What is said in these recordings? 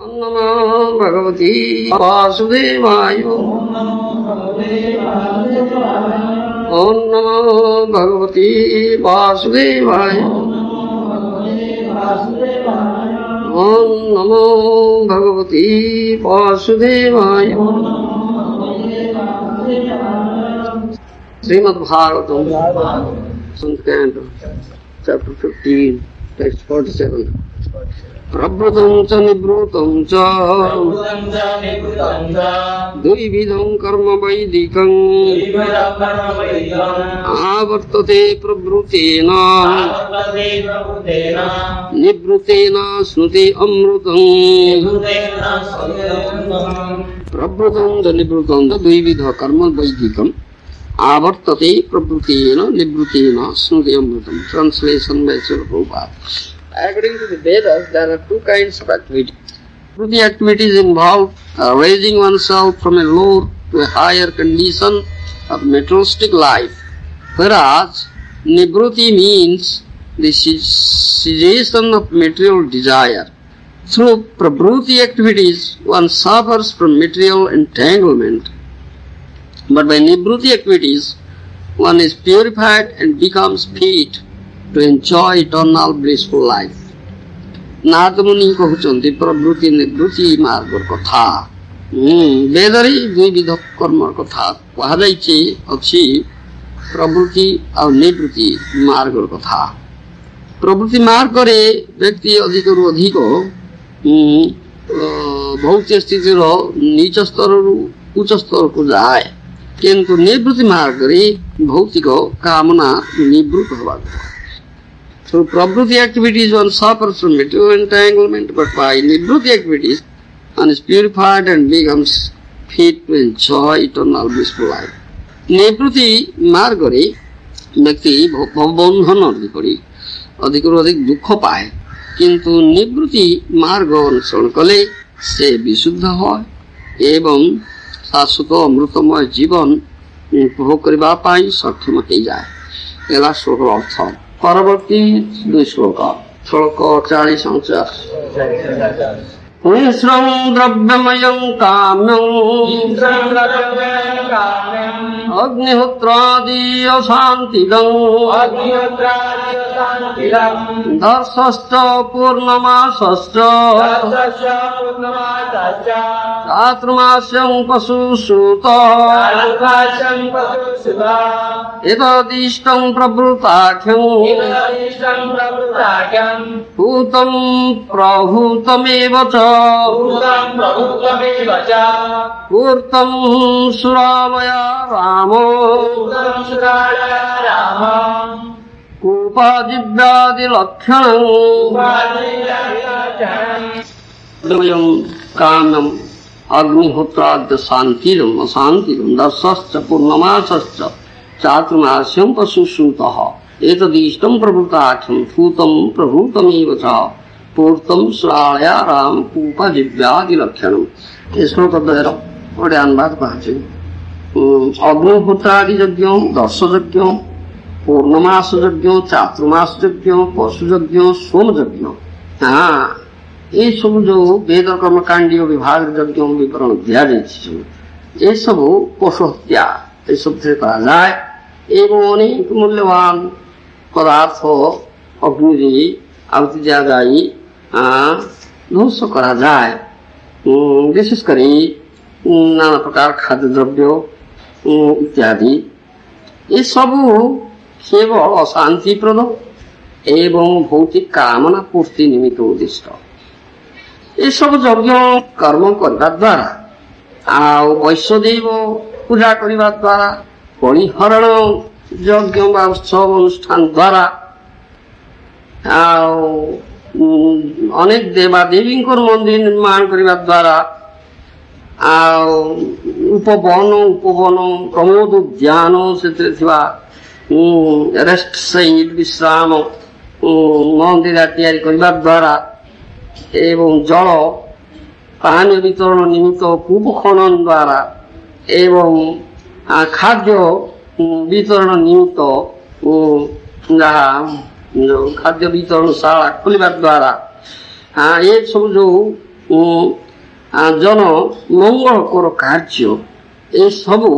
नमो भगवती वासुदेवाय। ओम नमो भगवती वासुदेवाय। ओम नमो भगवती वासुदेवाय। Shrimad Bhagavatam chapter 15 text 47। प्रभृतं च निवृत्तं च द्विविधं कर्म वैदिकं आवर्तते प्रवृत्तेन निवृत्तेन स्नुते अमृतं। प्रभृतं च निवृत्तं च द्विविध कर्म वैदिकं आवर्तते प्रवृत्तेन निवृत्तेन स्नुते अमृतं। Translation by Srila Prabhupada. According to the Vedas, there are two kinds of activities. The activities involve raising oneself from a lower to a higher condition of materialistic life, whereas nivruti means the cessation of material desire. Through pravruti activities, one suffers from material entanglement, but by nivruti activities, one is purified and becomes fit to enjoy eternal blissful life. Narad मुनि कहते प्रवृत्ति निवृत्ति मार्ग कथा वेदरे द्विविध कर्म कथा कहुच्छी प्रवृत्ति और निवृत्ति मार्ग कथा। प्रवृत्ति मार्ग रे व्यक्ति अधिक रु अधिक भौतिक स्थिति नीच स्तर उच्च स्तर को जाए, किंतु निवृत्ति मार्ग रे भौतिक कामना निवृत्त होगा। Through pravruti activities, one suffers from material entanglement, but by nivruti activities, one is purified and becomes fit to enjoy eternal blissful life. Nivruti margare व्यक्ति बंधन अधिक अधिक दुख पाए, किंतु निवृत्ति मार्ग अनुसरण कले से विशुद्ध हो एवं शाश्वत अमृतमय जीवन उपभोग करने सक्षम हो जाए। एला श्लोक अर्थ। परवर्ती दुई श्लोक 40-49। मिश्रं द्रव्यमयं काम्यं अग्निहोत्रादि अशान्तिदं दर्शश्च पूर्णमासश्च चातुर्मास्यं पशुसूत एतदिष्टं प्रवृत्ताख्यं भूतं प्रभूतमेव च पूर्तं सुरामया रामो कूपादिव्यादिलक्षणं काम्यं अग्निहोत्राद्य शान्तिरं अशान्तिरं दर्शश्च पूर्णमासश्च चातुर्मास्यं पशुसूतः एतदिष्टं प्रवृत्ताख्यं भूतं प्रभूतमेव च पूर्तम श्रायाराम कूपादिव्यादि लक्षणम। ये श्लोक गोटे अनुवाद कहते अग्निहोत्रादि यज्ञ दर्श यज्ञ पूर्णमास यज्ञ चातुर्मास यज्ञ पशु यज्ञ सोम यज्ञ। हाँ, ये सब जो वेद कर्मकांडीय विभाग यज्ञ विवरण दिया ये सब पशु हत्या ये सब से करा जाए एवं अनेक मूल्यवान पदार्थ अग्नि आहुति दिया जाए ध्वंस करा जाए। विशेषकर नाना प्रकार खाद्य द्रव्य इत्यादि ये सब केवल अशांतिप्रद एवं भौतिक कामना पूर्ति निमित्त उद्दिष्ट। ये सब यज्ञ कर्म करने द्वारा वैश्वदेव पूजा करने द्वारा परिहरण यज्ञ उत्सव अनुष्ठान द्वारा अनेक देवादेवी मंदिर निर्माण करने द्वारा उपवन प्रमोद उद्यान से रेस्ट साइट विश्राम मंदिर तैयारी करने द्वारा एवं जल पानी वितरण निमित्त कूप खनन द्वारा एवं खाद्य वितरण निमित्त खाद्य वितरण शाला खोलने द्वारा ये सब जो जन मंगलकर कार्य ए सबू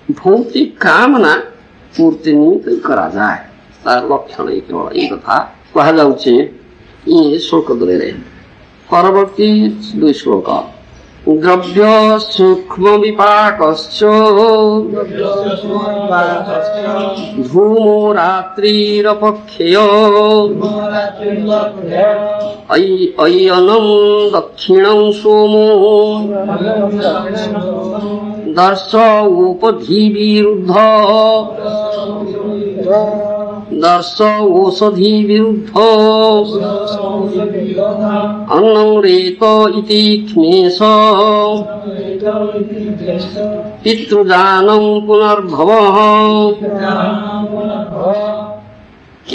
भौतिक कामना पूर्ति निमित्त करा जाए तार लक्षण केवल ये कथा कहा जाउछे ये श्लोक द्वय परवर्ती 2 श्लोक द्रव्य सूक्ष्म विपाकश्च धूमो रात्रिरपक्षेय अय्यनं दक्षिणं सोमो दर्श उपधिविरुद्ध दर्श ओषधि विरुद्ध अन्नरेत इति क्लेश पितृजानं पुनर्भवः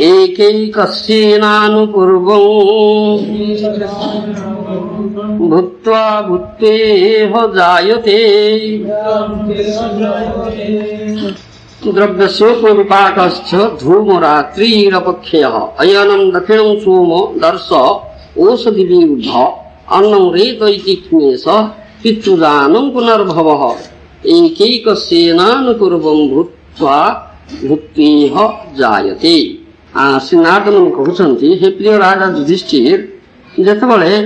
एकैकस्येनानुपूर्वं भूत्वा भूत्वेह जायते द्रव्यशोक विपाकश्च धूमरात्रिरपक्षयः अयनं दक्षिणं सोम दर्श ओषधिविरुद्ध अन्नं रेत इति क्लेश पितृदानं पुनर्भवः एकैकस्येनानुपूर्वं भूत्वा भूत्वेह जायते। श्री नारद कहते हे प्रिय राजा युधिष्ठिर जेतबेले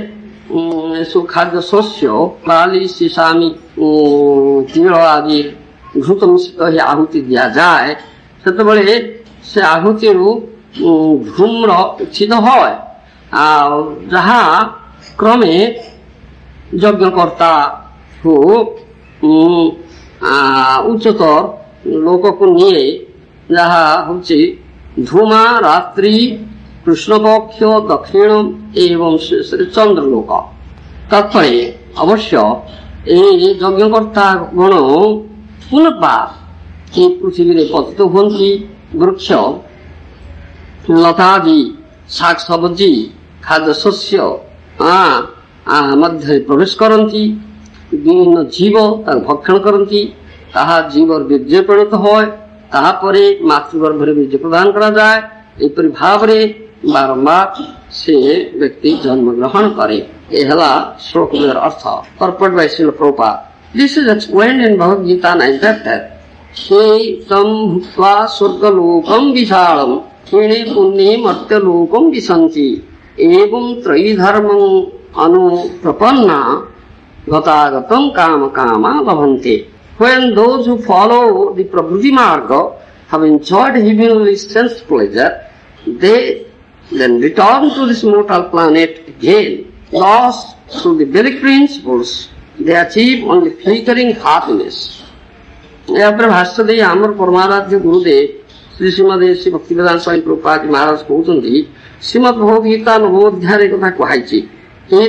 खाद्य शस्य बाली सीसामी तील आदि घृत मिश्रित आहुति दिया जाए सेतबेले से आहुति धूम्र उच्छिद है जहा क्रमे यज्ञकर्ता को उच्चतर लोक को निये जहा होची धूमा रात्रि कृष्णपक्ष दक्षिण एवं चंद्रलोक तत्परे अवश्य यज्ञकर्ता गण पुनर्बार ये पृथ्वी पतित होती वृक्ष लतादि शाक सब्जी खाद्य शस्य मध्य प्रवेश करती विभिन्न जीव भक्षण करती ताहा जीवर बीर्य परिणत होय ताहापरे मातृगर्भरे बीर्य प्रदान करा जाए एपरि भावरे बारंबार से व्यक्ति जन्म ग्रहण करे ये हला श्लोक अर्थ purport by Srila Prabhupada. This is explained in Bhagavad Gita 9th chapter. He tam bhutva swargalokam vishalam khine punne martyalokam visanti evam traidharmam anuprapanna gatagatam kama kama bhavante. When those who follow the Prabhuti Marga have enjoyed heavenly sense pleasure, they then return to this mortal planet again. Lost through the very principles, they achieve only flickering happiness. यहाँ पर भाष्य दे आमर परमाराध्य गुरुदेव श्री श्रीमद श्री भक्तिवेदांत स्वामी प्रभुपाद महाराज कहते श्रीमद भगवद गीता नवोध्याय कथा कहाई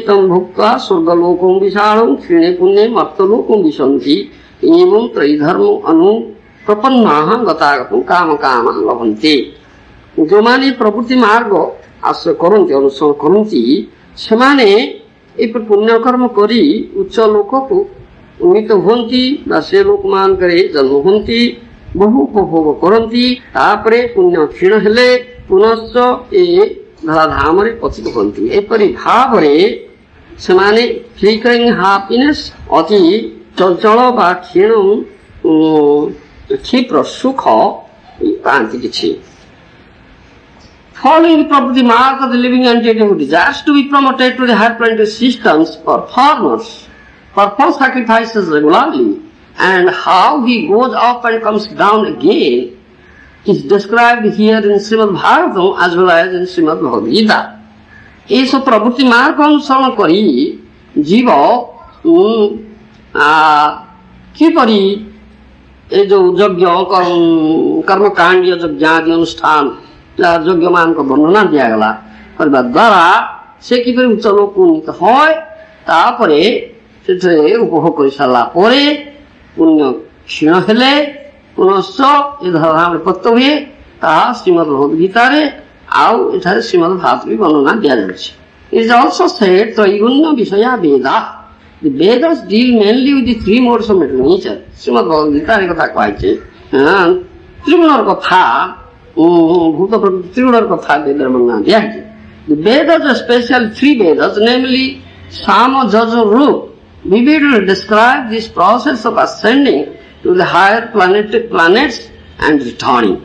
तम भुक्त्वा स्वर्गलोकं विशालं क्षीणे पुण्ये मर्त्यलोकं विशन्ति एवं त्रैधर्म अनुप्रपन्नाः गतागतं काम काम लभन्ते। जो माने प्रवृत्ति मार्ग आश्रय करन्ति अनुसरण करन्ति सेमाने पुण्य कर्म करी उच्च लोक को उन्नीत होती से लोक मान करे जन्म होती बहु उपभोग करती तापरे पुण्य क्षीण हेले पुनश्च ए धराधाम रे पतित होती एपरि भाव रे सेमाने फ्लिकरिंग हैप्पीनेस अति चंचल बा क्षीण क्षिप्र सुख पाती किछि। Following the property mark of the living entity who desires to be promoted to the higher planetary systems or farmers perform sacrifices regularly, and how he goes up and comes down again is described here in Srimad Bhagavatam as well as in Srimad Bhagavad Gita. ये सब प्रवृत्ति मार्ग अनुसरण करी जीव किपरि ये जो यज्ञ कर्म कांड यज्ञादि अनुष्ठान यज्ञ मान को वर्णना दिया गला करबा द्वारा से किपरि उच्च लोक उन्नीत होय तापरे से उपभोग कर सारा परे पुण्य क्षीण हेले पुनश्च ये धराधाम पत्त हुए ताहा श्रीमद भगवद गीता रे आउ एठारे श्रीमद भागवत भी वर्णना दिया जायछि। It is also said त्रैगुण्य विषया वेदा. The Vedas deal mainly with the three modes of material nature. Shrimad Bhagavad Gita रे कथा कहैछि त्रिगुणर कथा भूत प्रकृति त्रिगुणर कथा वेद वर्णना दिया है। The Vedas, especially three Vedas, namely Sama Jaja Roop vividly describe this process of ascending to the higher planets and returning.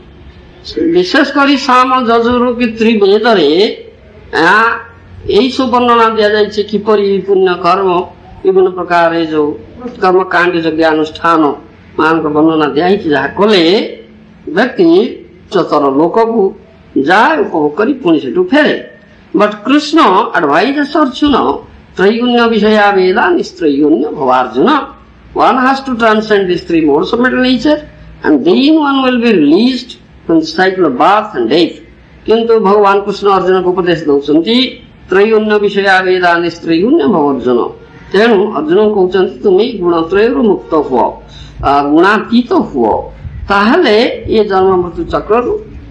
विशेष करी साम जजुर की त्रिवेदरे यही सब वर्णना दिया जाए किपरि पुण्य कर्म विभिन्न प्रकार जो कर्म कांड यज्ञ अनुष्ठान मान वर्णना दिया जहाँ कले व्यक्ति चतर लोक को जाए उपभोग कर पुणी से फेरे बट कृष्ण एडवाइज अर्जुन त्रैगुण्य विषया वेदा निस्त्रैगुण्य भवार्जुन one has to transcend these three modes of mental nature and then one will be released from the cycle of birth and death. किंतु भगवान कृष्ण अर्जुन को उपदेश दौरान त्रैगुण्य विषया वेदा निस्त्रैगुण्य भवार्जुन तेणु अर्जुन कहते तुम्हें गुणत्रय मुक्त हुआ गुणातीत हुआ ताहले ये जन्म मृत्यु चक्र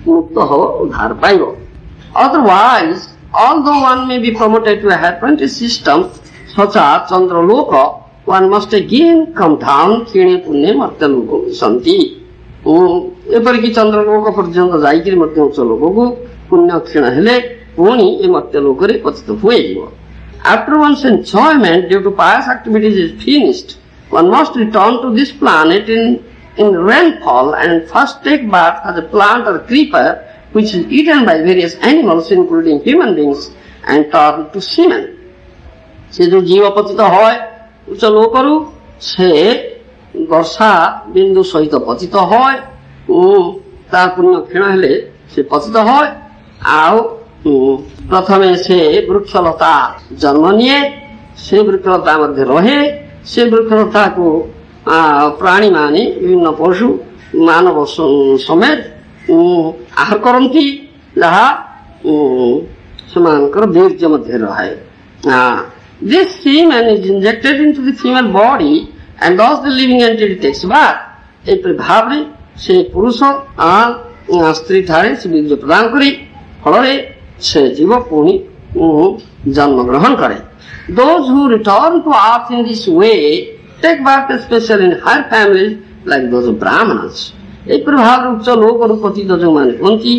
मुक्त हो उद्धार पाइब otherwise although one may be promoted to a higher planetary system such as Chandraloka, one must again come down क्षीणे पुण्य मर्त्यलोको सन्ति एपरिक चंद्रलोक पर्यंत जाइकरी मर्त्य उच्च लोकको पुण्य क्षीण हेले पुणी ए मर्त्यलोक रे पतित हुए after one's enjoyment due to pious activities is finished one must return to this planet in rainfall and first take birth as a plant or creeper which is eaten by various animals including human beings and turned to semen से जो जीव पतित होय उच्च लोकरु से वर्षा बिंदु सहित पतित होय तार पुण्य क्षीण हेले से पतित होय आउ प्रथमे से वृक्षलता जन्म निये से वृक्षलता मध्य रहे से वृक्षलता को प्राणी माने विभिन्न पशु मानव समेत आहार करती जहाँ सेमानकर वीर्य मध्य रहे This semen is injected into the female body and thus the living entity takes birth. ए प्रभाव से पुरुष स्त्री ठारे से वीर्य प्रदान करी फल से जीव पुणी जन्म ग्रहण करे Those who return to earth in this way take birth especially in higher families like those of Brahmanas. ए प्रभाव उच्च लोक पतित जो माने हुंती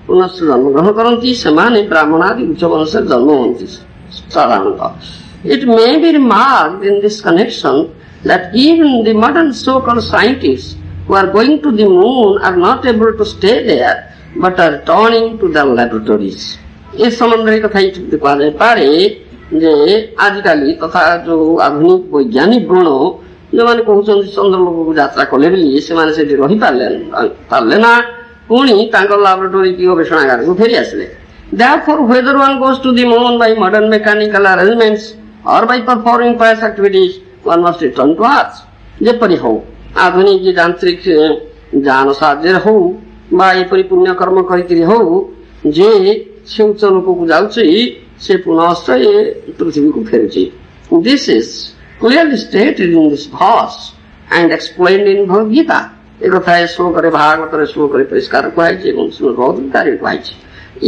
पुनः जन्म ग्रहण करती समाने ब्राह्मणादि उच्च वंश जन्म हुंती साधारणतः It may be remarked in this connection that even the modern so-called scientists who are going to the moon are not able to stay there but are returning to their laboratories. इस संबंध में कथा कहा जाए पारे जे आजिकल तथा जो आधुनिक वैज्ञानिक गण जो माने कहउछन चंद्रलोक को यात्रा कले बेली से माने से रही पारले ना पुणी तांकर लैबोरेटरी की गवेषणागार को फेरी आसले Therefore whether one goes to the moon by modern mechanical arrangements or by performing pious activities one must return to earth. जेपरि हो आधुनिक यांत्रिक जान साध्य हो बा एपरि पुण्य कर्म करिकरी हो जे से उच्च लोक को जाउछि से पुनः पृथ्वी को फेरुछि This is clearly stated in this verse and explained in Bhagavad Gita. एक कथा श्लोक रे भागवत रे श्लोक रे परिष्कार कहै छै एवं श्लोक बहुत कार्य कहै छै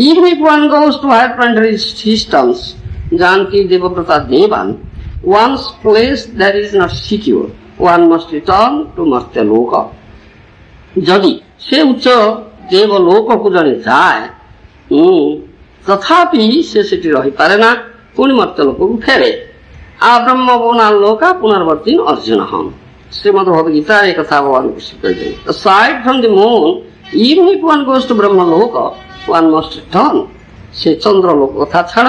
Even if one goes to higher planetary systems, Janki Devabrata Devan, one's place there is not secure. One must return to Martya Loka. Jadi से उच्च देवलोक को जने जाए तथापि से सेठी रही पारे ना पुणी मर्त्य लोक को फेरे आ ब्रह्म बोना लोका पुनर्वर्ती अर्जुन हम श्रीमद् भगवद गीता एक कथा भगवान कहते aside from the moon even if one goes to ब्रह्म लोक one must return से चंद्र लोक कथा छाड़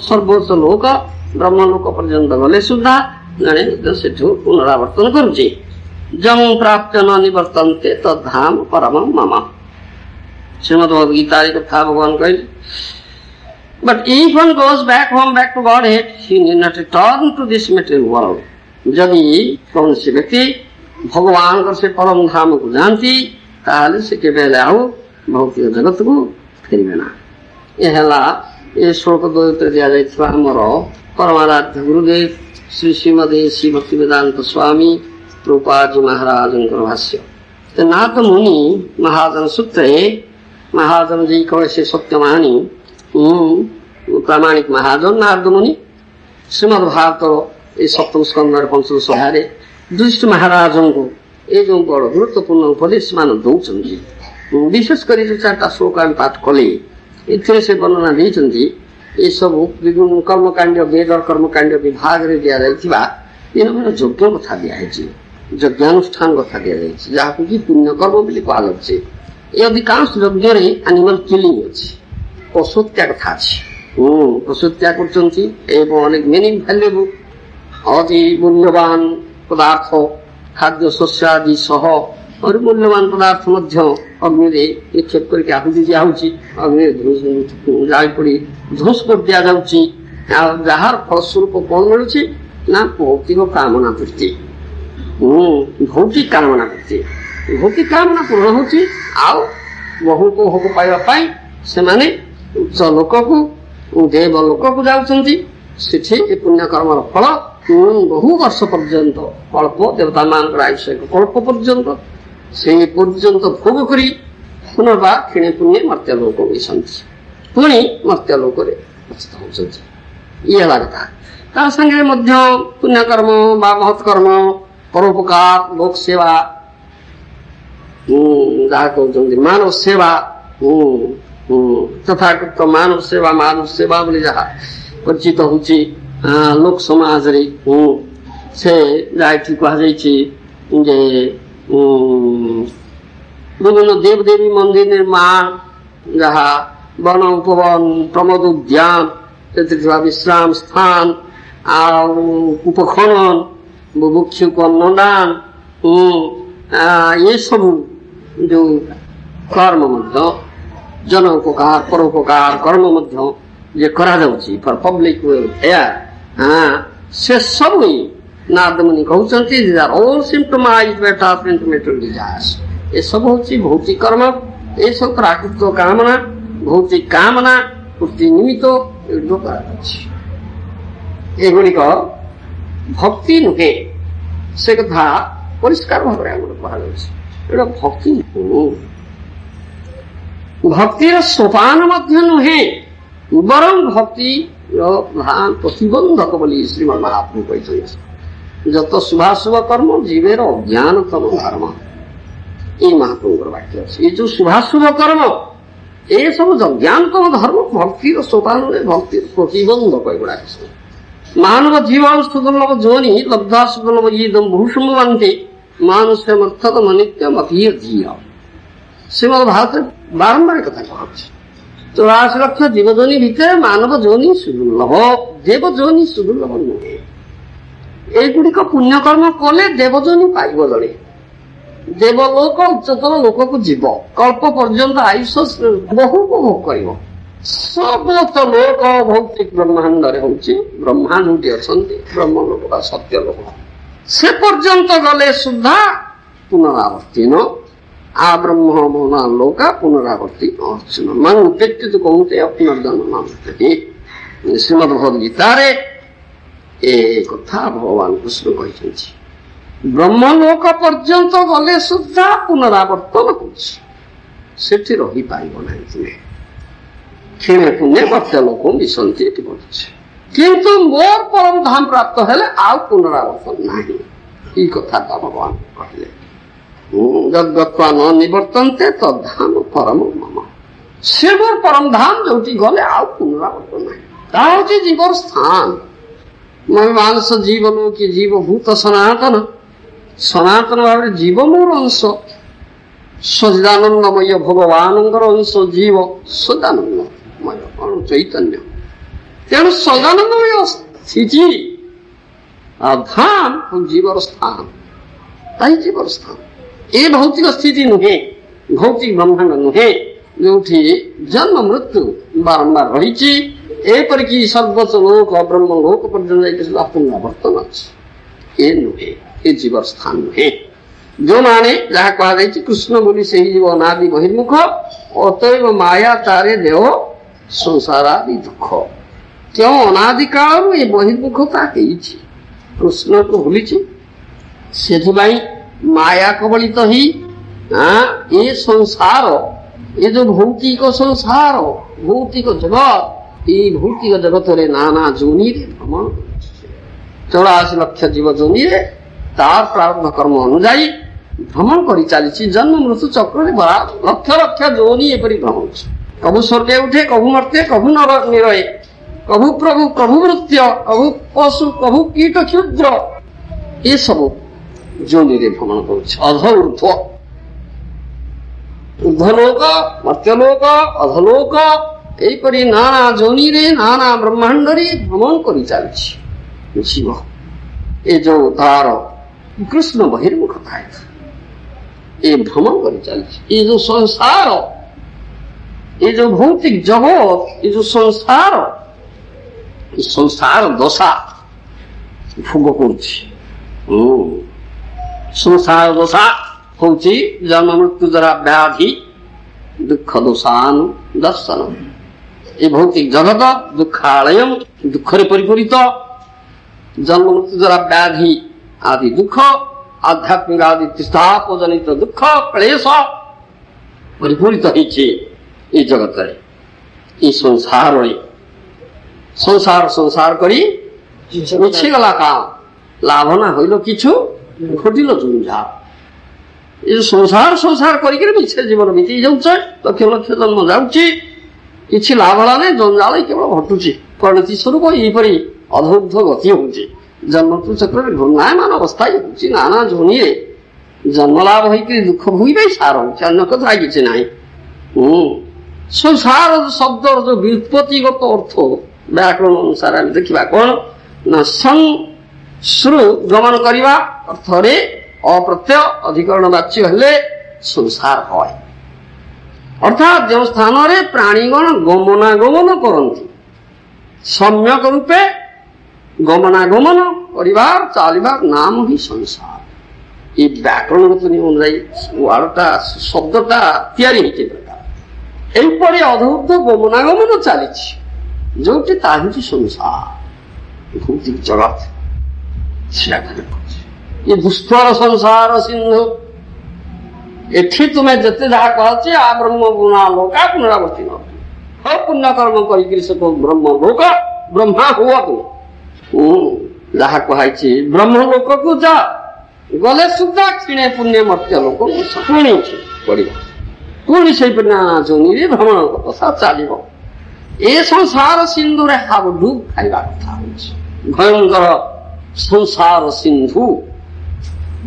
सर्वोच्च लोक ब्रह्म लोक पर्यंत गले सुधा जने सेठु पुनरावर्तन करुचे जम प्राप्त न निवर्तन्ते तद्धाम परमं मम श्रीमद् भगवद गीता की कथा भगवान कहे But if one goes back home back to Godhead he need not return to this material world. यदि कौन से व्यक्ति भगवान कर से परम धाम को जानती ताले से केवल आओ भौतिक जगत को फेरिबे ना एहला ए श्लोक द्वैत दिया जाय छ हमर परमाराध्य गुरुदेव श्री श्रीमदे श्री भक्तिवेदांत स्वामी प्रभुपाद महाराज भाष्य तो नाथ मुनि महाजन सूत्र महाजन जी कहे से सत्यमानी प्रामाणिक महाजन नारद मुनि श्रीमद् भागवत ये सप्तम स्कंद पंचदश अध्याय दुष्ट महाराजों को ये जो बड़ गुरुत्वपूर्ण उपदेश मान दौरान विशेष कर चार्टा श्लोक पाठ कले से वर्णना ये सब विभिन्न कर्मकांड वेद कर्मकांड विभाग रे दिया जाइथिबा इन यज्ञ कथा दिखाई यज्ञानुष्ठान कथा दिखाई जहाँ कि पुण्य कर्म बोली कहुच्छे ये अधिकांश यज्ञ एनिमल किलिंग अच्छी पशुत्या कथा अच्छी पशुत्या कर मेनी भैल्युएबल अति मूल्यवान पदार्थ खाद्य शस्य आदि सह और मूल्यवान पदार्थ अग्नि निक्षेप करके आहुति दिया अग्नि जाई पड़ी ध्वंस कर दिया जार फलस्वरूप कौन मिलूँ ना भौतिक कामना वृत्ति भौतिक कामना वृत्ति भौतिक कामना पूर्ण होची आउ बहु को भोग पाइबा से माने उच्च लोक को देव लोक को जाउछंती सेठी ए पुण्य कर्मर फल बहु वर्ष पर्यंत कल्प देवता मान आयुष कल्प पर्यंत से पर्यंत भोग करी पुनर्बार क्षीणे पुण्य मर्त्य लोक मिशंती पुणी मर्त्य लोक ये कथा ता संगे मध्य पुण्य कर्म बा महत् कर्म परोपकार लोक सेवा जहाँ कहते मानव सेवा तथाकृत मानव सेवा बोली जहाँ परिचित होची लोक समाज रे से जाइठी कहुचे विभिन्न देव देवी मंदिर निर्माण जहाँ वन उपवन प्रमोद उद्यान विश्राम स्थान उपखनन बुभुक्षु को अन्नदान ये सब जो कर्म जनोपकार परोपकार कर्म जे करा जाउची फॉर पब्लिक वेलफेयर से सब नारदमुनि कहउचंती they are all symptomised by attachment to material desires ये सब होची भौतिक कर्म ये सब प्राकृतिक कामना भौतिक कामना पूर्ति निमित्त एगुड़ो करा जाउची एगुड़िक भक्ति नुहे से कथा परिष्कार भाव कह भक्ति भक्तिर सोपान नुहे बरं भक्ति प्रधान प्रतिबंधक बोली श्रीमद महाप्रभु कहते जत शुभाशुभ कर्म जीवेर अज्ञानतम धर्म ये महाप्रभुर वाक्य ये जो शुभाशुभ कर्म ये सब अज्ञानतम धर्म भक्तिर सोपान भक्ति प्रतिबंधक एगुड़ा मानव जीवांशुदुर्लभ जोनि लब्धा सुदुर्लभ ईदम भूषुमवन्ते मानुष्यमर्थतम नित्यम अधीय धीय श्रीमद भारत बारंबार कथा कहছে 84 लक्ष जीवजोनि भितर मानव जोनि सुदुर्लभ देवजोनि सुदुर्लभ नुहे एगुड़िक पुण्यकर्म कले देवजोनि पाइब जड़े देवलोक उच्चतर लोक को जीव कल्प पर्यंत आयुष बहु उपभोग कर समस्त लोक भौतिक ब्रह्मांड ब्रह्मा जो ब्रह्म लोक बा सत्य लोक से पर्यंत गले सुधा पुनरावर्ती न आ ब्रह्म मोहना लोका पुनरावर्ती अर्जुन मन उपेक्षित कहते पुनर्जन्म नाम श्रीमद भगवद्गीता रे ए कथा भगवान कृष्ण कहते ब्रह्मलोक पर्यंत गले सुधा पुनरावर्तन होती रही पाइब ना क्षीणे पुण्य मर्त्य लोक मिशंती किंतु मोर परम धाम प्राप्त हेले आउ पुनरावर्तन नहीं कथा भगवान कहले जद्गत्वा न निवर्तन्ते तद्धाम परम मम से मोर परम धाम जोटी गले आउ पुनरावर्तन नहीं ताउची जीवर स्थान मानस जीवन की जीवभूत सनातन सनातन भाव जीव मोर अंश सचिदानंदमय भगवानंकर अंश जीव सदानंदमय चैतन्य तेणु सदानंदमय स्थिति धाम जीवर स्थान ताई जीवर स्थान ये भौतिक स्थिति नुहे भौतिक ब्रह्मांड नुहे जो जन्म मृत्यु बारंबार रही एपरिकी सर्वोच्च लोक ब्रह्म लोक पर्यटन पुनरावर्तन अच्छे ये नुहे ये जीवर स्थान नुहे जो माने जहाँ कह कृष्ण बोली से ही जीव अनादि बहिर्मुख अतएव माया तारे देव संसारादि दुख क्यों अनादि काल ये बहिर्मुखता कृष्ण को भूली से माया कबलित ही ये संसार ये जो भौतिक संसार भौतिक जगत ये भौतिक जगत रे नाना जोनि रे भ्रमण 84 लक्ष जीव जोनि रे तार प्रारब्ध कर्म अनुजाई भ्रमण कर चली जन्म मृत्यु चक्र लक्ष लक्ष जोनि एपरी भ्रमण कभू स्वर्गे उठे कभू मर्ते कभू निरहे प्रभु प्रभु प्रभु वृत्य प्रभु पशु प्रभु कीट क्षुद्र ये सब जोनि भ्रमण कर अध ऊर्ध ऊर्धलोक मर्त्यलोक अधलोक यहीपरि नाना जोनि नाना ब्रह्मांड भ्रमण कर जीव ये जो तार कृष्ण बहिर्मुखता ये भ्रमण कर ये जो संसार ये जो भौतिक जगत ये जो संसार दशा भोग कर संसार दशा हूँ जन्म मृत्यु जरा व्याधि दुख दोषानु दर्शन ये भौतिक जगत दुखालय दुख परिपूरित जन्म मृत्यु जरा व्याधि आदि दुख आध्यात्मिक आदि तृष्णाप जनित दुख क्लेश परिपूरित ये जगत ये संसार संसार संसार करी मिछे गला काम लाभ ना हईल किछु घटिल झुंझा ये संसार संसार करिक मिछे जीवन बीती जाऊे लक्ष लक्ष जन्म जाऊँगी किसी लाभ है ना जंजाल केवल घटुची परिणति स्वरूप यहीपरि अधोर्ध गति होची जन्मतु चक्र घूर्णायमान अवस्था होची नाना जोनि जन्म लाभ होकर दुख भोगे सार होची अन्य कथा किसी ना संसार शब्द जो व्युत्पत्तिगत अर्थ व्याकरण अनुसार आम देखा कौन ना संश्रु गमन करने अर्थ अप्रत्यय अधिकरण वाच्य हेले संसार है अर्थात जो स्थान रे प्राणीगण गमनागमन करती सम्यक रूपे गमनागमन परिवार चलिबार नाम ही संसार ये व्याकरणगत नियम अनुसार वार्डटा शब्दटा तैयारी होती प्रकार एपरि अधूर्ध गमनागमन चली जो संसार भौतिक जगत ये दुष्पर संसार सिंधु एठी तुम्हें जिते जहाँ कहचे आ ब्रह्म गुणा लोका पुनरावर्ती न हो पुण्य कर्म कर ब्रह्म लोक ब्रह्मा हुआ तुम जहाँ कहे ब्रह्म लोक को जा गले सुधा क्षीणे पुण्य मर्त्य लोक पुणी पड़ा पुणी से जोनि भ्रमण कथा चलो ए संसार सिंधु हाबुडुब खाइबा कथा भयंकर संसार सिंधु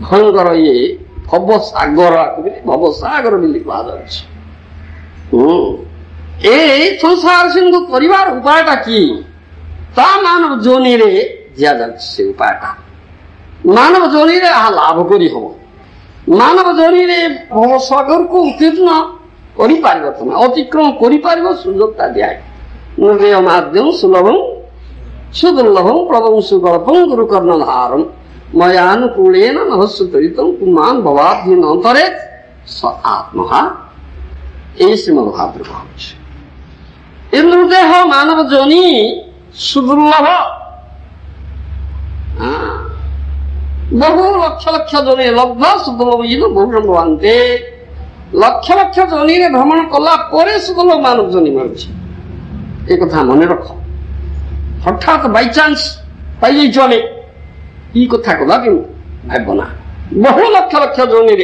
भयंकर ये भवसागर भवसागर ए संसार सिंधु परिवार उपायटा कि मानव जोनि दिया से उपायटा मानव जोनि लाभ करी हम मानव जोनि भवसागर को उत्तीर्ण कर अतिक्रम कर सुजोगता दिया नृय माध्यम सुलभम सुदुर्लभम प्रभम सुगल्पम गुरुकर्णधारम मयानुकूलेन नभस्सुतरितं पुमान् भवाब्धिन अंतरे स आत्मा ये श्रीमद्भागवत भाष्य इंद्रदेह मानव जोनि सुदुर्लभ बहु लक्ष लक्ष जोनि लब्ध सुदुर्लभ बहु संभवान्ते लक्ष लक्ष जोनि भ्रमण कला परे सुदुर्लभ मानव जोनि मिलुछि ए कथा मन रख हठात बाई चांस पाई जाइछो ई कथा कदा कि भावना बहु लक्ष लक्ष जोनि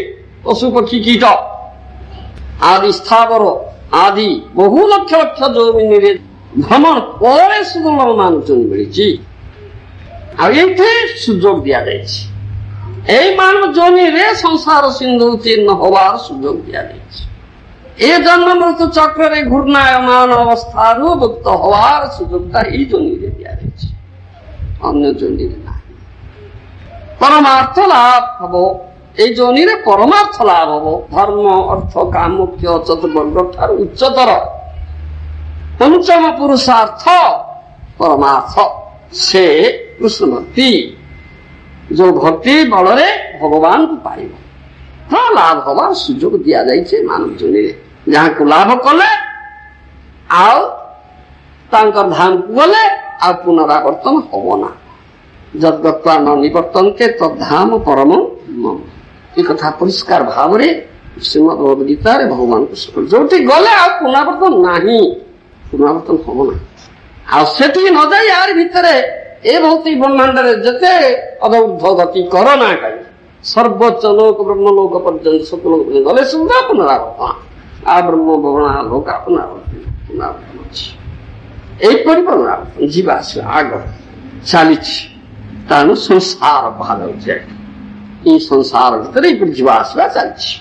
पशु पक्षी कीट आदि स्थावर आदि बहु लक्ष लक्ष जोनि भ्रमण पर सुदुर्लभ मानव जोनि मिली सुजोग दिया मानव जोनि संसार सिंधु उत्तीर्ण होवार सुजोग दिया ए जन्म मृत्यु चक्र घूर्णायमान अवस्था मुक्त होवार सुजोगता यही जोनि दिया अन्य जोनि ना परमार्थ लाभ हम ये जोनि परमार्थ लाभ हम धर्म अर्थ काम मुख्य चतुर्वर्ग ठार उच्चतर पंचम पुरुषार्थ परमार्थ से कृष्ण भक्ति जो भक्ति बल भगवान को पाइब तो लाभ हमार सुजोग दिया जाए मानव जोनि जहाँ को लाभ कले धाम को गले आ पुनरावर्तन हम ना जद्गत्वा न निवर्तन्ते तद्धाम परम मम ये कथा परिष्कार भाव रे श्रीमद् भगवद्गीता रे भगवान को जो गले आ पुनरावर्तन नहीं पुनरावर्तन हम ना आठी न जाए यार भितर ए भौतिक ब्रह्मांड जिते अधौर्ध गति कर ना कहीं सर्वोच्च लोक ब्रह्मलोक पर्यंत सतलोक गले सुविधा पुनरावर्तन आ ब्रह्म भवना लोक पुनरावर्तन ଏହିପରି ପୁନରାବର୍ତ୍ତନ ଯିବା ଆସିବା ଆଗ ଚାଲିଛି। ତେଣୁ ସଂସାର ବାହାରୁଛି, ଏଇ ସଂସାର ଭିତରେ ଏଇପରି ଯିବା ଆସିବା ଚାଲିଛି।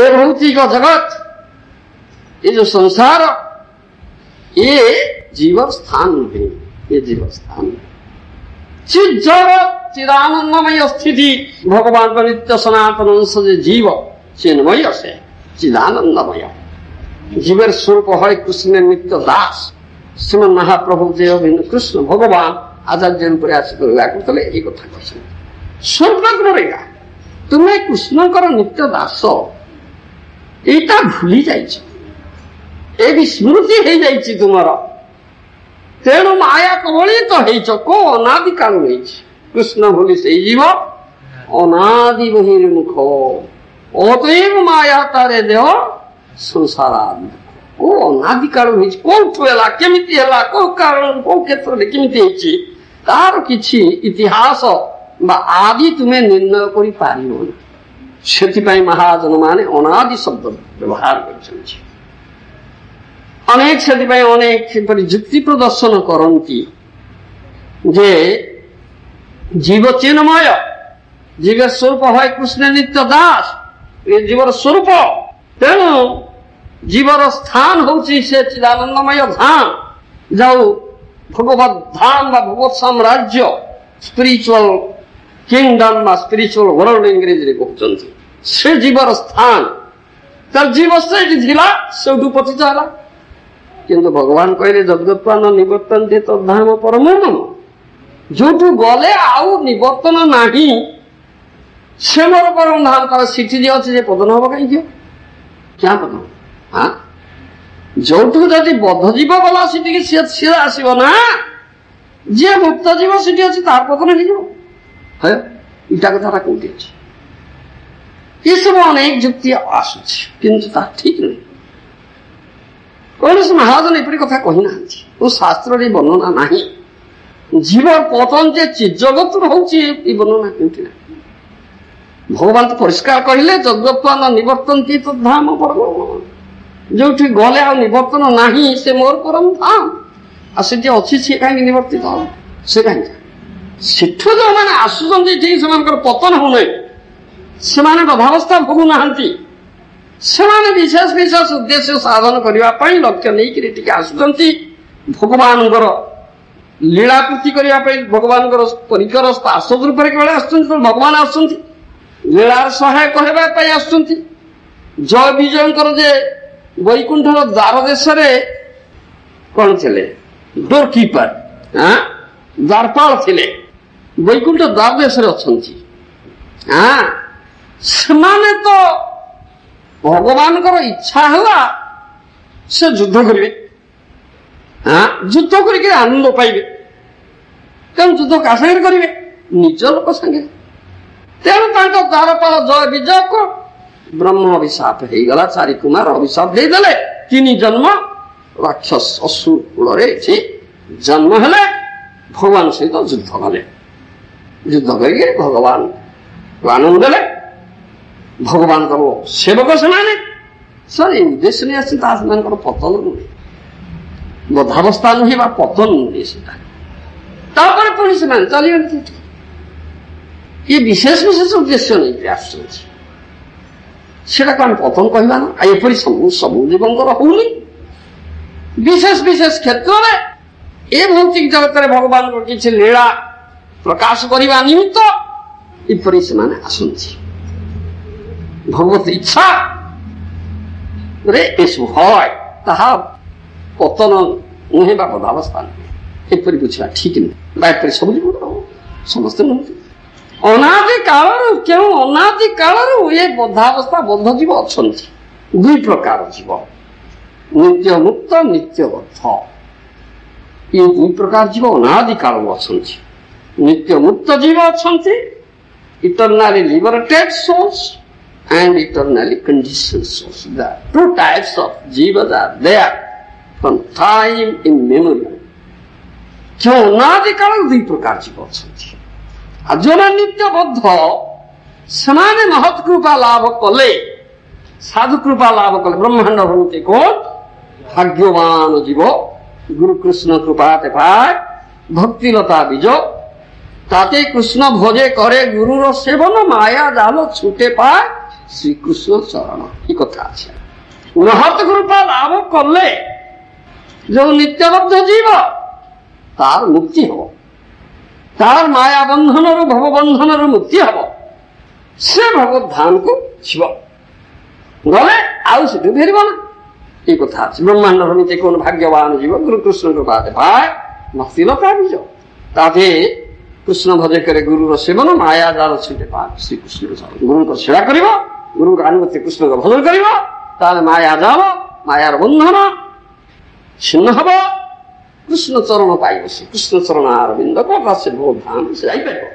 ଏ ଭୌତିକ ଜଗତ, ଏ ଯୋଉ ସଂସାର, ଏ ଜୀବର ସ୍ଥାନ ନୁହେଁ, ଏ ଜୀବର ସ୍ଥାନ ଚିଦାନନ୍ଦମୟ ସ୍ଥିତି ଭଗବାନଙ୍କ ନିତ୍ୟ ସନାତନ ଅଂଶ ଯେ ଜୀବ ଚିନ୍ମୟ, ସେ ଚିଦାନନ୍ଦମୟ জীবের স্বরূপ হয় কৃষ্ণের নিত্য দাস। শ্রীমন মহাপ্রভু যে কৃষ্ণ ভগবান আচার্যের উপরে আসি লীলা করতে এই কথা কৈছেন, স্বর্গগ্ররেগা তুমি কৃষ্ণଙ୍କର নিত্য দাস, এইটা ভুলি যাইছ, এ বিস্মৃতি হয়ে যাইছি তোমার। তেণু মায়া কবলিত হয়েছ, কো অনাদি কাল হয়েছে। কৃষ্ণ ভুলি সেই জীব অনাদি বহির্মুখ, অতএব মায়া তারে দেহ ସଂସାର ଓ ଅନାଦି କାଳ ହେଇଛି। କୋଉଠୁ ହେଲା, କେମିତି ହେଲା, କୋଉ କାରଣ, କୋଉ କ୍ଷେତ୍ରରେ କେମିତି ହେଇଛି, ତାର କିଛି ଇତିହାସ ବା ଆଦି ତୁମେ ନିର୍ଣ୍ଣୟ କରିପାରିବନି। ସେଥିପାଇଁ ମହାଜନ ମାନେ ଅନାଦି ଶବ୍ଦ ବ୍ୟବହାର କରିଛନ୍ତି। ଅନେକ ସେଥିପାଇଁ ଅନେକ ସେପରି ଯୁକ୍ତି ପ୍ରଦର୍ଶନ କରନ୍ତି ଯେ ଜୀବ ଚିନ୍ମୟ, ଜୀବର ସ୍ୱରୂପ হয় କୃଷ୍ଣ ନିତ୍ୟ ଦାସ, ଏ ଜୀବର ସ୍ୱରୂପ। ତେଣୁ ଜୀବର ସ୍ଥାନ ହଉଛି ସେ ଚିଦାନନ୍ଦମୟ ଧାମ, ଯାଉ ଭଗବତ ଧାମ ବା ଭଗବତ ସାମ୍ରାଜ୍ୟ, ସ୍ପିରିଚୁଆଲ କିଙ୍ଗଡମ ବା ସ୍ପିରିଚୁଆଲ ୱାର୍ଲଡ ଇଂରେଜୀରେ କହୁଛନ୍ତି। ସେ ଜୀବର ସ୍ଥାନ, ତାର ଜୀବ ସେଇଠି ଥିଲା, ସେଇଠୁ ପତିତ ହେଲା। କିନ୍ତୁ ଭଗବାନ କହିଲେ ଜଗତ୍ପାନ ନିବର୍ତ୍ତନ୍ତେ ତଦ୍ଧାମ ପରମ ମମ, ଯୋଉଠୁ ଗଲେ ଆଉ ନିବର୍ତ୍ତନ ନାହିଁ, ସେ ମୋର ପରମ ଧାମ। ତାର ସେଠି ଯେ ଅଛି, ଯେ ପଦନ ହବ କାହିଁକି? क्या पता हाँ जोठू जदि बद्ध जीव गला सीटिकी सी आसब ना, जी मुक्त जीव सीटी अच्छी तार पतन हो इटा कथा कौटी अच्छे। ये सब अनेक जुक्ति आसूची, किंतु ता ठीक नहीं। कौन से महाजन एपरी कथा कही ना, शास्त्र वर्णना नहीं। जीव पतन जे चिजगत होची वर्णना कौटी ना। भगवान तो परिष्कार कहले जगत्पान निवर्तन्ति तद्धाम परम, जोठी गले आ निवर्तन नाही से मोर परम धाम। आ सेठी अछि से काहे निवर्तित हो, से काहे सेठो जो माने आसुचंती ठीक सेमानकर पतन हो नै, सेमाने बधावस्था भोगु नाहंती। सेमाने विशेष विशेष उद्देश्य साधन करिवा पई लक्ष्य नै कि टिके आसुचंती। भगवानकर लीलाकृति करिवा पई भगवानकर परिकर स्पर्श रूप रे केवल आसुचंती, तो भगवान आसुचंती लीलार सहायक हेबा पई आसुचंती। जय विजयंकर जे वैकुंठर द्वार देश कौन थे, डोर कीपर, द्वारपाल थे, वैकुंठ द्वार देश अच्छा। तो भगवान इच्छा है से युद्ध करेंगे, युद्ध करके आनंद पाइबे। तेणु युद्ध क्या सागर करेंगे, निज लोक संगे। तेणु द्वारपाल जय विजय को ब्रह्म अभिशाप हो गला, चारि कुमार अभिशाप देदेले, तीन जन्म राक्षस असुर कूल जन्म हेले, भगवान सहित युद्ध कले। युद्ध करके भगवान आनंद देले। भगवान सेवक से सर उद्देश्य नहीं आसे पतन नुहे, बधावस्था नुहे पतन नुहे। पुणी से चलिए ये विशेष विशेष उद्देश्य नहीं आस पतन कहवा ना। एपरी सब सब जीवंकर होनी विशेष विशेष क्षेत्र में ए भौतिक जगत में भगवान को किसी लीला प्रकाश करने निमित्त एपरी से आसुची। भगवत इच्छा रे है ताहा पतन नुहे बधावस्था नुहे, एपरी बुझा ठीक नहीं। सब जीव समस्त नुहति अनादि काल क्यों अनादि काल ये बद्धावस्था बद्ध जीव अच्छा। दुई प्रकार जीव, नित्य मुक्त नित्य बद्ध, ये दुई प्रकार जीव अनादि काल अच्छा। नित्य मुक्त जीव अच्छा, eternally liberated souls and eternally conditioned souls. The two types of jivas are there from time immemorial. क्यों अनादि काल दुई प्रकार जीव अच्छा। जो नित्य बद्ध से महत कृपा लाभ कले, साधु कृपा लाभ कले, ब्रह्मांड भ्रमते कौन ভাগ্যবান জীব গুরু কৃষ্ণ কৃপাতে পায় ভক্তিলতা বীজ তাতে কৃষ্ণ ভজে করে গুরুর সেবন মায়া জাল ছুটে পায় শ্রীকৃষ্ণ চরণ। কি কথা আছে মহৎ কৃপা লাভ করলে যে নিত্যবদ্ধ জীব তার মুক্তি হব, তার মায়া বন্ধনর ভববন্ধনর মুক্তি হব। সে ভগবত ধামକୁ ଯିବ, ଗଲେ ଆଉ ସେଠୁ ଫେରିବ ନା। এই কথা আছে ব্রহ্মাণ্ড ভূমিতে কোন ভাগ্যবান জীব গুরু কৃষ্ণ কৃপাতে পায় ভক্তিলতা বীজ তাতে কৃষ্ণ ভজে করে গুরুর সেবন মায়া জাল ছুটে পায় শ্রীকৃষ্ণ চরণ। গুরুଙ୍କ সেବା କରିବ, ଗୁରୁଙ୍କ ଆନୁଗତ୍ୟ କୃଷ୍ଣଙ୍କ ଭଜନ କରିବ, ତାହେଲେ ମାୟା ଜାଲ ମାୟାର ବନ୍ଧନ ଛିନ୍ନ ହବ, କୃଷ୍ଣ ଚରଣ ପାଇବ। ସେ କୃଷ୍ଣ ଚରଣ ଅରବିନ୍ଦ ସେ ବହୁତ ଧାମ ସେ ଯାଇପାରିବ।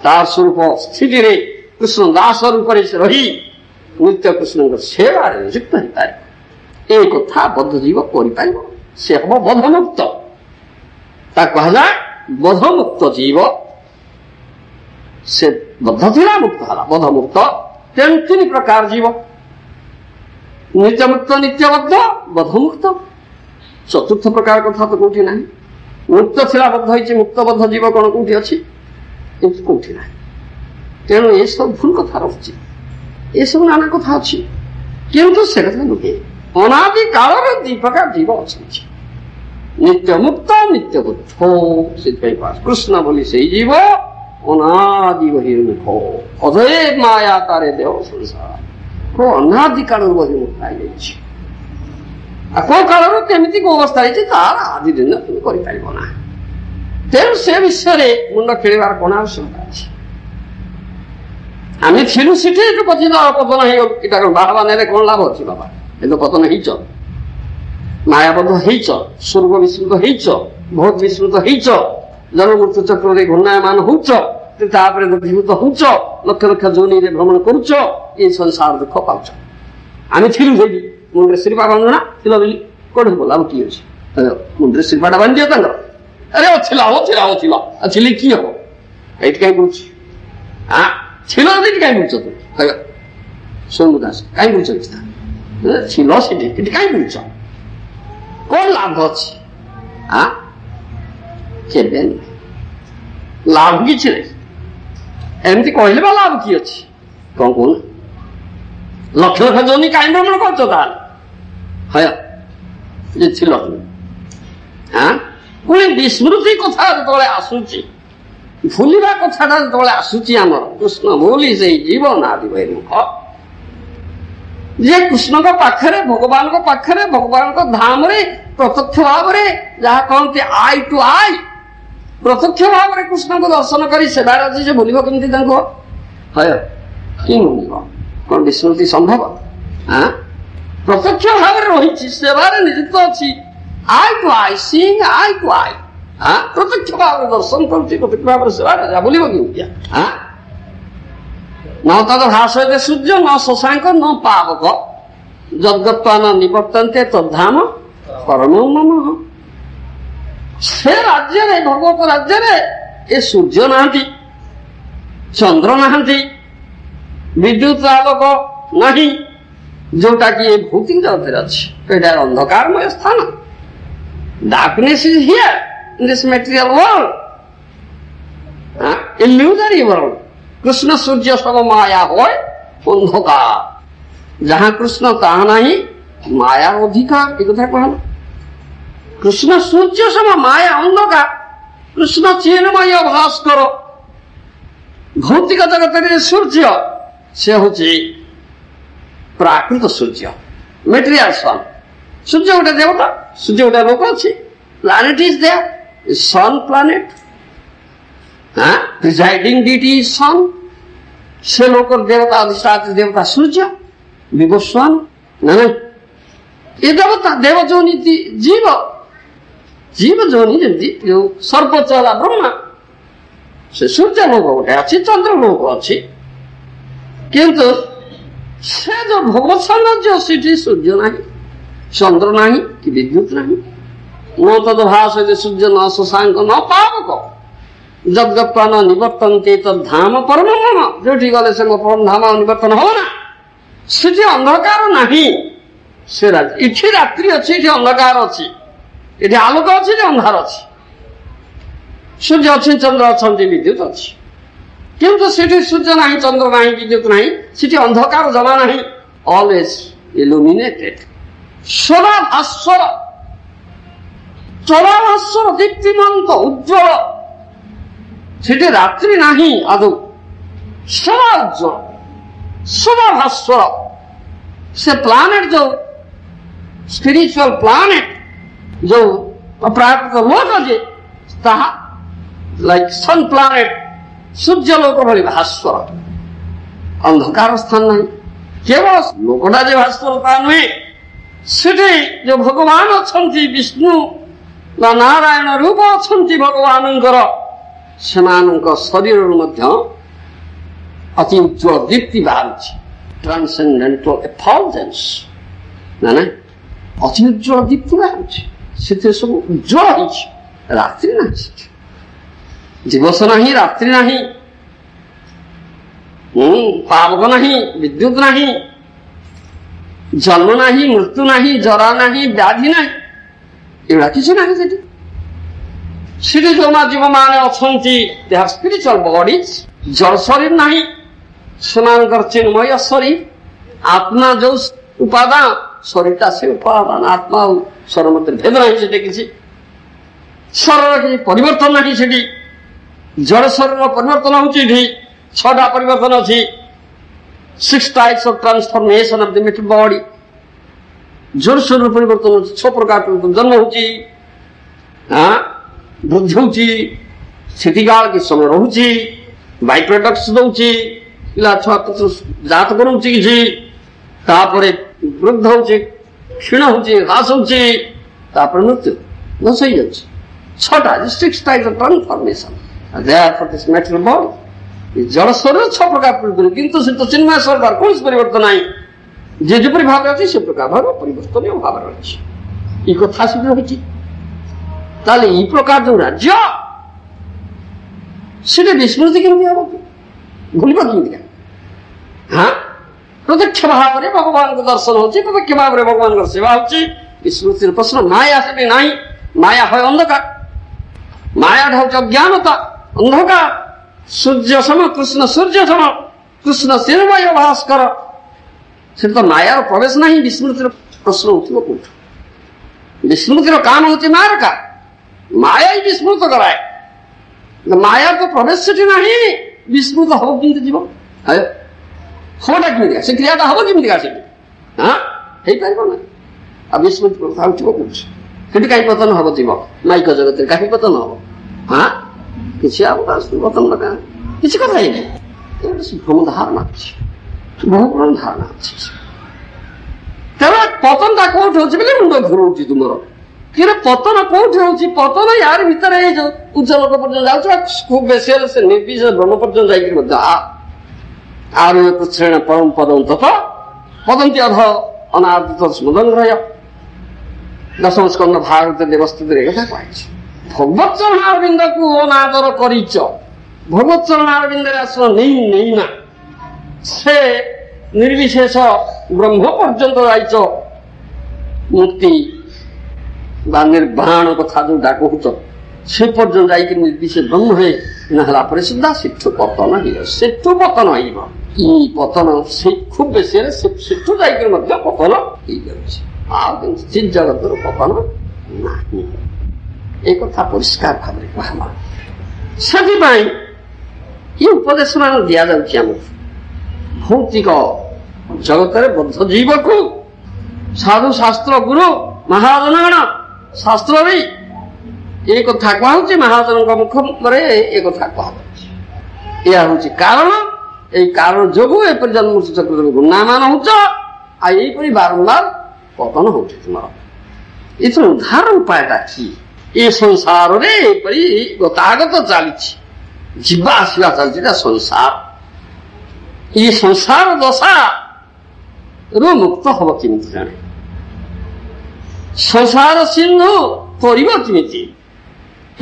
ତାର ସ୍ୱରୂପ ସ୍ଥିତିରେ କୃଷ୍ଣ ଦାସ ରୂପରେ ସେ ରହି ନିତ୍ୟ କୃଷ୍ଣଙ୍କ ସେବାରେ ନିଯୁକ୍ତ ହେଇପାରିବ। ଏ କଥା ବଦ୍ଧ ଜୀବ କରିପାରିବ, ସେ ହବ ବଧମୁକ୍ତ। ତାକୁ କୁହାଯାଏ ବଧମୁକ୍ତ ଜୀବ। ସେ ବଦ୍ଧ ଥିଲା, ମୁକ୍ତ ହେଲା, ବଧମୁକ୍ତ। ତେଣୁ ତିନି ପ୍ରକାର ଜୀବ, ନିତ୍ୟମୁକ୍ତ, ନିତ୍ୟବଦ୍ଧ, ବଧମୁକ୍ତ। ଚତୁର୍ଥ ପ୍ରକାର କଥା ତ କୋଉଠି ନାହିଁ। ମୁକ୍ତ ଥିଲା ବଦ୍ଧ ହେଇଛି, ମୁକ୍ତବଦ୍ଧ ଜୀବ କଣ କୋଉଠି ଅଛି? କିନ୍ତୁ କୋଉଠି ନାହିଁ। ତେଣୁ ଏସବୁ ଭୁଲ କଥା ରହୁଛି, ଏସବୁ ନାନା କଥା ଅଛି, କିନ୍ତୁ ସେ କଥା ନୁହେଁ। ଅନାଦି କାଳର ଦି ପ୍ରକାର ଜୀବ ଅଛନ୍ତି, ନିତ୍ୟମୁକ୍ତ, ନିତ୍ୟବଦ୍ଧ। ସେଥିପାଇଁ କୃଷ୍ଣ ବୋଲି ସେଇ ଜୀବ ଅନାଦି ବହିର୍ମୁଖ ଅଧେ ମାୟା ତାରେ ଦେହ ସଂସାର। ଅନାଦି କାଳରୁ ବହିର୍ମୁଖ ହେଇଯାଇଛି। ଆଉ କୋଉ କାଳରୁ କେମିତି କୋଉ ଅବସ୍ଥା ହେଇଛି ତାର ଆଦି ଦିନ তুমি କରିପାରିବ ନା। ତେଣୁ ସେ ବିଷୟରେ ମୁଣ୍ଡ ଖେଳିବାର କଣ ଆବଶ୍ୟକତା ଅଛି? ଆମେ ଥିଲୁ ସେଠି ପତନ ହେଇଗଲୁ। ଏଟା କଣ ବାହାବା ନେଲେ କଣ ଲାଭ ଅଛି? ବାବା ଏ ତ ପତନ ହେଇଛ, ମାୟାବଦ୍ଧ ହେଇଛ, ସ୍ୱର୍ଗ ବିସ୍ମୃତ ହେଇଛ, ବହୁତ ବିସ୍ମୃତ ହେଇଛ, ଜନ୍ମ ମୃତ୍ୟୁ ଚକ୍ରରେ ଘୂର୍ଣ୍ଣାୟମାନ ହଉଛ, ତାପରେ ଜୀବିତ ହଉଛ, ଲକ୍ଷ ଲକ୍ଷ ଯୋନିରେ ଭ୍ରମଣ କରୁଛ, ଏ ସଂସାର ଦୁଃଖ ପାଉଛ। ଆମେ ଥିଲୁ ସେଇଠି ମୁଣ୍ଡରେ ଶ୍ରୀପା ବାନ୍ଧଣା ଥିଲ ବୋଲି କୋଉଠି ବୋଲା କିଏ ଅଛି? ମୁଣ୍ଡରେ ଶ୍ରୀପାଟା ବାନ୍ଧିଦିଅ ତାଙ୍କର। ଆରେ ଥିଲା ଥିଲେ କି ହବ? ଏଇଠି କାହିଁ ବୁଲୁଛି? ছিল ସେଠି କାହିଁ ବୁଲୁଛ? ତୁ ସୋମୁ ଦାସ କାହିଁ ବୁଲୁଛ? ছিল ସେଠି, ଏଠି କାହିଁ ବୁଲୁଛ? କଣ ଲାଭ ଅଛି? କେବେ ଲାଭ କିଛି ନାହିଁ। ଏମିତି କହିଲେ ବା ଲାଭ କି ଅଛି? କଣ କହୁନ? ଲକ୍ଷ ଲକ୍ଷ ଜନି କାହିଁ ଭ୍ରମଣ କରୁଛ ତାହେଲେ? ହୟ ଯେ ଥିଲ ପୁଣି ବିସ୍ମୃତି କଥା ଯେତେବେଳେ ଆସୁଛି, ଭୁଲିବା କଥାଟା ଯେତେବେଳେ ଆସୁଛି ଆମର, କୃଷ୍ଣ ଭୁଲି ସେଇ ଜୀବନ ଆଦି ବହିର୍ମୁଖ ଯେ କୃଷ୍ଣଙ୍କ ପାଖରେ, ଭଗବାନଙ୍କ ପାଖରେ, ଭଗବାନଙ୍କ ଧାମରେ ପ୍ରତ୍ୟକ୍ଷ ଭାବରେ ଯାହା କହନ୍ତି ଆଇ ଟୁ ଆଇ, ପ୍ରତ୍ୟକ୍ଷ ଭାବରେ କୃଷ୍ଣଙ୍କୁ ଦର୍ଶନ କରି ସେବାରେ ଅଛି, ସେ ଭୁଲିବ କେମିତି ତାଙ୍କୁ? ହୟ କି ଭୁଲିବ? କଣ ବିସ୍ମୃତି ସମ୍ଭବ? ପ୍ରତ୍ୟକ୍ଷ ଭାବରେ ରହିଛି, ସେବାରେ ନିଯୁକ୍ତ ଅଛି, ଆଇ ଟୁ ଆଇ, ସିଂ ଆଇ ଟୁ ଆଇ, ପ୍ରତ୍ୟକ୍ଷ ଭାବରେ ଦର୍ଶନ କରୁଛି, ପ୍ରତ୍ୟକ୍ଷ ଭାବରେ ସେବାରେ ଯା ଭୁଲିବ କେମିତି? ন তদ ভাসতে সূর্য ন শশাঙ্ক ন পাবক যদ্গত্বা ন নিবর্তন্তে তদ্ধাম পরম মম। সে রাজ্যে, ভগবত রাজ্যে এ সূর্য নাহাନ୍ତି, চন্দ্র নাহাନ୍ତି, বিদ্যুৎ আলোক ନାହିଁ, ଯୋଉଟା କି ଏ ଭୌତିକ ଜଗତରେ ଅଛି। ଏଇଟା ଅନ୍ଧକାରମୟ ସ୍ଥାନ। Darkness is here in this material world, illusory world. Krishna সূর্য সম মায়া হয় অন্ধকার, যাহা কৃষ্ণ তাহা নাহি মায়ার অধিকার। এই কথা কহ, কৃষ্ণ সূর্য সম মায়া অন্ধকার, কৃষ্ণ চিন্ময় ভাস্কর। ভৌতিক জগতের সূর্য সে হচ্ছে প্রাকৃত সূর্য, মেটেরিয়াল সন। সূর্য গোটে দেবতা, সূর্য গোটে লোক ଅଛି, planet is there, sun planet, presiding deity is sun. সে লোকর দেবতা, ଅଧିଷ୍ଠାତ୍ରୀ ଦେବତା ସୂର୍ଯ୍ୟ, ବିବସ୍ୱାନ ନା ନାଇଁ? ଏ ଦେବତା ଦେବ ଯୋନି ଜୀବ, ଜୀବ ଯୋନି ଯେମିତି ଯୋଉ ସର୍ବୋଚ୍ଚ ହେଲା ବ୍ରହ୍ମା, ସେ ସୂର୍ଯ୍ୟ ଲୋକ ଗୋଟେ ଅଛି, ଚନ୍ଦ୍ର ଲୋକ ଅଛି। କିନ୍ତୁ ସେ ଯୋଉ ଭଗବତ ସାମ୍ରାଜ୍ୟ, ସେଠି ସୂର୍ଯ୍ୟ ନାହିଁ, ଚନ୍ଦ୍ର ନାହିଁ, କି ବିଦ୍ୟୁତ୍ ନାହିଁ। ନ ତଦ ଭାସତେ ସୂର୍ଯ୍ୟ ନ ଶଶାଙ୍କ ନ ପାବକ ଯଦ୍ଗତ୍ୱା ନ ନିବର୍ତ୍ତନ୍ତେ ତଦ୍ଧାମ ପରମ ମମ। ଯୋଉଠି ଗଲେ ସେ ମୋ ପରମ ଧାମ ନିବର୍ତ୍ତନ ହବ ନା। ସେଠି ଅନ୍ଧକାର ନାହିଁ, ସେ ଏଠି ରାତ୍ରି ଅଛି, ଏଠି ଅନ୍ଧକାର ଅଛି, ଏଠି ଆଲୋକ ଅଛି, ଏଠି ଅନ୍ଧାର ଅଛି, ସୂର୍ଯ୍ୟ ଅଛନ୍ତି, ଚନ୍ଦ୍ର ଅଛନ୍ତି, ବିଦ୍ୟୁତ ଅଛି। କିନ୍ତୁ ସେଠି ସୂର୍ଯ୍ୟ ନାହିଁ, ଚନ୍ଦ୍ର ନାହିଁ, ବିଦ୍ୟୁତ ନାହିଁ, ସେଠି ଅନ୍ଧକାର ଜମା ନାହିଁ, always illuminated, ସଦା ଭାସ୍କର, ଚରାଭାସ୍କର, ଦୀପ୍ତିମନ୍ତ, ଉଜ୍ଜ୍ୱଳ। ସେଠି ରାତ୍ରି ନାହିଁ ଆଦୌ, ସଦା ଉଜ୍ଜ୍ୱଳ, ସଦା ଭାସ୍କର। ସେ ପ୍ଲାନେଟ ଯୋଉ ସ୍ପିରିଚୁଆଲ ପ୍ଲାନେଟ, ଯୋଉ ପ୍ରାକୃତିକ ଲୋକ ଯେ ତାହା ଲାଇକ୍ ସନ୍ ପ୍ଲାନେଟ, ସୂର୍ଯ୍ୟଲୋକ ଭଳି ଭାସ୍କର, ଅନ୍ଧକାର ସ୍ଥାନ ନାହିଁ। କେବଳ ଲୋକଟା ଯେ ଭାସ୍କର ତାହା ନୁହେଁ, ସେଠି ଯୋଉ ଭଗବାନ ଅଛନ୍ତି, ବିଷ୍ଣୁ ବା ନାରାୟଣ ରୂପ ଅଛନ୍ତି ଭଗବାନଙ୍କର, ସେମାନଙ୍କ ଶରୀରରୁ ମଧ୍ୟ ଅତି ଉଜ୍ଜ୍ୱଳ ଦୀପ୍ତି ବାହାରୁଛି, ଟ୍ରାନ୍ସେଣ୍ଡେଣ୍ଟାଲ ଏଫଲ୍ଜେନ୍ସ, ନା ନା, ଅତି ଉଜ୍ଜ୍ୱଳ ଦୀପ୍ତି ବାହାରୁଛି, ସେଥିରେ ସବୁ ଉଜ୍ଜ୍ୱଳ ହେଇଛି। ରାତ୍ରି ନାହିଁ ସେଠି, ଦିବସ ନାହିଁ, ରାତ୍ରି ନାହିଁ, ପାବକ ନାହିଁ, ବିଦ୍ୟୁତ ନାହିଁ, ଜନ୍ମ ନାହିଁ, ମୃତ୍ୟୁ ନାହିଁ, ଜରା ନାହିଁ, ବ୍ୟାଧି ନାହିଁ, ଏଗୁଡ଼ା କିଛି ନାହିଁ ସେଠି। ସେଠି ଯୋଉମା ଜୀବମାନେ ଅଛନ୍ତି, ଦେ ହାଭ୍ ସ୍ପିରିଚୁଆଲ ବଡିଜ୍, ଜଳ ଶରୀର ନାହିଁ, ସେମାନଙ୍କର ଚିନ୍ମୟ ଶରୀର, ଆତ୍ମା ଯୋଉ ଉପାଦାନ, ଶରୀରଟା ସେ ଉପାଦାନ, ଆତ୍ମା ଆଉ ସ୍ୱର ମଧ୍ୟରେ ଭେଦ ନାହିଁ ସେଠି କିଛି, ସ୍ୱରର କିଛି ପରିବର୍ତ୍ତନ ନାହିଁ ସେଠି। ଜଳ ଶରୀରର ପରିବର୍ତ୍ତନ ହଉଛି ଏଠି, 6ଟା ପରିବର୍ତ୍ତନ ଅଛି, 6 types of transformation of the material body। ଜଳ ଶରୀର ପରିବର୍ତ୍ତନ ହଉଛି, 6 ପ୍ରକାର ଜନ୍ମ ହଉଛି, ବୃଦ୍ଧି ହଉଛି, ସ୍ଥିତିକାଳ କିଛି ସମୟ ରହୁଛି, ବାଇ ପ୍ରଡକ୍ଟସ ଦଉଛି, ପିଲା ଛୁଆ ଜାତ କରୁଛି କିଛି, ତାପରେ ବୃଦ୍ଧ ହଉଛି, କ୍ଷୀଣ ହଉଛି, ହ୍ରାସ ହଉଛି, ତାପରେ ମୃତ୍ୟୁ ଦୋଷ ହେଇଯାଉଛି। 6ଟା 6 types of transformation there for this material body। ଜଳ ଶରୀର 6 ପ୍ରକାର ପରିବର୍ତ୍ତନ, କିନ୍ତୁ ସେ ତ ଚିନ୍ମୟ ସରକାର କୌଣସି ପରିବର୍ତ୍ତନ ନାହିଁ, ଯେ ଯେପରି ଭାବରେ ଅଛି ସେ ପ୍ରକାର ଭାବରେ ପରିବର୍ତ୍ତନୀୟ ଭାବରେ ଅଛି। ଏ କଥା ସେଠି ରହିଛି। ତାହେଲେ ଏଇ ପ୍ରକାର ଯୋଉ ରାଜ୍ୟ, ସେଟା ବିସ୍ମୃତି କେମିତି ହବ, ଭୁଲିବ କେମିତିକା? ପ୍ରତ୍ୟକ୍ଷ ଭାବରେ ଭଗବାନଙ୍କ ଦର୍ଶନ ହଉଛି, ପ୍ରତ୍ୟକ୍ଷ ଭାବରେ ଭଗବାନଙ୍କର ସେବା ହଉଛି, ବିସ୍ମୃତିର ପ୍ରଶ୍ନ ମାୟା ସେଠି ନାହିଁ। ମାୟା হয় ଅନ୍ଧକାର, ମାୟାଟା ହଉଛି ଅଜ୍ଞାନତା, ଅନ୍ଧକାର। ସୂର୍ଯ୍ୟ ସମ କୃଷ୍ଣ, ସୂର୍ଯ୍ୟ ସମ କୃଷ୍ଣ ଚିନ୍ମୟ ଭାସ୍କର, ସେଠି ତ ମାୟାର ପ୍ରବେଶ ନାହିଁ। ବିସ୍ମୃତିର ପ୍ରଶ୍ନ ଉଠିବ କୋଉଠୁ? ବିସ୍ମୃତିର କାମ ହଉଛି ମାୟାର କାମ, ମାୟା ହିଁ ବିସ୍ମୃତ କରାଏ। ମାୟାର ତ ପ୍ରବେଶ ସେଠି ନାହିଁ, ବିସ୍ମୃତ ହବ କେମିତି ଯିବ? ହବଟା କେମିତିକା, ସେ କ୍ରିୟାଟା ହବ କେମିତିକା ସେଠି? ହେଇପାରିବ ନା। ଆଉ ବିସ୍ମୃତି ପ୍ରଥା ଉଠିବ କୋଉଠି? ସେଠି କାହିଁ ପତନ ହବ ଯିବ? ମାଇକ ଜଗତରେ କାହିଁ ପତନ ହବ? କିଛି ଆଉ ପତନ ଦରକାର କିଛି କଥା ହେଇନି। ଭ୍ରମ ଧାରଣା ଅଛି, ବହୁ ପୁରାଣ ଧାରଣା ଅଛି। ତେବେ ପତନଟା କୋଉଠି ହଉଛି ବୋଲି ମୁଣ୍ଡ ଘୁରଉଛି ତୁମର। କିନ୍ତୁ ପତନ କୋଉଠି ହଉଛି? ପତନ ୟାର ଭିତରେ ଏଇ ଯୋଉ ଉଚ୍ଚ ଲୋକ ପର୍ଯ୍ୟନ୍ତ ଯାଉଛି, ଖୁବ ବେଶୀ ହେଲେ ସେ ନିର୍ବିଶେଷ ବ୍ରହ୍ମ ପର୍ଯ୍ୟନ୍ତ ଯାଇକିରି ମଧ୍ୟ ଆରୁ ପୃଚ୍ଛେଣ ପରମ ପଦం ତପ ପଦନ୍ତି ଅଧ ଅନାଦିତ ସ୍ମୃଦଂଗ୍ରହ। ଦଶମ ସ୍କନ୍ଧ ଭାଗବତ ଦେବସ୍ତୁତିରେ ଏ କଥା କୁହାଯାଇଛି। ଭଗବତ ଚରଣାରବିନ୍ଦକୁ ଅନାଦର କରିଛ, ଭଗବତ ଚରଣାରବିନ୍ଦରେ ଆଶ୍ରୟ ନେଇନା, ସେ ନିର୍ବିଶେଷ ବ୍ରହ୍ମ ପର୍ଯ୍ୟନ୍ତ ଯାଇଛ, ମୁକ୍ତି ବା ନିର୍ବାଣ କଥା ଯୋଉଟା କହୁଛ, ସେ ପର୍ଯ୍ୟନ୍ତ ଯାଇକି ନିର୍ବିଶେଷ ବ୍ରହ୍ମ ହେ ହେଲା ପରେ ସୁଦ୍ଧା ସେଠୁ ପତନ ହେଇଯିବ। ସେଠୁ ପତନ ହେଇଯିବ। ଇ ପତନ ସେ ଖୁବ ବେଶୀ ହେଲେ ସେଠୁ ଯାଇକି ମଧ୍ୟ ପତନ ହେଇଯାଉଛି। ଆଉ କିନ୍ତୁ ଚିତ୍ ଜଗତର ପତନ ନାହିଁ, ଏ କଥା ପରିଷ୍କାର ଭାବରେ କୁହାଗଲା। ସେଥିପାଇଁ ଏ ଉପଦେଶ ମାନ ଦିଆଯାଉଛି ଆମକୁ। ଭୌତିକ ଜଗତରେ ବଦ୍ଧ ଜୀବକୁ ସାଧୁ ଶାସ୍ତ୍ର ଗୁରୁ ମହାଜନଗଣ ଶାସ୍ତ୍ରରେ ଏ କଥା କୁହାହଉଛି, ମହାଜନଙ୍କ ମୁଖରେ ଏ କଥା କୁହାଯାଉଛି। ଏହା ହଉଛି କାରଣ। ଏଇ କାରଣ ଯୋଗୁଁ ଏପରି ଜନ୍ମମୃତ୍ୟୁ ଚକ୍ରରେ ଗୁଣାମାନ ହଉଛ, ଆଉ ଏଇପରି ବାରମ୍ବାର ପତନ ହଉଛି ତୁମର। ଏଥିର ଉଦ୍ଧାର ଉପାୟଟା କି? ଏ ସଂସାରରେ ଏପରି ଗତାଗତ ଚାଲିଛି, ଯିବା ଆସିବା ଚାଲିଛି, ଏଟା ସଂସାର। ଏ ସଂସାର ଦଶାରୁ ମୁକ୍ତ ହବ କେମିତି ଜାଣେ? ସଂସାର ସିନ୍ଧୁ ତରିବ କେମିତି?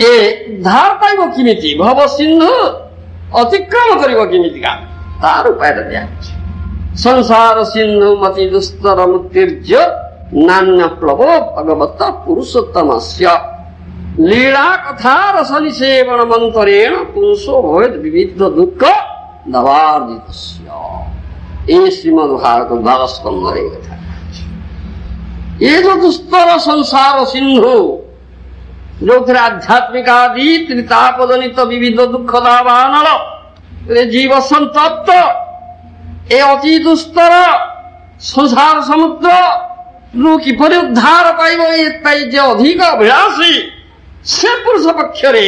ଏ ଉଦ୍ଧାର ପାଇବ କେମିତି? ଭବ ସିନ୍ଧୁ ଅତିକ୍ରମ କରିବ କେମିତିକା? ତାର ଉପାୟଟା ଦିଆଯାଇଛି। ସଂସାର ସିନ୍ଧୁ ମତି ଦୁସ୍ତର ମୁକ୍ତିର୍ଜ୍ୟ नान्य प्लवो भगवत पुरुषोत्तमस्य लीला कथा रस निसेवन मंत्रेण पुंसो भवेत् विविध दुख दवार्जितस्य। ये श्रीमद्भागवत 12 स्कंदरे कथा। ये जो दुस्तर संसार सिंधु जो आध्यात्मिक आदि त्रितापजनित विविध दुख दावानल जीव संतप्त ए अति दुस्तर संसार समुद्र किपरि उद्धार पाइब जे अधिक अभिलाषी से पुरुष पक्षरे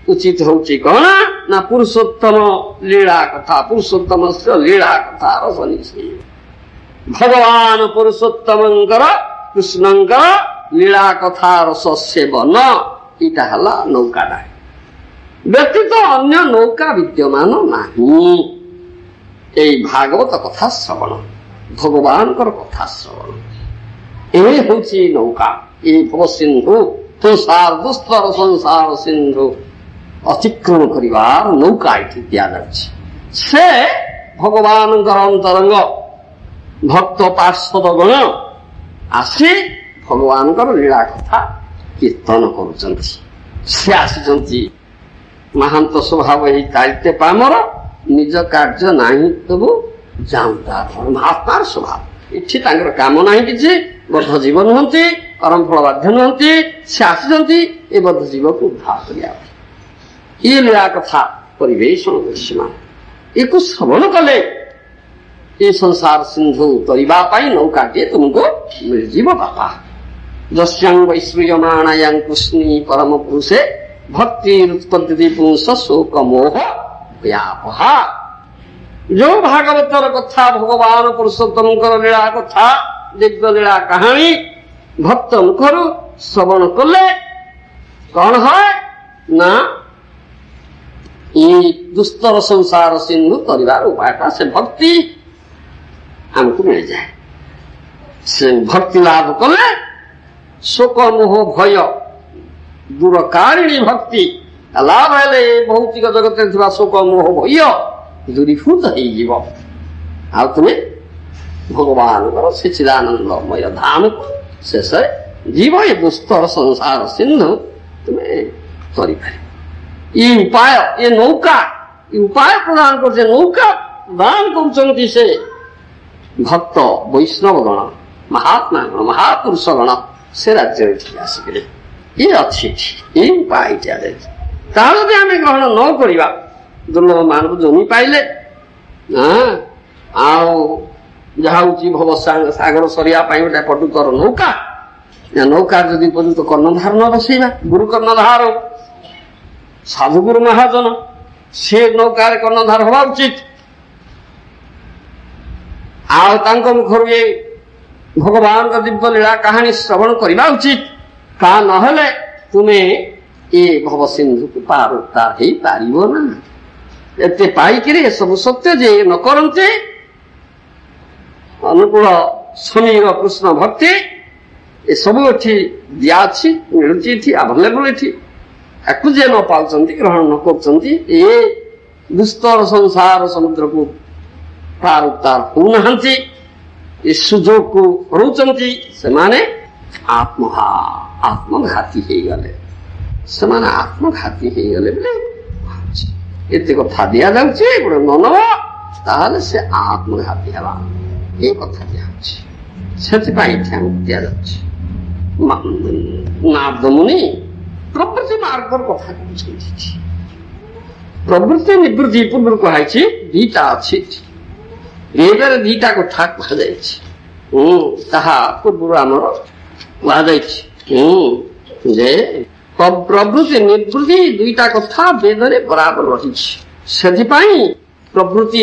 उचित होची कौन ना पुरुषोत्तम लीला कथा पुरुषोत्तम से लीला कथा रसनी भगवान पुरुषोत्तमंकर कृष्णंकर लीला कथा रस सेवन इटा हला नौकाटा व्यतीत अन्य नौका विद्यमान नहीं। ए भागवत कथा श्रवण भगवान कथा श्रवण ए होची नौका ए भव सिंधु संसार दुस्तर संसार सिंधु अतिक्रमण करिवार नौका इति दिया जाछि। से भगवान अंतरंग भक्त पार्षद गण आसी भगवान लीला कथा कीर्तन करुचंती। से आसीचंती महांत स्वभाव ही तारिते पामर निज कार्य नाही तबु जाऊता महात्मार स्वभाव इठी तांकर काम नाही किछि बद्ध जीवन नुहंती परम फल बाध्य नुहंती से आसीचंती ए बद्ध जीव को उद्धार करिया ये लीला कथा परिवेशन दृश्यमान एको श्रवण कले ये संसार सिंधु तरिबा पाई नौकाटे तुमको मिलजीव बापा। जस्यां वैश्रूयमाणायां कृष्णी परम पुरुषे भक्ति उत्पत्ति पुंस शोक मोह व्यापहा। जो भागवतर कथा भगवान पुरुषोत्तम लीला कथा दिव्य लीला कहानी भक्त मुखर श्रवण कले कौन है ना ये दुस्तर संसार सिंधु तरिबार उपायटा से भक्ति हमको मिल जाए। से भक्ति लाभ कले शोक मोह भय दूरकारिणी भक्ति लाभ हेले भौतिक जगत शोक मोह भय दूरीभूत हो तुम्हें भगवान से चिदानंदमय धाम को शेष जीव ये दुस्तर संसार सिंधु तुम्हें तरी ये उपाय ये नौका उपाय प्रदान कर नौका प्रदान कर से भक्त वैष्णव गण महात्मा गण महापुरुष गण से राज्य आसिक ये अच्छी ये उपाय आम ग्रहण न करवा दुर्लभ मानव जमी पाइले भव सागर सरिया गोटे पटुतर नौका नौका जदि पर्यंत कर्णधार न बसैवा गुरु कर्णधार साधुगुरु महाजन से नौकार कर्णधार हवा उचित मुखर ये भगवान का दिव्य लीला कहानी श्रवण करवा उचित का नहले तुम्हें ये भव सिंधु को पार उतार हो पारिबो ना एते पाइकिरे सब सत्य जे न करते अनुकूल समीर कृष्ण भक्ति ये सब एठी दिया मिलुची अवेलेबल एठी आपको जे न पाउचंती ग्रहण न करचंती ये दुस्तर संसार समुद्र को पार उतार होनाहांती ये सुजोग को हरौचंती से माने आत्मघाती हो गले से माने आत्मघाती हो गले बोले एते कथा दिया जाउची गोटे ननव ताहले से आत्मघाती हवा ये कथा दिया जाउची सेति पाई ध्यान दिया जाउची नारद मुनि प्रवृत्ति मार्ग कथा कहउछंती प्रवृत्ति निवृत्ति पूर्व कहाइछि दीटा अछि वेदर दीटा कथा कहुछि ताहा पूर्व आमर कहुछि जे प्रवृत्ति निवृत्ति दुईटा कथा वेदरे बराबर रही प्रवृत्ति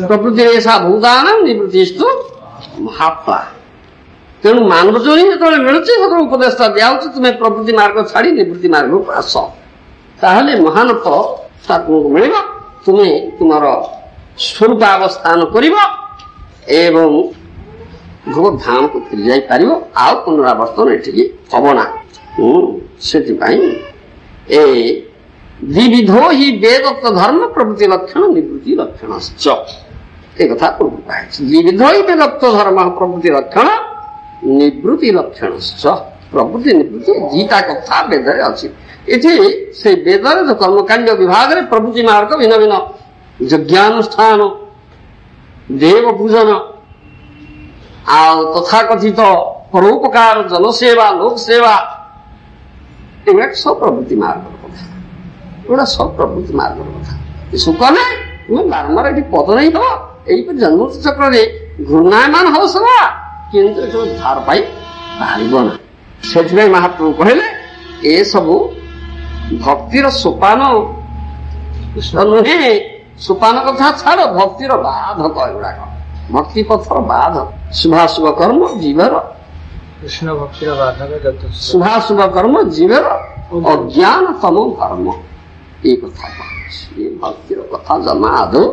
प्रवृत्ति भूतान निवृत्ति महाफला तेणु मानव जोनी जो मिलूँ से उपदेशटा दिया तुम्हें प्रवृत्ति मार्ग छाड़ी निवृत्ति मार्ग को आस ताहले महान फल तुमको मिल तुम्हें तुम स्वरूप अवस्थान कर भगवत धाम को फिर जाई पारिबो आउ पुनरावर्तन एठी हबना से द्विविधो ही वेदत्व धर्म प्रवृत्ति लक्षण निवृत्ति लक्षण एक कथा द्विविध विभक्त धर्म प्रवृत्ति लक्षण निवृत्ति लक्षण प्रवृत्ति निवृत्ति दीटा कथा वेद अच्छी इति से वेद जो कर्मकांड विभाग रे प्रवृत्ति मार्ग भिन्न भिन्न यज्ञानुष्ठान देव पूजन तथा कथित परोपकार जनसेवा लोक सेवा एगुड़ा सब प्रवृत्ति मार्ग कथा एगुड़ा सब प्रवृत्ति मार्ग कथा सुकले तुम्हें बारंबार ये पद नहीं दो यही जन्म चक्र घूर्णायमान हो सका किंतु धार पाई बाहर से महाप्रभु कहले ये सब भक्तिर सोपान नुहे सोपान कथा छाड़ भक्तिर बाधक एगुड़ाक भक्ति पथर बाधक शुभाशुभ कर्म जीवर कृष्ण भक्तिर बाधक शुभाशुभ कर्म जीवर अज्ञान तम कर्म ये कथा ये भक्तिर कथा जमा आदो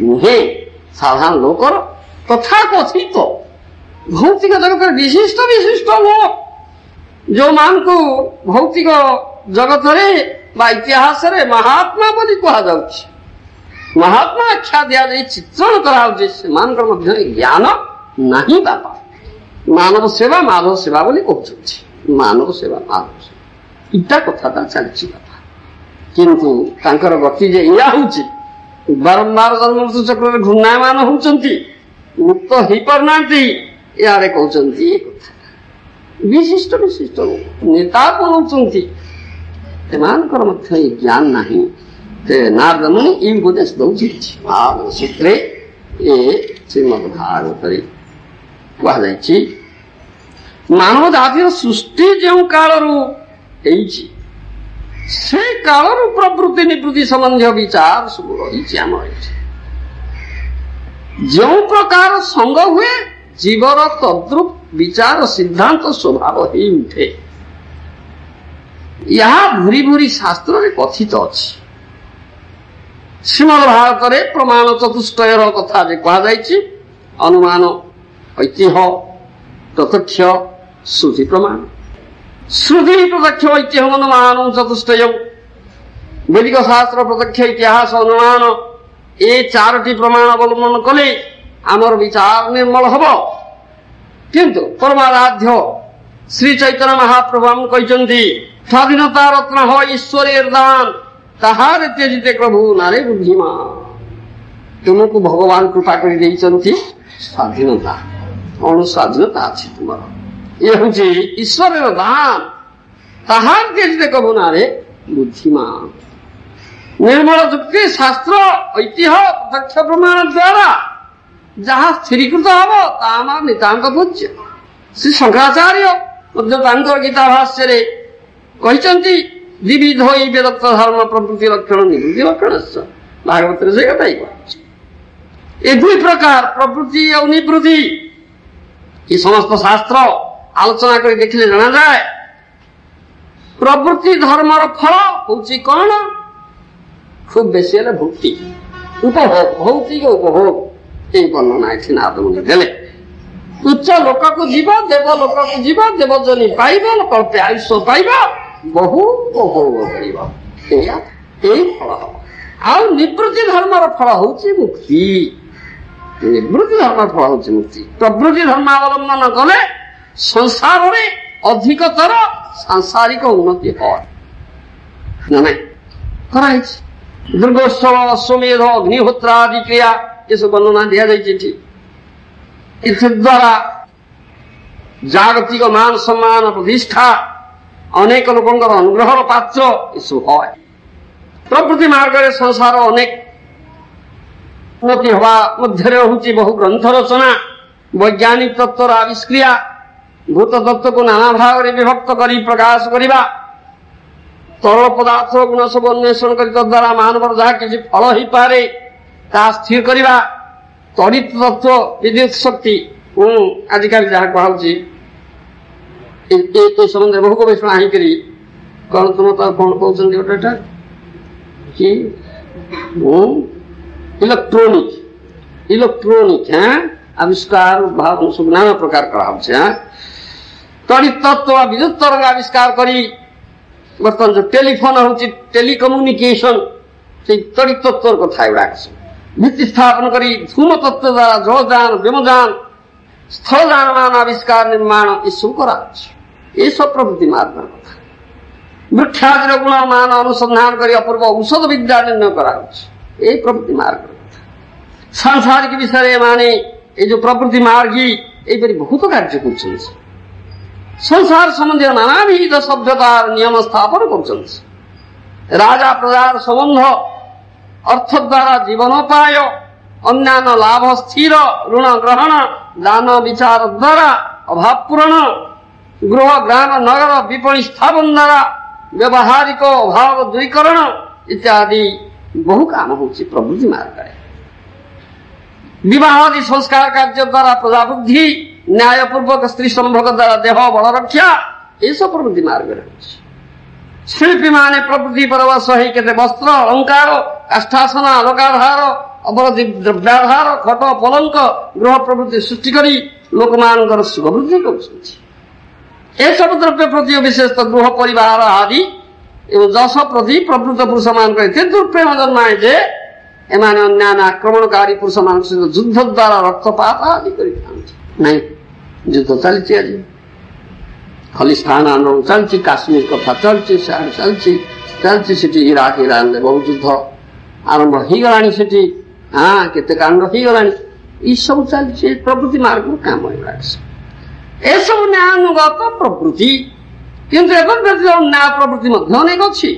नुहे साधारण लोकर तथा कथित भौतिक जगत विशिष्ट विशिष्ट लोक जो मान को भौतिक जगत रे इतिहास रे महात्मा बोली कहा जाउछि महात्मा आख्या दिया जाए चित्रण कराउछि सेमानकर मध्य ज्ञान नहीं बापा मानव सेवा माधव सेवा बोली कहउछि मानव सेवा माधव सेवा इटा कथाटा चलछि बापा किंतु तांकर गति जे इया होछि बारंबार जन्म चक्र घूर्णायमान होउछंती मुक्त हो पारनांती यारे कहउछंती ए कथा विशिष्ट विशिष्ट नेता बनउछंती सेमानकर मध्य ज्ञान नहीं ते नारद मुनि ई उपदेश दउछि भागवत सूत्रे ए श्रीमद् भागवत रे कहा जायछि मानव जातिर सृष्टि जो कालरू एइछि से कालरू प्रवृत्ति निवृत्ति संबंधी विचार सब रही आम जो प्रकार संग हुए जीवर तद्रुप विचार सिद्धांत स्वभाव ही उठे यह भूरी भूरी शास्त्र में कथित अच्छी श्रीमद् भारत रे प्रमाण चतुष्टयर कथा जे कहा जायछि अनुमान ऐतिह्य प्रत्यक्ष श्रुति प्रमाण श्रुति प्रत्यक्ष ऐतिह्य अनुमान चतुष्टय वैदिक शास्त्र प्रत्यक्ष इतिहास अनुमान ये चारोटी प्रमाण अवलंबन कले आमर विचार निर्मल हब किंतु परमाराध्य श्री चैतन्य महाप्रभु हम कहते स्वाधीनता रत्न हो ईश्वर दान ताहार त्यजिते प्रभु नारे बुद्धिमान तुमको भगवान कृपा कर स्वाधीनता अनुस्वाधीनता अच्छी तुम ये हूँ ईश्वर दान ताहार त्यजिते प्रभु नारे बुद्धिमान निर्मल युक्ति शास्त्र ऐतिह्य प्रत्यक्ष प्रमाण द्वारा जहाँ स्थिरीकृत हम नितांत पूज्य श्री शंकराचार्य गीता भाष्य कहते द्विविध वेदत्त धर्म प्रवृत्ति लक्षण निवृत्ति लक्षण भागवत से कथा ही ये दुई प्रकार प्रवृत्ति और निवृत्ति ये समस्त शास्त्र आलोचना कर देखले जना जाए प्रवृत्ति धर्मर फल होची कौन खूब बेसी है भक्ति उपभोग भौतिक उपभोग ये वर्णना ये नारद मुनि देले उच्च लोक को जीव देव लोक को जीव देवजनी पाइब कल्पे आयुष्य पाइब बहु उपभोग कर फल आ निवृत्ति धर्मर फल होची मुक्ति निवृत्ति धर्म फल होची मुक्ति प्रवृत्ति धर्मावलंबन कले संसार रे अधिकतर सांसारिक उन्नति है ना कराई दुर्गोत्सव अश्वमेध अग्निहोत्र आदि क्रिया ये सब वर्णना दिया जाए द्वारा जागतिक मान सम्मान प्रतिष्ठा अनेक लोकंर अनुग्रहर पात्र यू है प्रवृत्ति मार्ग संसार अनेक उन्नति हवा मध्य हूँ बहु ग्रंथ रचना वैज्ञानिक तत्वर आविष्क्रिया भूत तत्व को नाना भाग में विभक्त कर प्रकाश करवा तरल पदार्थ गुण सब अन्वेषण कर द्वारा मानव जहाँ किसी फल हो पारे ता स्थिर करवा तड़ित तत्व विद्युत शक्ति आजिकल जहाँ कहुच्छी संबंध बहु गवेषणा होकर कौन तुम तो कौन कहते गोटेटा कि इलेक्ट्रोनिक आविष्कार भाव सब नाना प्रकार करा तड़ित तत्व विद्युत तरंग आविष्कार करी बर्तमान जो टेलीफोन हूँ टेलीकम्युनिकेशन से तड़ित तत्व कथा गुड़ाक ଭିତ୍ତି ସ୍ଥାପନ କରି ଧୂମ ତତ୍ତ୍ୱ ଦ୍ୱାରା ଜଳଯାନ ବ୍ୟୋମଯାନ ସ୍ଥଳଯାନମାନ ଆବିଷ୍କାର ନିର୍ମାଣ ଏସବୁ କରାଯାଉଛି। ଏସବୁ ପ୍ରଭୃତି ମାର୍ଗର କଥା। ବୃକ୍ଷାଦିର ଗୁଣମାନ ଅନୁସନ୍ଧାନ କରି ଅପୂର୍ବ ଔଷଧ ବିଦ୍ୟା ନିର୍ଣ୍ଣୟ କରାଯାଉଛି। এই ପ୍ରଭୃତି ମାର୍ଗର କଥା। ସାଂସାରିକ ବିଷୟରେ ଏମାନେ এই ଯୋଉ ପ୍ରଭୃତି ମାର୍ଗୀ ଏଇପରି ବହୁତ କାର୍ଯ୍ୟ କରୁଛନ୍ତି। ସଂସାର ସମ୍ବନ୍ଧୀୟ ନାନାବିଧ ସଭ୍ୟତାର ନିୟମ ସ୍ଥାପନ କରୁଛନ୍ତି। ରାଜା ପ୍ରଜାର ସମ୍ବନ୍ଧ, ଅର୍ଥ ଦ୍ୱାରା ଜୀବନୋପାୟ, ଅନ୍ୟାନ୍ୟ ଲାଭ ସ୍ଥିର, ଋଣ ଗ୍ରହଣ, ଦାନ ବିଚାର ଦ୍ୱାରା ଅଭାବ ପୂରଣ, ଗୃହ ଗ୍ରାମ ନଗର ବିପଣୀ ସ୍ଥାପନ ଦ୍ୱାରା ବ୍ୟବହାରିକ ଅଭାବ ଦୂରୀକରଣ ଇତ୍ୟାଦି ବହୁ କାମ ହେଉଛି ପ୍ରଭୃତି ମାର୍ଗରେ। ବିବାହ ଆଦି ସଂସ୍କାର କାର୍ଯ୍ୟ ଦ୍ୱାରା ପ୍ରଜାବୃଦ୍ଧି, ନ୍ୟାୟପୂର୍ବକ ସ୍ତ୍ରୀ ସମ୍ଭୋଗ ଦ୍ୱାରା ଦେହ ବଳ ରକ୍ଷା ଏସବୁ ପ୍ରଭୃତି ମାର୍ଗରେ ହେଉଛି। ଶିଳ୍ପୀମାନେ ପ୍ରଭୃତି ପରବଶ ହେଇ କେତେ ବସ୍ତ୍ର ଅଳଙ୍କାର କାଷ୍ଠାସନ ଆଲୋକାଧାର ଅବରୋଧି ଦ୍ରବ୍ୟାଧାର ଖଟ ପଲଙ୍କ ଗୃହ ପ୍ରଭୃତି ସୃଷ୍ଟି କରି ଲୋକମାନଙ୍କର ସୁଖ ବୃଦ୍ଧି କରୁଛନ୍ତି। ଏସବୁ ଦ୍ରବ୍ୟ ପ୍ରତି ବିଶେଷତଃ ଗୃହ ପରିବାର ଆଦି ଏବଂ ଯଶ ପ୍ରତି ପ୍ରବୃତ୍ତ ପୁରୁଷମାନଙ୍କର ଏତେ ଦୁର୍ପ୍ରେମ ଜନ୍ମାଏ ଯେ ଏମାନେ ଅନ୍ୟାନ୍ୟ ଆକ୍ରମଣକାରୀ ପୁରୁଷମାନଙ୍କ ସହିତ ଯୁଦ୍ଧ ଦ୍ୱାରା ରକ୍ତପାତ ଆଦି କରିଥାନ୍ତି। ନାଇଁ, ଯୁଦ୍ଧ ଚାଲିଛି ଆଜି, ଖଲିସ୍ତାନ ଆନ୍ଦୋଳନ ଚାଲିଛି, କାଶ୍ମୀର କଥା ଚାଲିଛି, ଚାଲିଛି ସେଠି ଇରାକ ଇରାନରେ ବହୁ ଯୁଦ୍ଧ ଆରମ୍ଭ ହେଇଗଲାଣି, ସେଠି କେତେ କାଣ୍ଡ ହେଇଗଲାଣି। ଏସବୁ ଚାଲିଛି ପ୍ରଭୃତି ମାର୍ଗର କାମ ଏଗୁଡ଼ାକ। ଏସବୁ ନ୍ୟାୟାନୁଗତ ପ୍ରବୃତ୍ତି, କିନ୍ତୁ ଏତଦ୍ ବ୍ୟତୀତ ନ୍ୟାୟ ପ୍ରବୃତ୍ତି ମଧ୍ୟ ଅନେକ ଅଛି।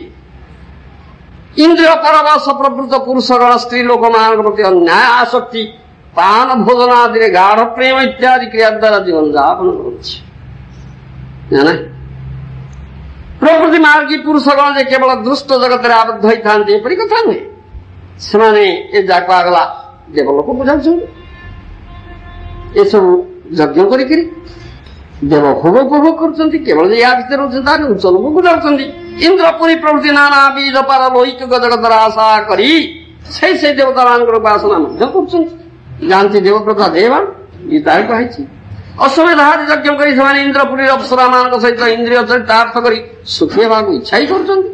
ଇନ୍ଦ୍ରିୟ ପରବଶ ପ୍ରବୃତ୍ତ ପୁରୁଷଗଣ ସ୍ତ୍ରୀ ଲୋକମାନଙ୍କ ପ୍ରତି ଅନ୍ୟାୟ ଆସକ୍ତି, ପାନ ଭୋଜନ ଆଦିରେ ଗାଢ ପ୍ରେମ ଇତ୍ୟାଦି କ୍ରିୟା ଦ୍ୱାରା ଜୀବନ ଯାପନ କରୁଛି। ପ୍ରକୃତି ମାର୍ଗୀ ପୁରୁଷଗଣ ଯେ କେବଳ ଦୃଷ୍ଟ ଜଗତରେ ଆବଦ୍ଧ ହୋଇଥାନ୍ତି ଏପରି କଥା ନୁହେଁ। ସେମାନେ ଏ ଯାକ ଆଗଲା ଦେବଲୋକ ବୁଝାଉଛନ୍ତି। ଏସବୁ ଯଜ୍ଞ କରିକିରି ଦେବ ଭୋଗ ଉପଭୋଗ କରୁଛନ୍ତି। କେବଳ ଯେ ୟା ଭିତରେ ରହୁଛନ୍ତି ତାକୁ ଉଚ୍ଚ ଲୋକକୁ ଯାଉଛନ୍ତି। ଇନ୍ଦ୍ରପୁରୀ ପ୍ରଭୃତି ନାନା ବିଧ ପାରଲୌକିକ ଜଗତର ଆଶା କରି ସେଇ ଦେବତାମାନଙ୍କର ଉପାସନା ମଧ୍ୟ କରୁଛନ୍ତି। ଯାଆନ୍ତି ଦେବବ୍ରତା ଦେବାନ ଗୀତାରେ କୁହାଯାଇଛି। ଅଶ୍ୱମେଧାଦି ଯଜ୍ଞ କରି ସେମାନେ ଇନ୍ଦ୍ରପୁରୀର ଅପ୍ସରାମାନଙ୍କ ସହିତ ଇନ୍ଦ୍ରିୟ ଚରିତାର୍ଥ କରି ସୁଖୀ ହେବାକୁ ଇଚ୍ଛା ହିଁ କରୁଛନ୍ତି।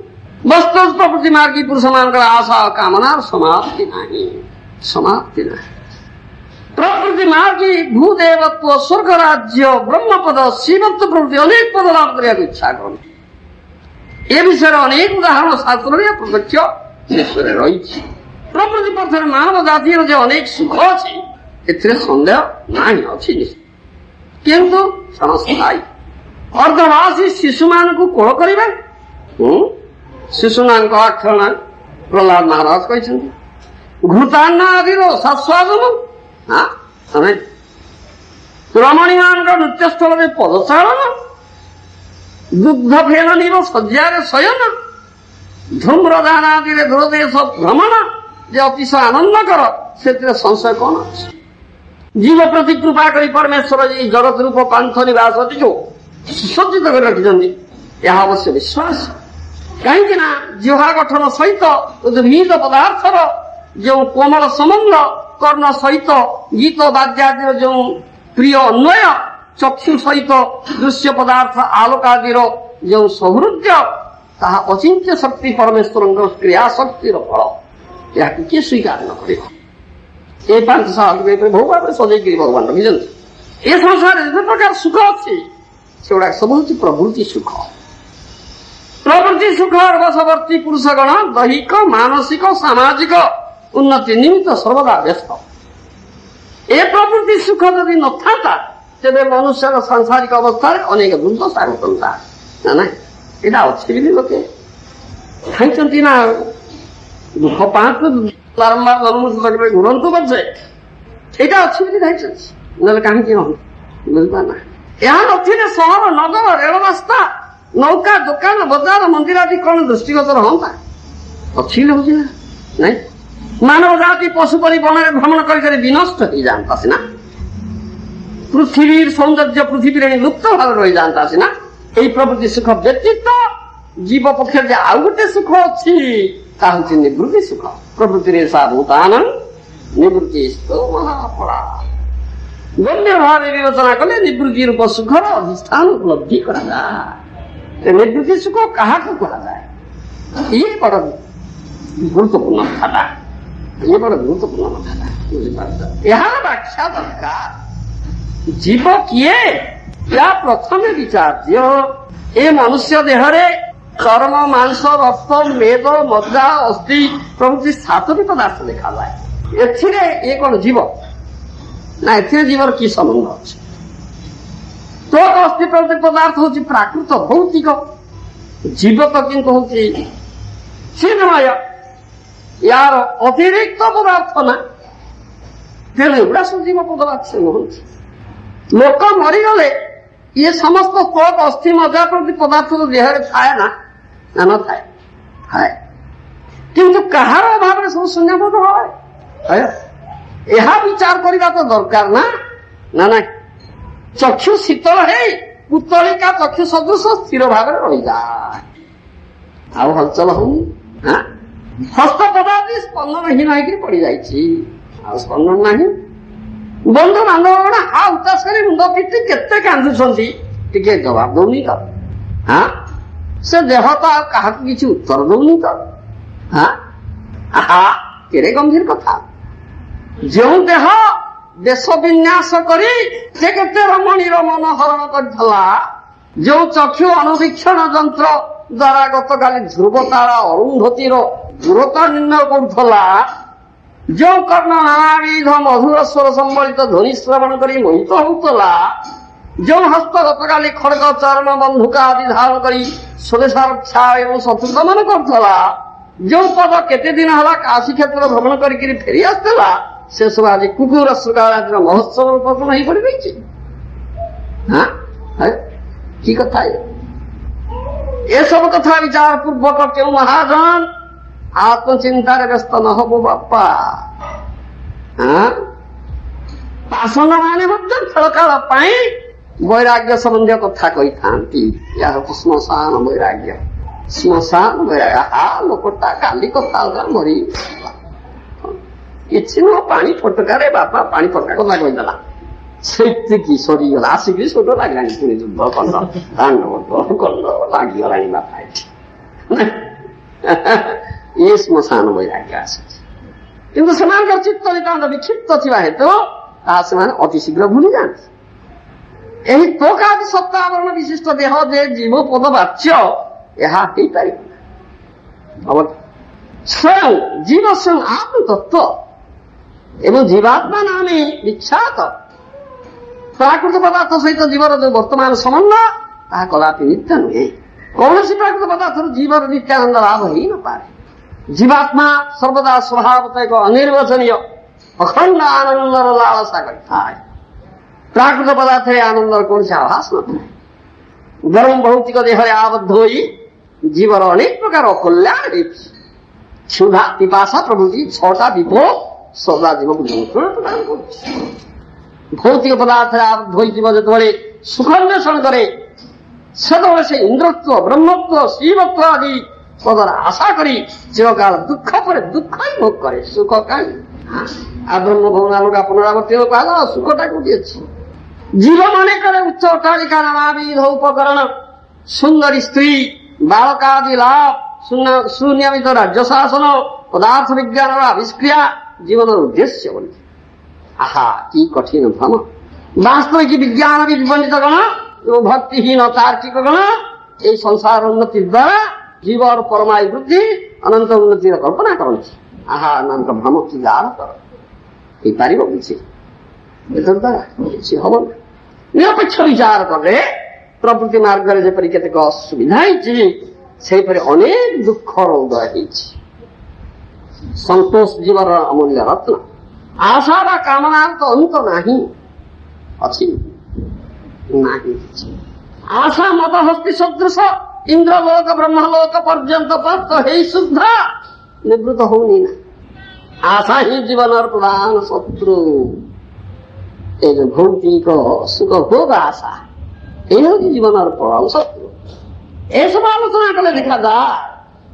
ବସ୍ତୁ ପ୍ରଭୃତି ମାର୍ଗୀ ପୁରୁଷମାନଙ୍କର ଆଶା କାମନାର ସମାପ୍ତି ନାହିଁ। ପ୍ରକୃତି ମାର୍ଗୀ ଭୂଦେବତ୍ୱ, ସ୍ୱର୍ଗ ରାଜ୍ୟ, ବ୍ରହ୍ମପଦ, ଶିବତ୍ୱ ପ୍ରଭୃତି ଅନେକ ପଦ ଲାଭ କରିବାକୁ ଇଚ୍ଛା କରନ୍ତି। ଏ ବିଷୟରେ ଅନେକ ଉଦାହରଣ ଶାସ୍ତ୍ରରେ ପ୍ରତ୍ୟକ୍ଷ ବିଷୟରେ ରହିଛି। ପ୍ରକୃତି ପଥରେ ମାନବ ଜାତିର ଯେ ଅନେକ ସୁଖ ଅଛି ଏଥିରେ ସନ୍ଦେହ ନାହିଁ, ଅଛି ନିଶ୍ଚୟ, କିନ୍ତୁ କ୍ଷଣସ୍ଥାୟୀ। ଅର୍ଦ୍ଧବାସୀ ଶିଶୁମାନଙ୍କୁ କୋଳ କରିବା, ଶିଶୁମାନଙ୍କ ଆକ୍ଷରଣ ପ୍ରହ୍ଲାଦ ମହାରାଜ କହିଛନ୍ତି। ଘୃତାନ୍ନ ଆଦିର ଶାସ୍ୱାଦନ, ରମଣୀମାନଙ୍କ ନୃତ୍ୟସ୍ଥଳରେ ପଦଚାଳନ, ଦୁଗ୍ଧ ଫେନ ନିବ ଶଯ୍ୟାରେ ଶୟନ, ଧୂମ୍ରଦାନ ଆଦିରେ ଦୂରଦେଶ ଭ୍ରମଣ ଯେ ଅତିଶୟ ଆନନ୍ଦକର, ସେଥିରେ ସଂଶୟ କଣ ଅଛି? ଜୀବ ପ୍ରତି କୃପା କରି ପରମେଶ୍ୱର ଏହି ଜଗତ ରୂପ ପାନ୍ଥ ନିବାସଟିକୁ ସୁସଜ୍ଜିତ କରି ରଖିଛନ୍ତି, ଏହା ଅବଶ୍ୟ ବିଶ୍ୱାସ। କାହିଁକି ନା ଜିହ୍ୱା ଗଠନ ସହିତ ଉଦ୍ଭିଦ ପଦାର୍ଥର ଯେଉଁ କୋମଳ ସମ୍ବନ୍ଧ, କର୍ଣ୍ଣ ସହିତ ଗୀତ ବାଦ୍ୟାଦିର ଯେଉଁ ପ୍ରିୟ ଅନ୍ୱୟ, ଚକ୍ଷୁ ସହିତ ଦୃଶ୍ୟ ପଦାର୍ଥ ଆଲୋକ ଆଦିର ଯେଉଁ ସୌହୃଦ୍ୟ, ତାହା ଅଚିନ୍ତ୍ୟ ଶକ୍ତି ପରମେଶ୍ୱରଙ୍କ କ୍ରିୟା ଶକ୍ତିର ଫଳ। ଏହାକୁ କିଏ ସ୍ୱୀକାର ନ କରିବ? ଏ 500 ବହୁ ଭାବରେ ସଜେଇକିରି ଭଗବାନ ରଖିଛନ୍ତି। ଏ ସଂସାରରେ ଯେତେ ପ୍ରକାର ସୁଖ ଅଛି ସେଗୁଡାକ ସବୁ ହେଉଛି ପ୍ରବୃତ୍ତି ସୁଖ। ପ୍ରବୃତ୍ତି ସୁଖର ବଶବର୍ତ୍ତୀ ପୁରୁଷଗଣ ଦୈହିକ, ମାନସିକ, ସାମାଜିକ ଉନ୍ନତି ନିମିତ୍ତ ସର୍ବଦା ବ୍ୟସ୍ତ। ଏ ପ୍ରବୃତ୍ତି ସୁଖ ଯଦି ନଥାନ୍ତା ତେବେ ମନୁଷ୍ୟର ସାଂସାରିକ ଅବସ୍ଥାରେ ଅନେକ ଦୁର୍ଦ୍ଦଶା ଘଟନ୍ତା। ନା ଏଇଟା ଅଛି ବୋଲି ଲୋକେ ଖାଇଛନ୍ତି ନା, ଦୁଃଖ ପାଆନ୍ତୁ ବାରମ୍ବାର ଜନ୍ମରେ ଘୁରନ୍ତୁ ପଛେ, ଏଇଟା ଅଛି ବୋଲି ଖାଇଛନ୍ତି, ନହେଲେ କାହିଁକି ନୁହଁ? ବୁଝିପାରୁନା? ଏହା ନଥିଲେ ସହର, ନଗର, ରେଳ ରାସ୍ତା, ନୌକା, ଦୋକାନ, ବଜାର, ମନ୍ଦିର ଆଦି କଣ ଦୃଷ୍ଟିଗୋଚର ହଅନ୍ତା? ଅଛି ହଉଛି ନା ନାଇଁ? ମାନବ ଜାତି ପଶୁ ପରି ବନରେ ଭ୍ରମଣ କରି କରି ବିନଷ୍ଟ ହେଇଯାଆନ୍ତା ସିନା, ପୃଥିବୀର ସୌନ୍ଦର୍ଯ୍ୟ ପୃଥିବୀରେ ଲୁପ୍ତ ଭାବରେ ରହିଯାଆନ୍ତା ସିନା। ଏହି ପ୍ରଭୃତି ସୁଖ ବ୍ୟତୀତ ଜୀବ ପକ୍ଷରେ ଯେ ଆଉ ଗୋଟେ ସୁଖ ଅଛି, ତାହା ହେଉଛି ନିବୃତ୍ତି ସୁଖ। ପ୍ରଭୃତିରେ ସାଭୂତାନ ନିବୃତ୍ତି ମହାଫଳା। ଗମ୍ୟ ଭାବେ ବିବେଚନା କଲେ ନିବୃତ୍ତି ରୂପ ସୁଖର ଅଧିଷ୍ଠାନ ଉପଲବ୍ଧି କରାଯାଏ। ନିବୃତ୍ତି ସୁଖ କାହାକୁ କୁହାଯାଏ? ଇଏ ବଡ଼ ଗୁରୁତ୍ୱପୂର୍ଣ୍ଣ କଥାଟା। ये बड़ा गुरुत्वपूर्ण कथा बुझिपार यार व्याख्या दरकार जीव किए या प्रथम विचार्य ए मनुष्य देहरे चर्म मांस रक्त मेद मज्जा अस्थि प्रभृति 7ଟି पदार्थ देखा जाए एथिरे ये कौन जीव ना एथिरे जीवर की संबंध अच्छे तो अस्थि प्रभृति पदार्थ हूँ प्राकृत भौतिक जीव तो किंतु हूँ चिन्मय यार अतिरिक्त पदार्थ ना तेणु एगुड़ा सब जीव पदार्थ से नुहति लोक मरीगले ये समस्त त्वक अस्थि मज्जा प्रति पदार्थ तो देह थाए ना न थाए थाए किंतु कहार अभाव सब शून्यबोध है यह विचार करने तो दरकार ना ना ना चक्षु शीतल है पुतलिका चक्षु सदृश स्थिर भाव रही जाए आउ हलचल होनी हस्त पदार्थ स्पंदनहीन होकर पड़ जाए स्पंदन नहीं बंधु बांधव हा उतास कर मुंड पिटी केते कांदुछंती टिके जवाब दौनी तो हाँ से देह तो क्या किसी उत्तर दौनी तो हाँ आहा केरे गंभीर कथा जो देह देश विन्यास करी से केते रमणीर मन हरण करथला जो चक्षु अनुवीक्षण यंत्र द्वारा गतकाली ध्रुव तारा अरुंधतीर दूरता निर्णय करुथला जो कर्ण नानाविध मधुर स्वर संबलित ध्वनि श्रवण करी मोहित होउतला जो हस्त गतकाली खड़ग चरण बंधुका आदि धारण करी स्वदेश रक्षा एवं शत्रु दमन करुथला जो पद केते दिन हला काशी क्षेत्र भ्रमण करी फेरी आसला से सब आज कुकुर श्रृंगार महोत्सव रूप नहीं पड़ गई की कथा ये सब कथा विचार पूर्वक क्यों महाजन आत्मचिंतार व्यस्त न हो बापा पाषण माने खेलकाल वैराग्य संबंधी कथा कही था श्मशान वैराग्य श्मशान वैराग्य लोकटा काली कथा मरी किसी न पानी फटकारे बापा पानी फटका कथा कहीदेला सेतिकी सरीगला आसिक छोट लगे पुणी युद्ध कंड कंड लगिगला बापा ये श्मशान वैराग्य किंतु सेमानकर चित्त नितांत विक्षिप्त थिबा हेतु अति शीघ्र भूली जाती यही तोकादि सत्तावरण विशिष्ट देह जे जीव पद वाच्य यह स्वयं जीव स्वयं आत्म तत्व एवं जीवात्मा नाम विख्यात प्राकृत पदार्थ सहित जीवर जो वर्तमान संबंध ताहा कदापि नित्य नुहे कौन सी प्राकृत पदार्थ जीवर नित्यानंद लाभ ही न पाए जीवात्मा सर्वदा स्वभावतः एक अनिर्वचनीय अखंड आनंद लालसा करता है प्राकृत पदार्थ आनंद कौन से आभास न था गरम भौतिक देह आबद्ध हो जीवर अनेक प्रकार कल्याण क्षुधा पिपासा प्रभृति 6टा विभोग सदा जीव को यंत्रणा प्रदान कर भौतिक पदार्थ आबद्ध हो जो सुखान्वेषण करे से इंद्रत्व ब्रह्मत्व शिवत्व आदि पदर आशा करी चिरकाल दुख पर दुख ही भोग करे सुख कहीं आ ब्रह्म भवनालोका पुनरावर्तन कहला सुखटा कोटी अच्छी जीव माने करे उच्च अट्टालिका नानाविध उपकरण सुंदर स्त्री बालकादि लाभ सुनियमित राज्य शासन पदार्थ विज्ञान आविष्क्रिया जीवन उद्देश्य बोली आहा की कठिन भ्रम वास्तविक विज्ञान विपंडित गण भक्तिहीन तार्किक गण ये संसार उन्नति द्वारा जीव और परमायु वृद्धि अनंत उन्नति कल्पना करती आहा अनंत भ्रम की लाभ कर हम निरपेक्ष विचार कले प्रवृत्ति मार्ग जपरी केतेक असुविधा से अनेक दुख उदय संतोष जीवर अमूल्य रत्न आशा व कामना तो अंत नहीं अच्छी नहीं आशा मत हस्ती सदृश इंद्रलोक ब्रह्मलोक पर्यंत प्राप्त है शुद्ध निवृत्त होनी ना आशा ही जीवन प्रधान शत्रु ये जो भौतिक सुख भोग आशा यही जीवन प्रधान शत्रु ये सब आलोचना कले देखा जा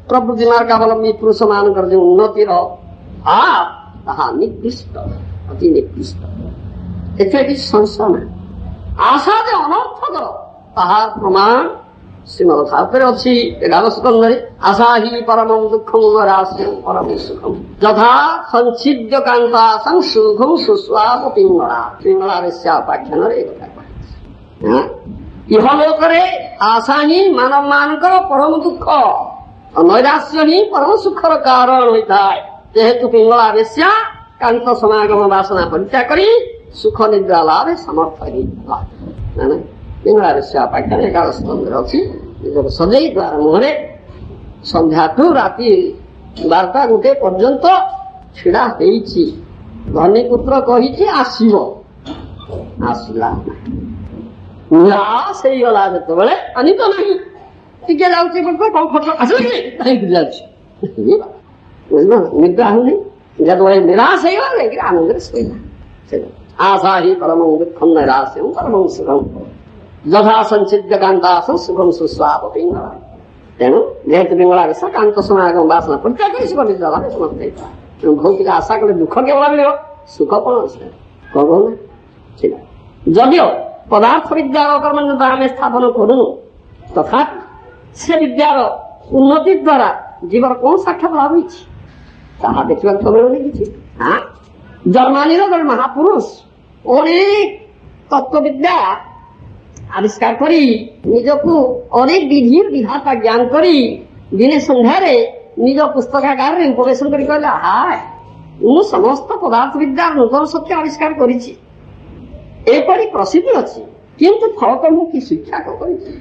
प्रवृत्ति मार्गावलंबी पुरुष मान जो उन्नति निकृष्ट अति निकृष्ट एथे संशय आशा जो अनर्थकर ताहार प्रमाण ଶ୍ରୀମଦ ଶାସ୍ତ୍ରରେ ଅଛି 11 ସ୍କନ୍ଧରେ ଆଶା ହି ପରମଂ ଦୁଃଖଂ ନରାସ୍ୟଂ ପରମଂ ସୁଖଂ ଯଥା ସଂଛିଦ୍ୟ କାନ୍ତା ସଂସୁଖଂ ସୁସ୍ୱାପ ପିଙ୍ଗଳା ପିଙ୍ଗଳା ବେଶ୍ୟାପାଖ୍ୟାନରେ ଏ କଥା କୁହାଯାଇଛି। ଇହଲୋକରେ ଆଶା ହିଁ ମାନବ ମାନଙ୍କର ପରମ ଦୁଃଖ, ନୈରାଶ୍ୟ ହିଁ ପରମ ସୁଖର କାରଣ ହୋଇଥାଏ। ଯେହେତୁ ପିଙ୍ଗଳା ବେଶ୍ୟା କାନ୍ତ ସମାଗମ ବାସନା ପରିତ୍ୟାଗ କରି ସୁଖ ନିଦ୍ରା ଲାଭେ ସମର୍ଥ ହେଇଥିଲା। ପିଙ୍ଗଳା ବେଶ୍ୟାପାଖ୍ୟାନ 11 ସ୍କନ୍ଧରେ ଅଛି। ନିଜର ସଜେଇ ଦ୍ୱାର ମୁହଁରେ ସନ୍ଧ୍ୟାଠୁ ରାତି 12ଟା ପର୍ଯ୍ୟନ୍ତ ଛିଡା ହେଇଛି। ଧନୀପୁତ୍ର କହିଛି ଆସିବ, ଆସିଲା ନିରାଶ ହେଇଗଲା। ଯେତେବେଳେ ଅନିତ ନାହିଁ ଟିକେ ଯାଉଛି କଣ ଖଟ ଆସିଲା କି କାହିଁକି ଯାଉଛି ବୁଝିଲ, ନିଦ୍ରା ହଉନି। ଯେତେବେଳେ ନିରାଶ ହେଇଗଲା ଯାଇକି ଆନନ୍ଦରେ ଶୋଇଲା। ଆଶା ହି ପରମ ଦୁଃଖం ନୈରାଶ୍యం ପରମଂ ସୁଖం ଯଥା ସଂଛିଦ୍ୟ କାନ୍ତାସଂ ସୁଖଂ ସୁସ୍ୱାପ ପିଙ୍ଗଳା। ତେଣୁ ଯେହେତୁ ପିଙ୍ଗଳା ବେଶ କାନ୍ତ ସମାଗମ ବାସନା ପରିତ୍ୟାଗ କରି ସୁଖ ନିଦ୍ରା ଲାଭେ ସମର୍ଥ ହେଇଥିଲା। ତେଣୁ ଭୌତିକ ଆଶା କଲେ ଦୁଃଖ କେବଳ ମିଳିବ, ସୁଖ କଣ ଅଛି କହୁନ। ଯଦିଓ ପଦାର୍ଥ ବିଦ୍ୟାର କର୍ମନ୍ୟତା ଆମେ ସ୍ଥାପନ କରୁନୁ, ତଥାପି ସେ ବିଦ୍ୟାର ଉନ୍ନତି ଦ୍ୱାରା ଜୀବର କଣ ସାକ୍ଷାତ ଲାଭ ହେଇଛି ତାହା ଦେଖିବାକୁ ତ ମିଳୁନି କିଛି। ଜର୍ମାନୀର ଜଣେ ମହାପୁରୁଷ ଅନେକ ତତ୍ତ୍ୱବିଦ୍ୟା ଆବିଷ୍କାର କରି ନିଜକୁ ଅନେକ ବିଧି ବିଧାତା ଜ୍ଞାନ କରି ଦିନେ ସନ୍ଧ୍ୟାରେ ନିଜ ପୁସ୍ତକାଗାରରେ ଉପବେଶନ କରି କହିଲେ, ହାୟ ମୁଁ ସମସ୍ତ ପଦାର୍ଥ ବିଦ୍ୟାର ନୂତନ ସତ୍ୟ ଆବିଷ୍କାର କରିଛି, ଏପରି ପ୍ରସିଦ୍ଧି ଅଛି, କିନ୍ତୁ ଫଳକ ମୁଁ କି ଶିକ୍ଷା କରିଛି?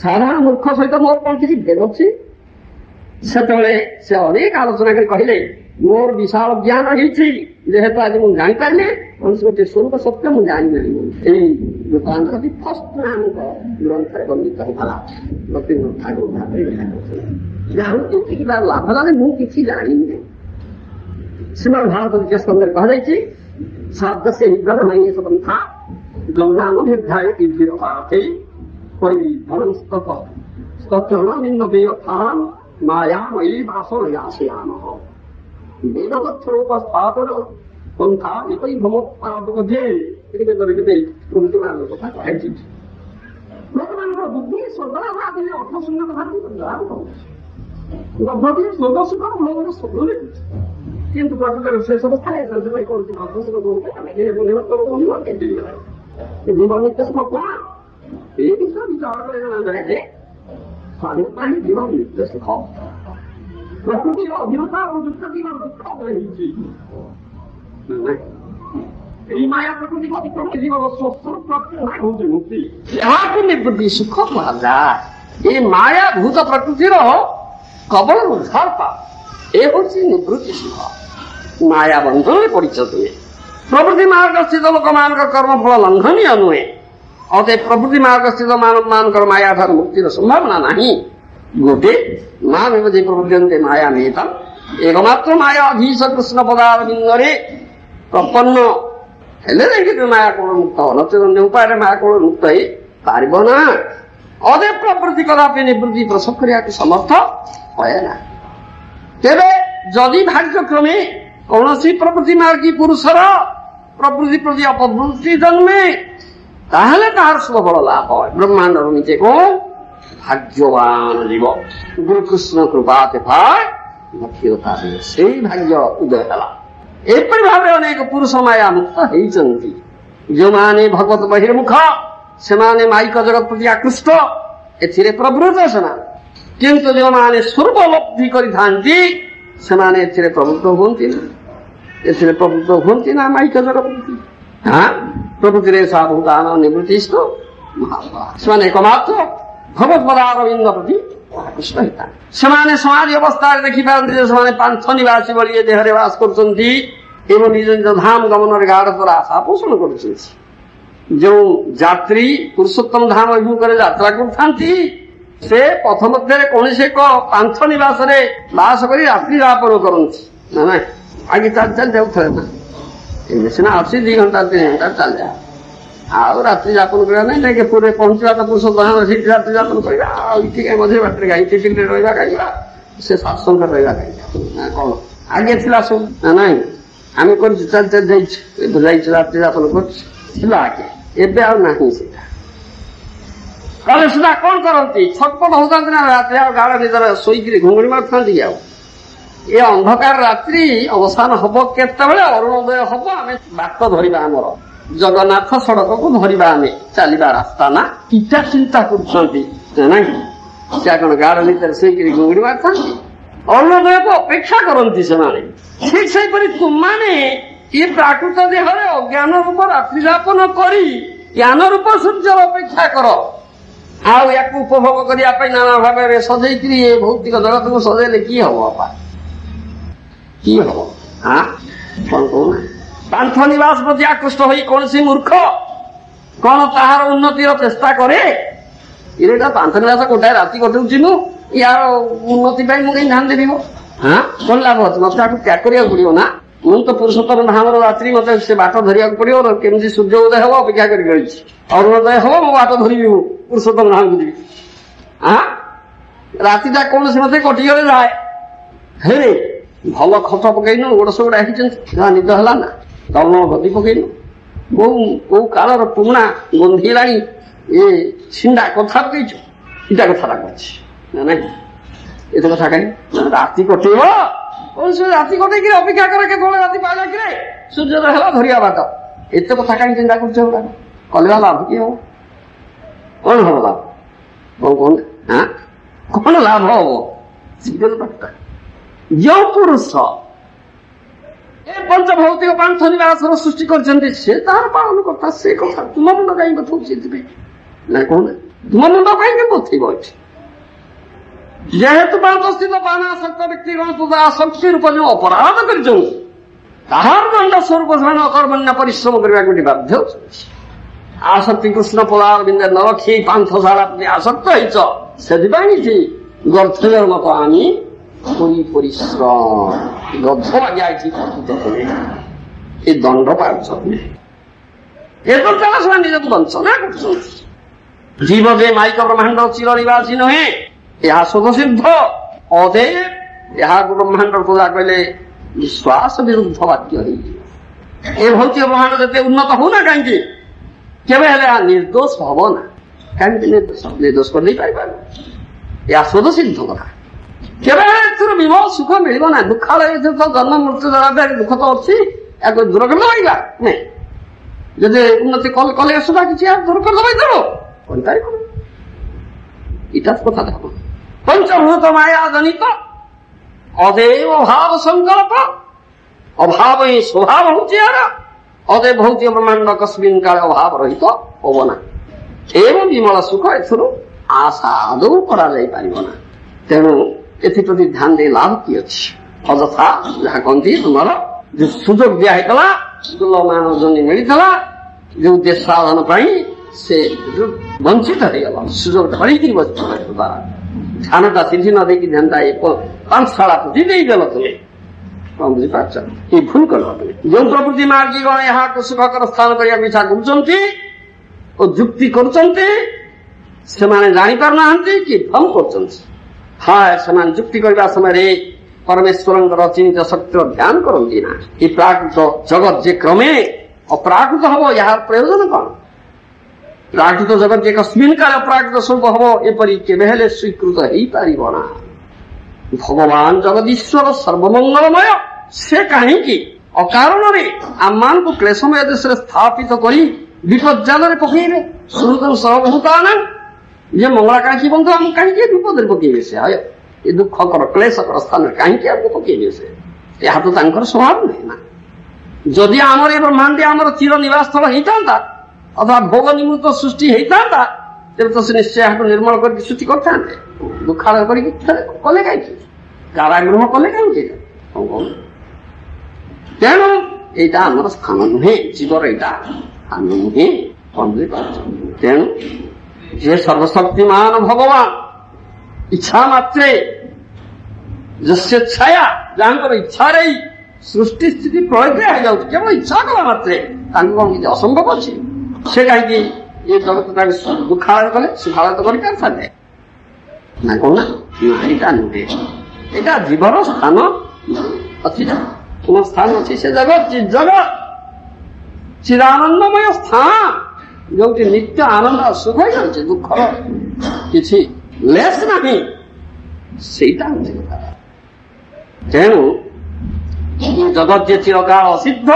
ସାଧାରଣ ମୂର୍ଖ ସହିତ ମୋର କଣ କିଛି ଭେଦ ଅଛି? ସେତେବେଳେ ସେ ଅନେକ ଆଲୋଚନା କରି କହିଲେ, ମୋର ବିଶାଳ ଜ୍ଞାନ ହେଇଛି, ଯେହେତୁ ଆଜି ମୁଁ ଜାଣିପାରିଲି କୌଣସି ଗୋଟେ ସ୍ୱରୂପ ସତ୍ୟ ମୁଁ ଜାଣିନାହିଁ। ଏଇ ଦୋକାନର ଫାଷ୍ଟ ନାମକ ଗ୍ରନ୍ଥରେ ବର୍ଣ୍ଣିତ ହେଇଥିଲା। ଲକ୍ଷ୍ମୀନାଥ ଠାକୁର ଭାବରେ ଲେଖା କରିଥିଲେ। ଯାହା ଏତିକି ତାର ଲାଭ ହେଲାନି, ମୁଁ କିଛି ଜାଣିନି। ଶ୍ରୀମଦ୍ ଭାଗବତ ଦ୍ୱିତୀୟ ସ୍କନ୍ଧରେ କୁହାଯାଇଛି, ଶବ୍ଦସ୍ୟ ନିଗ୍ରହମୟୀ ପନ୍ଥା ଗଙ୍ଗାମଭିର୍ଧ୍ୟାୟ ବିଧିର ପାର୍ଥୈ ପରିଧନଂ ସ୍ତତ୍ରଣମିନ୍ନବେୟଥାଂ ମାୟାମୟୀ ବାସୋୟାସୟାମଃ ବେଦବତ୍ସରୂପସ୍ଥାପନ ପନ୍ଥା ଏପରି ଭ୍ରମୋତ୍ପାଦେ ପ୍ରଭୃତିମାନଙ୍କ କଥା କୁହାଯାଇଛି। ଲୋକମାନଙ୍କର ବୁଦ୍ଧି ସ୍ୱର୍ଗଲାଭ ଅର୍ଥ ଶୂନ୍ୟ କଥା ଗର୍ଭବତୀ ସ୍ୱର୍ଗସୁଖ ଲୋକର ସ୍ୱପ୍ନରେ କିନ୍ତୁ ପ୍ରକୃତରେ ଶେଷ ଅବସ୍ଥାରେ କରୁଛି ଗର୍ଭସୁଖ ଜୀବନ ନିତ୍ୟ ସୁଖ କଣ ଏ ବିଷୟ ବିଚାର କରାଯାଏ ଯେ ସ୍ୱାଧୀନତା ହିଁ ଜୀବନ ନିତ୍ୟ ସୁଖ। ପ୍ରକୃତିର ଅଧୀନତା ଓ ଦୁଃଖ ଦୁଃଖ ହେଇଛି। ଏଇ ମାୟା ପ୍ରକୃତି ଜୀବନ ହଉଛି ମୁକ୍ତି, ଏହାକୁ ନିବୃତ୍ତି ସୁଖ କୁହାଯାଏ। ଏ ମାୟାଭୂତ ପ୍ରକୃତିର କବଳ ଉଦ୍ଧାର ପା, ଏ ହଉଛି ନିବୃତ୍ତି ସୁଖ। ମାୟା ବନ୍ଧନରେ ପରିଚୟ ହୁଏ। ପ୍ରବୃତ୍ତି ମାର୍ଗ ସ୍ଥିତ ଲୋକମାନଙ୍କର କର୍ମ ଫଳ ଲଙ୍ଘନୀୟ ନୁହେଁ। ଅତএବ ପ୍ରବୃତ୍ତି ମାର୍ଗ ସ୍ଥିତ ମାନବ ମାନଙ୍କର ମାୟା ଠାରୁ ମୁକ୍ତିର ସମ୍ଭାବନା ନାହିଁ। ଗୋଟେ ମାମେବ ଯେ ପ୍ରବୃତ୍ତି ମାୟା ନିହିତମ୍, ଏକମାତ୍ର ମାୟା ଅଧୀଶ କୃଷ୍ଣ ପଦାରବିନ୍ଦରେ ପ୍ରପନ୍ନ ହେଲେ ଯାଇକି ମାୟା କୋଳ ମୁକ୍ତ ହବ, ନଚେତ ଅନ୍ୟ ଉପାୟରେ ମାୟା କୋଳ ମୁକ୍ତ ହେଇ ପାରିବ ନା। ଅତଏବ ପ୍ରବୃତ୍ତି କଦାପି ନିବୃତ୍ତି ପ୍ରସବ କରିବାକୁ ସମର୍ଥ ହୁଏ ନା। ତେବେ ଯଦି ଭାଗ୍ୟକ୍ରମେ କୌଣସି ପ୍ରବୃତ୍ତି ମାର୍ଗୀ ପୁରୁଷର ପ୍ରବୃତ୍ତି ପ୍ରତି ଅପବୃତ୍ତି ଜନ୍ମେ, ତାହେଲେ ତାହାର ସୁଫଳ ଲାଭ হয়। ବ୍ରହ୍ମାଣ୍ଡର নিচে কোন ভাগ্যবান জীব গুরুকৃষ্ণ কৃপাতে পায় ভক্তিরতা দিয়ে সেই ভাগ্য উদয় ହେଲା। ଏପରି ଭାବେ ଅନେକ ପୁରୁଷ ମାୟା ମୁକ୍ତ ହେଇଛନ୍ତି। ଯେଉଁମାନେ ଭଗବତ ବହିର୍ମୁଖ ସେମାନେ ମାଇକ ଜଗତ ପ୍ରତି ଆକୃଷ୍ଟ, ଏଥିରେ ପ୍ରବୃତ୍ତ ସେମାନେ। କିନ୍ତୁ ଯେଉଁମାନେ ସ୍ୱରୂପ ଲବ୍ଧି କରିଥାନ୍ତି ସେମାନେ ଏଥିରେ ପ୍ରବୃତ୍ତ ହୁଅନ୍ତି ନା। ଏଥିରେ ପ୍ରବୃତ୍ତ ହୁଅନ୍ତି ନା ମାଇକ ଜଗତ ପ୍ରତି। ପ୍ରକୃତିରେ ସାଭୂତାନ ନିବୃତ୍ତିସ୍ଥ ସେମାନେ ଏକମାତ୍ର ଭଗବତ ପଦାରବିନ୍ଦ ପ୍ରତି ଆକୃଷ୍ଟ ହେଇଥାନ୍ତି। ସେମାନେ ସମାଜ ଅବସ୍ଥାରେ ଦେଖିପାରନ୍ତି ଯେ ସେମାନେ ପାନ୍ଥ ନିବାସୀ ଭଳି ଏ ଦେହରେ ବାସ କରୁଛନ୍ତି ଏବଂ ନିଜ ନିଜ ଧାମ ଗମନରେ ଗାଢ଼ତର ଆଶା ପୋଷଣ କରୁଛନ୍ତି। ଯେଉଁ ଯାତ୍ରୀ ପୁରୁଷୋତ୍ତମ ଧାମ ଅଭିମୁଖରେ ଯାତ୍ରା କରୁଥାନ୍ତି ସେ ପଥ ମଧ୍ୟରେ କୌଣସି ଏକ ପାନ୍ଥ ନିବାସରେ ବାସ କରି ରାତ୍ରି ଯାପନ କରନ୍ତି ନା ନାଇଁ। ଆଗେ ଚାଲି ଚାଲି ଯାଉଥିଲେ ନା, ଏବେ ସିନା ଅଛି 2 ଘଣ୍ଟା 3 ଘଣ୍ଟା ଚାଲିଯାଏ। ଆଉ ରାତ୍ରି ଯାପନ କରିବା ନାହିଁ, ଯାଇକି ପୁରୀରେ ପହଞ୍ଚିବା ତ ପୁରୁଷୋତ୍ତମ ସେଠି ରାତ୍ରି ଯାପନ କରିବା। ଆଉ ଏଠି କାହିଁ ମଝିରେ ବାଟରେ କାହିଁ ଟିଟିରେ ରହିବା କାହିଁକି, ସେ ସତ୍ସଙ୍ଗରେ ରହିବା କାହିଁକି ନା କଣ ଆଗେ ଥିଲା ସବୁ ନା ନାଇଁ। ଆମେ କରିଛୁ ଚାଲି ଚାଲି ଯାଇଛୁ, ଏବେ ଯାଇଛୁ ରାତ୍ରି ଯାପନ କରୁଛୁ ଥିଲା ଆଗେ, ଏବେ ଆଉ ନାହିଁ ସେଟା। କହିଲେ ସୁଦ୍ଧା କଣ କରନ୍ତି? ଛଟପଟ ହଉଥାନ୍ତି ନା ରାତିରେ, ଆଉ ଗାଳ ନିଜର ଶୋଇକିରି ଘୁଙ୍ଗୁଡ଼ି ମାରୁଥାନ୍ତି। ଆଉ ଏ ଅନ୍ଧକାର ରାତ୍ରି ଅବସାନ ହବ କେତେବେଳେ? ଅରୁଣୋଦୟ ହବ, ଆମେ ବାଟ ଧରିବା, ଆମର ଜଗନ୍ନାଥ ସଡ଼କକୁ ଧରିବା, ଆମେ ଚାଲିବା ରାସ୍ତା ନା। ଇଟା ଚିନ୍ତା କରୁଛନ୍ତି ନାଇଁ, ସେ କଣ ଗାଳ ଭିତରେ ଶୋଇକିରି ଘୁଙ୍ଗୁଡ଼ି ମାରିଥାନ୍ତି? ଅରୁଣୋଦୟକୁ ଅପେକ୍ଷା କରନ୍ତି ସେମାନେ। ଠିକ ସେହିପରି ତୁମମାନେ ଏ ପ୍ରାକୃତ ଦେହରେ ଅଜ୍ଞାନ ରୂପ ରାତ୍ରି ଯାପନ କରି ଜ୍ଞାନ ରୂପ ସୂର୍ଯ୍ୟର ଅପେକ୍ଷା କର। ଆଉ ୟାକୁ ଉପଭୋଗ କରିବା ପାଇଁ ନାନା ଭାବରେ ସଜେଇକିରି ଏ ଭୌତିକ ଜଗତକୁ ସଜେଇଲେ କି ହବ ବାପା? କି ହବ? କଣ କହୁନା? ପାନ୍ଥ ନିବାସ ପ୍ରତି ଆକୃଷ୍ଟ ହୋଇ କୌଣସି ମୂର୍ଖ କଣ ତାହାର ଉନ୍ନତିର ଚେଷ୍ଟା କରେ? ଏଇଟା ପାନ୍ଥ ନିବାସ ଗୋଟାଏ ରାତି କଟଉଛି, ମୁଁ ୟାର ଉନ୍ନତି ପାଇଁ ମୁଁ କାହିଁ ଧ୍ୟାନ ଦେବି? କଣ ଲାଭ ଅଛି? ମତେ ତାକୁ ତ୍ୟାଗ କରିବାକୁ ପଡିବ ନା। ମୁଁ ତ ପୁରୁଷୋତ୍ତମ ଧାମର ରାତ୍ରି, ମତେ ସେ ବାଟ ଧରିବାକୁ ପଡିବ। କେମିତି ସୂର୍ଯ୍ୟ ଉଦୟ ହବ ଅପେକ୍ଷା କରି ରହିଛି, ଅରୁଣୋଦୟ ହବ ମୋ ବାଟ ଧରିବି, ମୁଁ ପୁରୁଷୋତ୍ତମ ଧାମକୁ ଯିବି। ରାତିଟା କୌଣସି ମତେ କଟିଗଲେ ଯାଏ। ହେ ଭଲ ଖଟ ପକେଇନୁ, ଗୋଡ ସବୁଡା ହେଇଛନ୍ତି, ନିଦ ହେଲା ନା? ତଳନ ଗଦି ପକେଇନୁ, କୋଉ କାଳର ପୁରୁଣା ଗନ୍ଧିଲାଣି ଏ ଛିଣ୍ଡା କଥା ପକେଇଛୁ, ଏଇଟା କଥାଟା କରିଛି ନା ନାଇଁ? ଏତେ କଥା କାହିଁ? ରାତି କଟେଇବ, ରାତି କଟେଇକିରି ଅପେକ୍ଷା କରେ କେତେବେଳେ ରାତି ପାଇଲା କିରେ ସୂର୍ଯ୍ୟୋଦୟ ହେଲା ଧରିବା ବାଟ। ଏତେ କଥା କାହିଁ ଚିନ୍ତା କରୁଛ? ଗୁଡାକ କଲେ ଲାଭ କି ହବ? କଣ ହବ ଲାଭ? କଣ ଲାଭ ହବ? ଯେଉଁ ପୁରୁଷ ଏ ପଞ୍ଚଭୌତିକ ପାନ୍ଥ ନିବାସର ସୃଷ୍ଟି କରିଛନ୍ତି, ସେ ତାହାର ପାଳନ କଥା। ସେ କଥା ତୁମ ମୁଣ୍ଡ କାହିଁକି ବଥଉଛି? ଏଥିପାଇଁ ନା କହୁନା, ତୁମ ମୁଣ୍ଡ କାହିଁକି ବଥେଇବ ଏଠି? ଯେହେତୁ ପାନ୍ଥସ୍ଥିତ ପାନାସକ୍ତ ବ୍ୟକ୍ତିଗଣ ଆସକ୍ତି ରୂପ ଯେଉଁ ଅପରାଧ କରିଛନ୍ତି, ତାହାର ଦଣ୍ଡ ସ୍ୱରୂପ ସେମାନେ ଅକର୍ମଣ୍ୟ ପରିଶ୍ରମ କରିବାକୁ ବାଧ୍ୟ ହେଉଛନ୍ତି। ଆସକ୍ତି କୃଷ୍ଣ ପଦାବିନ୍ଦେ ନ ରଖି ପାନ୍ଥଶାଳା ପ୍ରତି ଆସକ୍ତ ହେଇଛ, ସେଥିପାଇଁ ଏଠି ଗର୍ଥର ମତ ଆଣି ପରିଶ୍ରମ ଗଧ ଆଜ୍ଞା ଏଠି ଏ ଦଣ୍ଡ ପାଉଛନ୍ତି। ଏ ଦ୍ୱାରା ସେମାନେ ନିଜକୁ ବଞ୍ଚନା କରୁଛନ୍ତି। ଜୀବ ଯେ ମାଇକ ବ୍ରହ୍ମାଣ୍ଡ ଚିର ନିବାସୀ ନୁହେଁ, ଏହା ସ୍ୱତ ସିଦ୍ଧ ଅଦେୟ। ଏହାକୁ ବ୍ରହ୍ମାଣ୍ଡ ପୂଜା କହିଲେ ବିଶ୍ୱାସ ବିରୁଦ୍ଧ ବାକ୍ୟ ହେଇଯିବ। ଏ ଭୌତିକ ବ୍ରହ୍ମାଣ୍ଡ ଯେତେ ଉନ୍ନତ ହଉନା କାହିଁକି, କେବେ ହେଲେ ଏହା ନିର୍ଦ୍ଦୋଷ ହବ ନା। କାହିଁକି ନିର୍ଦ୍ଦୋଷ କରିଦେଇ ପାରିବ? ଏହା ସ୍ୱତ ସିଦ୍ଧ କଥା। କେବେ ହେଲେ ଏଥିରୁ ବିମଳ ସୁଖ ମିଳିବ ନା। ଦୁଃଖାଳୟ ଜନ୍ମ ମୃତ୍ୟୁ ଜଗତରେ ଦୁଃଖ ତ ଅଛି, ଏହାକୁ ଦୂର କରିଦେବା ନାଇଁ। ଯଦି ଉନ୍ନତି କଲେ ସୁଧା କିଛି ଦୂର କରିଦେବା ଦେବ କରିପାରିବ। ଏଇଟା କଥା ଦେଖ। ପଞ୍ଚଭୂତ ମାୟା ଜନିତ ଅଦେବ ଭାବ ସଂକଳ୍ପ, ଅଭାବ ହିଁ ସ୍ୱଭାବ ହଉଛି ଏହାର। ଅଦେବ ଭୌତିକ ବ୍ରହ୍ମାଣ୍ଡ କସ୍ମିନ୍ କାଳେ ଅଭାବ ରହିତ ହବ ନା। ଏବଂ ବିମଳ ସୁଖ ଏଥିରୁ ଆଶା ଆଦୌ କରାଯାଇ ପାରିବ ନା। ତେଣୁ ଏଥିପ୍ରତି ଧ୍ୟାନ ଦେଇ ଲାଭ କି ଅଛି? ଅଯଥା ଯାହା କହନ୍ତି, ତୁମର ଯୋଉ ସୁଯୋଗ ଦିଆ ହେଇଥିଲା, ଦୁର୍ଲଭମାନ ଜମି ମିଳିଥିଲା, ଯୋଉ ଦେଶ ସାଧନ ପାଇଁ ସେ ବଞ୍ଚିତ ହେଇଗଲା। ସୁଯୋଗ ଧରିକିରି ବଞ୍ଚିତ ଦ୍ୱାରା ଧ୍ୟାନଟା ସିଦ୍ଧି ନ ଦେଇକି ଧ୍ୟାନଟା ପାନ୍ଥଶାଳା ପ୍ରତି ଦେଇଦେଲ ତୁମେ। କଣ ବୁଝିପାରୁଛ? ଏ ଭୁଲ କଲ ତୁମେ। ଯେଉଁ ପ୍ରକୃତି ମାର୍ଗୀଗଣ ଏହାକୁ ସୁଖକର ସ୍ଥାନ କରିବାକୁ ଇଚ୍ଛା କରୁଛନ୍ତି ଓ ଯୁକ୍ତି କରୁଛନ୍ତି, ସେମାନେ ଜାଣିପାରୁନାହାନ୍ତି କି ଭ୍ରମ କରୁଛନ୍ତି। ସେମାନେ ଯୁକ୍ତି କରିବା ସମୟରେ ପରମେଶ୍ୱରଙ୍କର ଚିନ୍ତିତ ଶକ୍ତିର ଧ୍ୟାନ କରନ୍ତି ନା। ଏ ପ୍ରାକୃତ ଜଗତ ଯେ କ୍ରମେ ଅପ୍ରାକୃତ ହବ, ଏହାର ପ୍ରୟୋଜନ କଣ? ପ୍ରାକୃତ ଜଗତ ଯେ କସ୍ମିନ୍ କାଳେ ଅପ୍ରାକୃତ ସ୍ୱରୂପ ହବ, ଏପରି କେବେ ହେଲେ ସ୍ୱୀକୃତ ହେଇପାରିବ ନା। ଭଗବାନ ଜଗଦୀଶ୍ୱର ସର୍ବମଙ୍ଗଳମୟ, ସେ କାହିଁକି ଅକାରଣରେ ଆମମାନଙ୍କୁ କ୍ଲେଶମୟ ଦେଶରେ ସ୍ଥାପିତ କରି ବିପଜ୍ଜାଲରେ ପକେଇବେ? ସୁହୃଦ ସର୍ବଭୂତାନ, ଯେ ମଙ୍ଗଳା କାହିଁକି ବନ୍ଧୁ ଆମକୁ କାହିଁକି ବିପଦରେ ପକେଇବେ? ସେ ଏ ଦୁଃଖକର କ୍ଲେଶକର ସ୍ଥାନରେ କାହିଁକି ଆମକୁ ପକେଇବେ? ସେ ଏହା ତ ତାଙ୍କର ସ୍ୱଭାବ ନୁହେଁ ନା। ଯଦି ଆମର ଏ ବ୍ରହ୍ମାଣ୍ଡ ଆମର ଚିର ନିବାସ ସ୍ଥଳ ହେଇଥାନ୍ତା, ଅଥବା ଭୋଗ ନିମୃତ ସୃଷ୍ଟି ହେଇଥାନ୍ତା, ତେବେ ତ ସେ ନିଶ୍ଚୟ ଏହାକୁ ନିର୍ମଳ କରିକି ସୃଷ୍ଟି କରିଥାନ୍ତେ। ଦୁଃଖାଳୟ କରିକି କଲେ କାହିଁକି? କାରାଗୃହ କଲେ କାହିଁକି? ତେଣୁ ଏଇଟା ଆମର ସ୍ଥାନ ନୁହେଁ, ଜୀବର ଏଇଟା ସ୍ଥାନ ନୁହେଁ। ତେଣୁ ଯେ ସର୍ବଶକ୍ତିମାନ ଭଗବାନ ଇଚ୍ଛା ମାତ୍ରେ ଯସ୍ୟେଚ୍ଛାୟା, ଯାହାଙ୍କର ଇଚ୍ଛାରେ ସୃଷ୍ଟି ସ୍ଥିତି ପ୍ରଳୟ ହେଇଯାଉଛି, କେବଳ ଇଚ୍ଛା କଲା ମାତ୍ରେ, ତାଙ୍କୁ କଣ କିଛି ଅସମ୍ଭବ ଅଛି? ସେ କାହିଁକି ଏ ଜଗତଟାକୁ ଦୁଃଖାଳୟ କଲେ? ସୁଖାଳୟ ତ କରିପାରିଥାନ୍ତେ ନା। କଣ ନା, ଏଇଟା ନୁହେଁ। ଏଇଟା ଜୀବର ସ୍ଥାନ ଅଛି। ତୁମ ସ୍ଥାନ ଅଛି ସେ ଜଗତ, ଜଗତ ଚିଦାନନ୍ଦମୟ ସ୍ଥାନ, ଯୋଉଠି ନିତ୍ୟ ଆନନ୍ଦ ସୁଖ ହେଇଯାଉଛି, ଦୁଃଖର କିଛି ଲେସ୍ ନାହିଁ, ସେଇଟା ହଉଛି କଥା। ତେଣୁ ଜଗତ ଯେ ଚିରକାଳ ଅସିଦ୍ଧ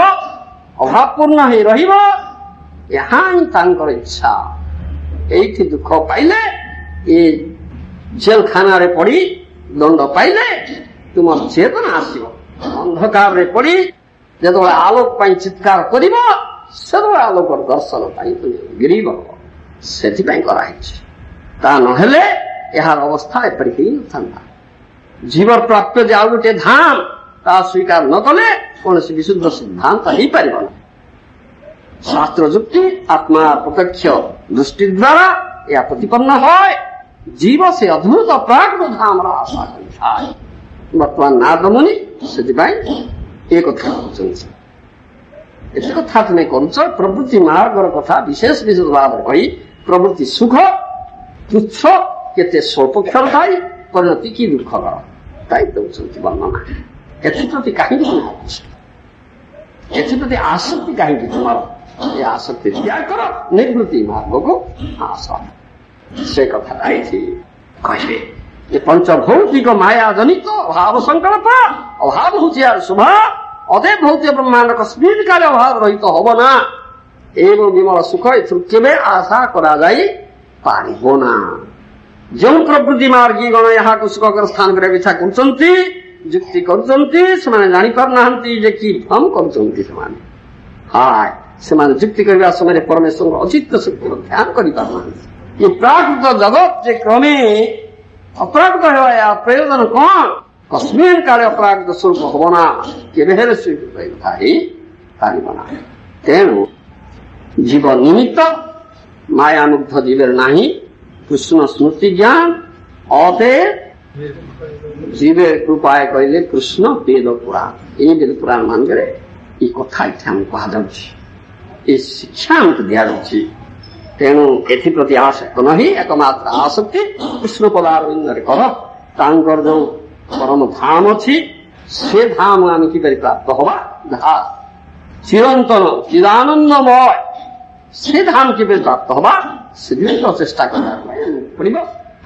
ଅଭାବପୂର୍ଣ୍ଣ ହେଇ ରହିବ, ଏହା ହିଁ ତାଙ୍କର ଇଚ୍ଛା। ଏଇଠି ଦୁଃଖ ପାଇଲେ, ଏ ଜେଲଖାନାରେ ପଡି ଦଣ୍ଡ ପାଇଲେ ତୁମର ଚେତନା ଆସିବ। ଅନ୍ଧକାରରେ ପଡି ଯେତେବେଳେ ଆଲୋକ ପାଇଁ ଚିତ୍କାର କରିବ, ସେତେବେଳେ ଆଲୋକର ଦର୍ଶନ ପାଇଁ ତୁମେ ଗିରିବ। ସେଥିପାଇଁ କରାହେଇଛି। ତା ନହେଲେ ଏହାର ଅବସ୍ଥା ଏପରି ହେଇନଥାନ୍ତା। ଜୀବର ପ୍ରାପ୍ୟ ଯେ ଆଉ ଗୋଟିଏ ଧାମ, ତାହା ସ୍ୱୀକାର ନ କଲେ କୌଣସି ବିଶୁଦ୍ଧ ସିଦ୍ଧାନ୍ତ ହେଇପାରିବ ନା। ଶାସ୍ତ୍ର ଯୁକ୍ତି ଆତ୍ମାର ପ୍ରତ୍ୟକ୍ଷ ଦୃଷ୍ଟି ଦ୍ୱାରା ଏହା ପ୍ରତିପନ୍ନ হয়। ଜୀବ ସେ ଅଦ୍ଭୁତ ପ୍ରାକୃତ ଧାମର ଆଶା କରିଥାଏ। ବର୍ତ୍ତମାନ ନାରଦମୁନି ସେଥିପାଇଁ ଏ କଥା କହୁଛନ୍ତି। ଏତେ କଥା ତୁମେ କରୁଛ, ପ୍ରବୃତ୍ତି ମାର୍ଗର କଥା ବିଶେଷ ବିଶେଷ ଭାବରେ କହି ପ୍ରବୃତ୍ତି ସୁଖ ତୁଚ୍ଛ କେତେ ସ୍ୱଳ୍ପକ୍ଷର ଥାଇ ପରିଣତି କି ଦୁଃଖକର ତାଇ ଦେଉଛନ୍ତି ବର୍ଣ୍ଣନା। ଏଥିପ୍ରତି କାହିଁକି ତୁମେ ଭାବୁଛ? ଏଥିପ୍ରତି ଆସକ୍ତି କାହିଁକି ତୁମର? ଏ ଆସକ୍ତି ତ୍ୟାଗ କର, ନିବୃତ୍ତି ମାର୍ଗକୁ ଆସ। ସେ କଥାଟା ଏଠି କହିବେ। ଏ ପଞ୍ଚଭୌତିକ ମାୟା ଜନିତ ଅଭାବ ସଂକଳ୍ପ, ଅଭାବ ହେଉଛି ଏହାର ଶୁଭା। ଅତଏବ ଭୌତିକ ବ୍ରହ୍ମାଣ୍ଡ କସ୍ମିନ୍ କାଳେ ଅଭାବ ରହିତ ହବ ନା। ଏବଂ ବିମଳ ସୁଖ ଏଥିରୁ କେବେ ଆଶା କରାଯାଇ ପାରିବ ନା। ଯେଉଁ ପ୍ରବୃତ୍ତି ମାର୍ଗୀ ଗଣ ଏହାକୁ ସୁଖକର ସ୍ଥାନ କରିବାକୁ ଇଚ୍ଛା କରୁଛନ୍ତି, ଯୁକ୍ତି କରୁଛନ୍ତି, ସେମାନେ ଜାଣିପାରୁନାହାନ୍ତି ଯେ କି ଭ୍ରମ କରୁଛନ୍ତି ସେମାନେ। ହାୟ, ସେମାନେ ଯୁକ୍ତି କରିବା ସମୟରେ ପରମେଶ୍ୱରଙ୍କ ଅଚିତ୍ତ ଶକ୍ତିର ଧ୍ୟାନ କରିପାରୁନାହାନ୍ତି। ଏ ପ୍ରାକୃତ ଜଗତ ଯେ କ୍ରମେ ଅପ୍ରାକୃତ ହେବା, ଏହା ପ୍ରୟୋଜନ କଣ? କସ୍ମିନ୍ କାଳେ ଅପ୍ରାକୃତ ସ୍ୱରୂପ ହବ ନା, କେବେ ହେଲେ ସ୍ୱୀକୃତ ହେଇପାରିବ ନା। ତେଣୁ ଜୀବ ନିମିତ୍ତ ମାୟାମୁଗ୍ଧ ଜୀବେର ନାହିଁ କୃଷ୍ଣ ସ୍ମୃତି ଜ୍ଞାନ। ଅତଏବ ଜୀବେ ଉପାୟ କହିଲେ କୃଷ୍ଣ ବେଦ ପୁରାଣ। ଏଇ ବେଦ ପୁରାଣ ମାନଙ୍କରେ ଏଇ କଥା ଏଠି ଆମକୁ କୁହାଯାଉଛି, ଏ ଶିକ୍ଷା ଆମକୁ ଦିଆଯାଉଛି। ତେଣୁ ଏଥିପ୍ରତି ଆସକ୍ତ ନହିଁ, ଏକମାତ୍ର ଆସକ୍ତି କୃଷ୍ଣ ପଦାରବିନ୍ଦରେ କର। ତାଙ୍କର ଯୋଉ ପରମ ଧାମ ଅଛି, ସେ ଧାମ ଆମେ କିପରି ପ୍ରାପ୍ତ ହବା, ଯାହା ଚିରନ୍ତନ ଚିଦାନନ୍ଦମୟ, ସେ ଧାମ କିପରି ପ୍ରାପ୍ତ ହବା, ସେଥିପାଇଁ ପ୍ରଚେଷ୍ଟା କରିବା ପାଇଁ ପଡିବ।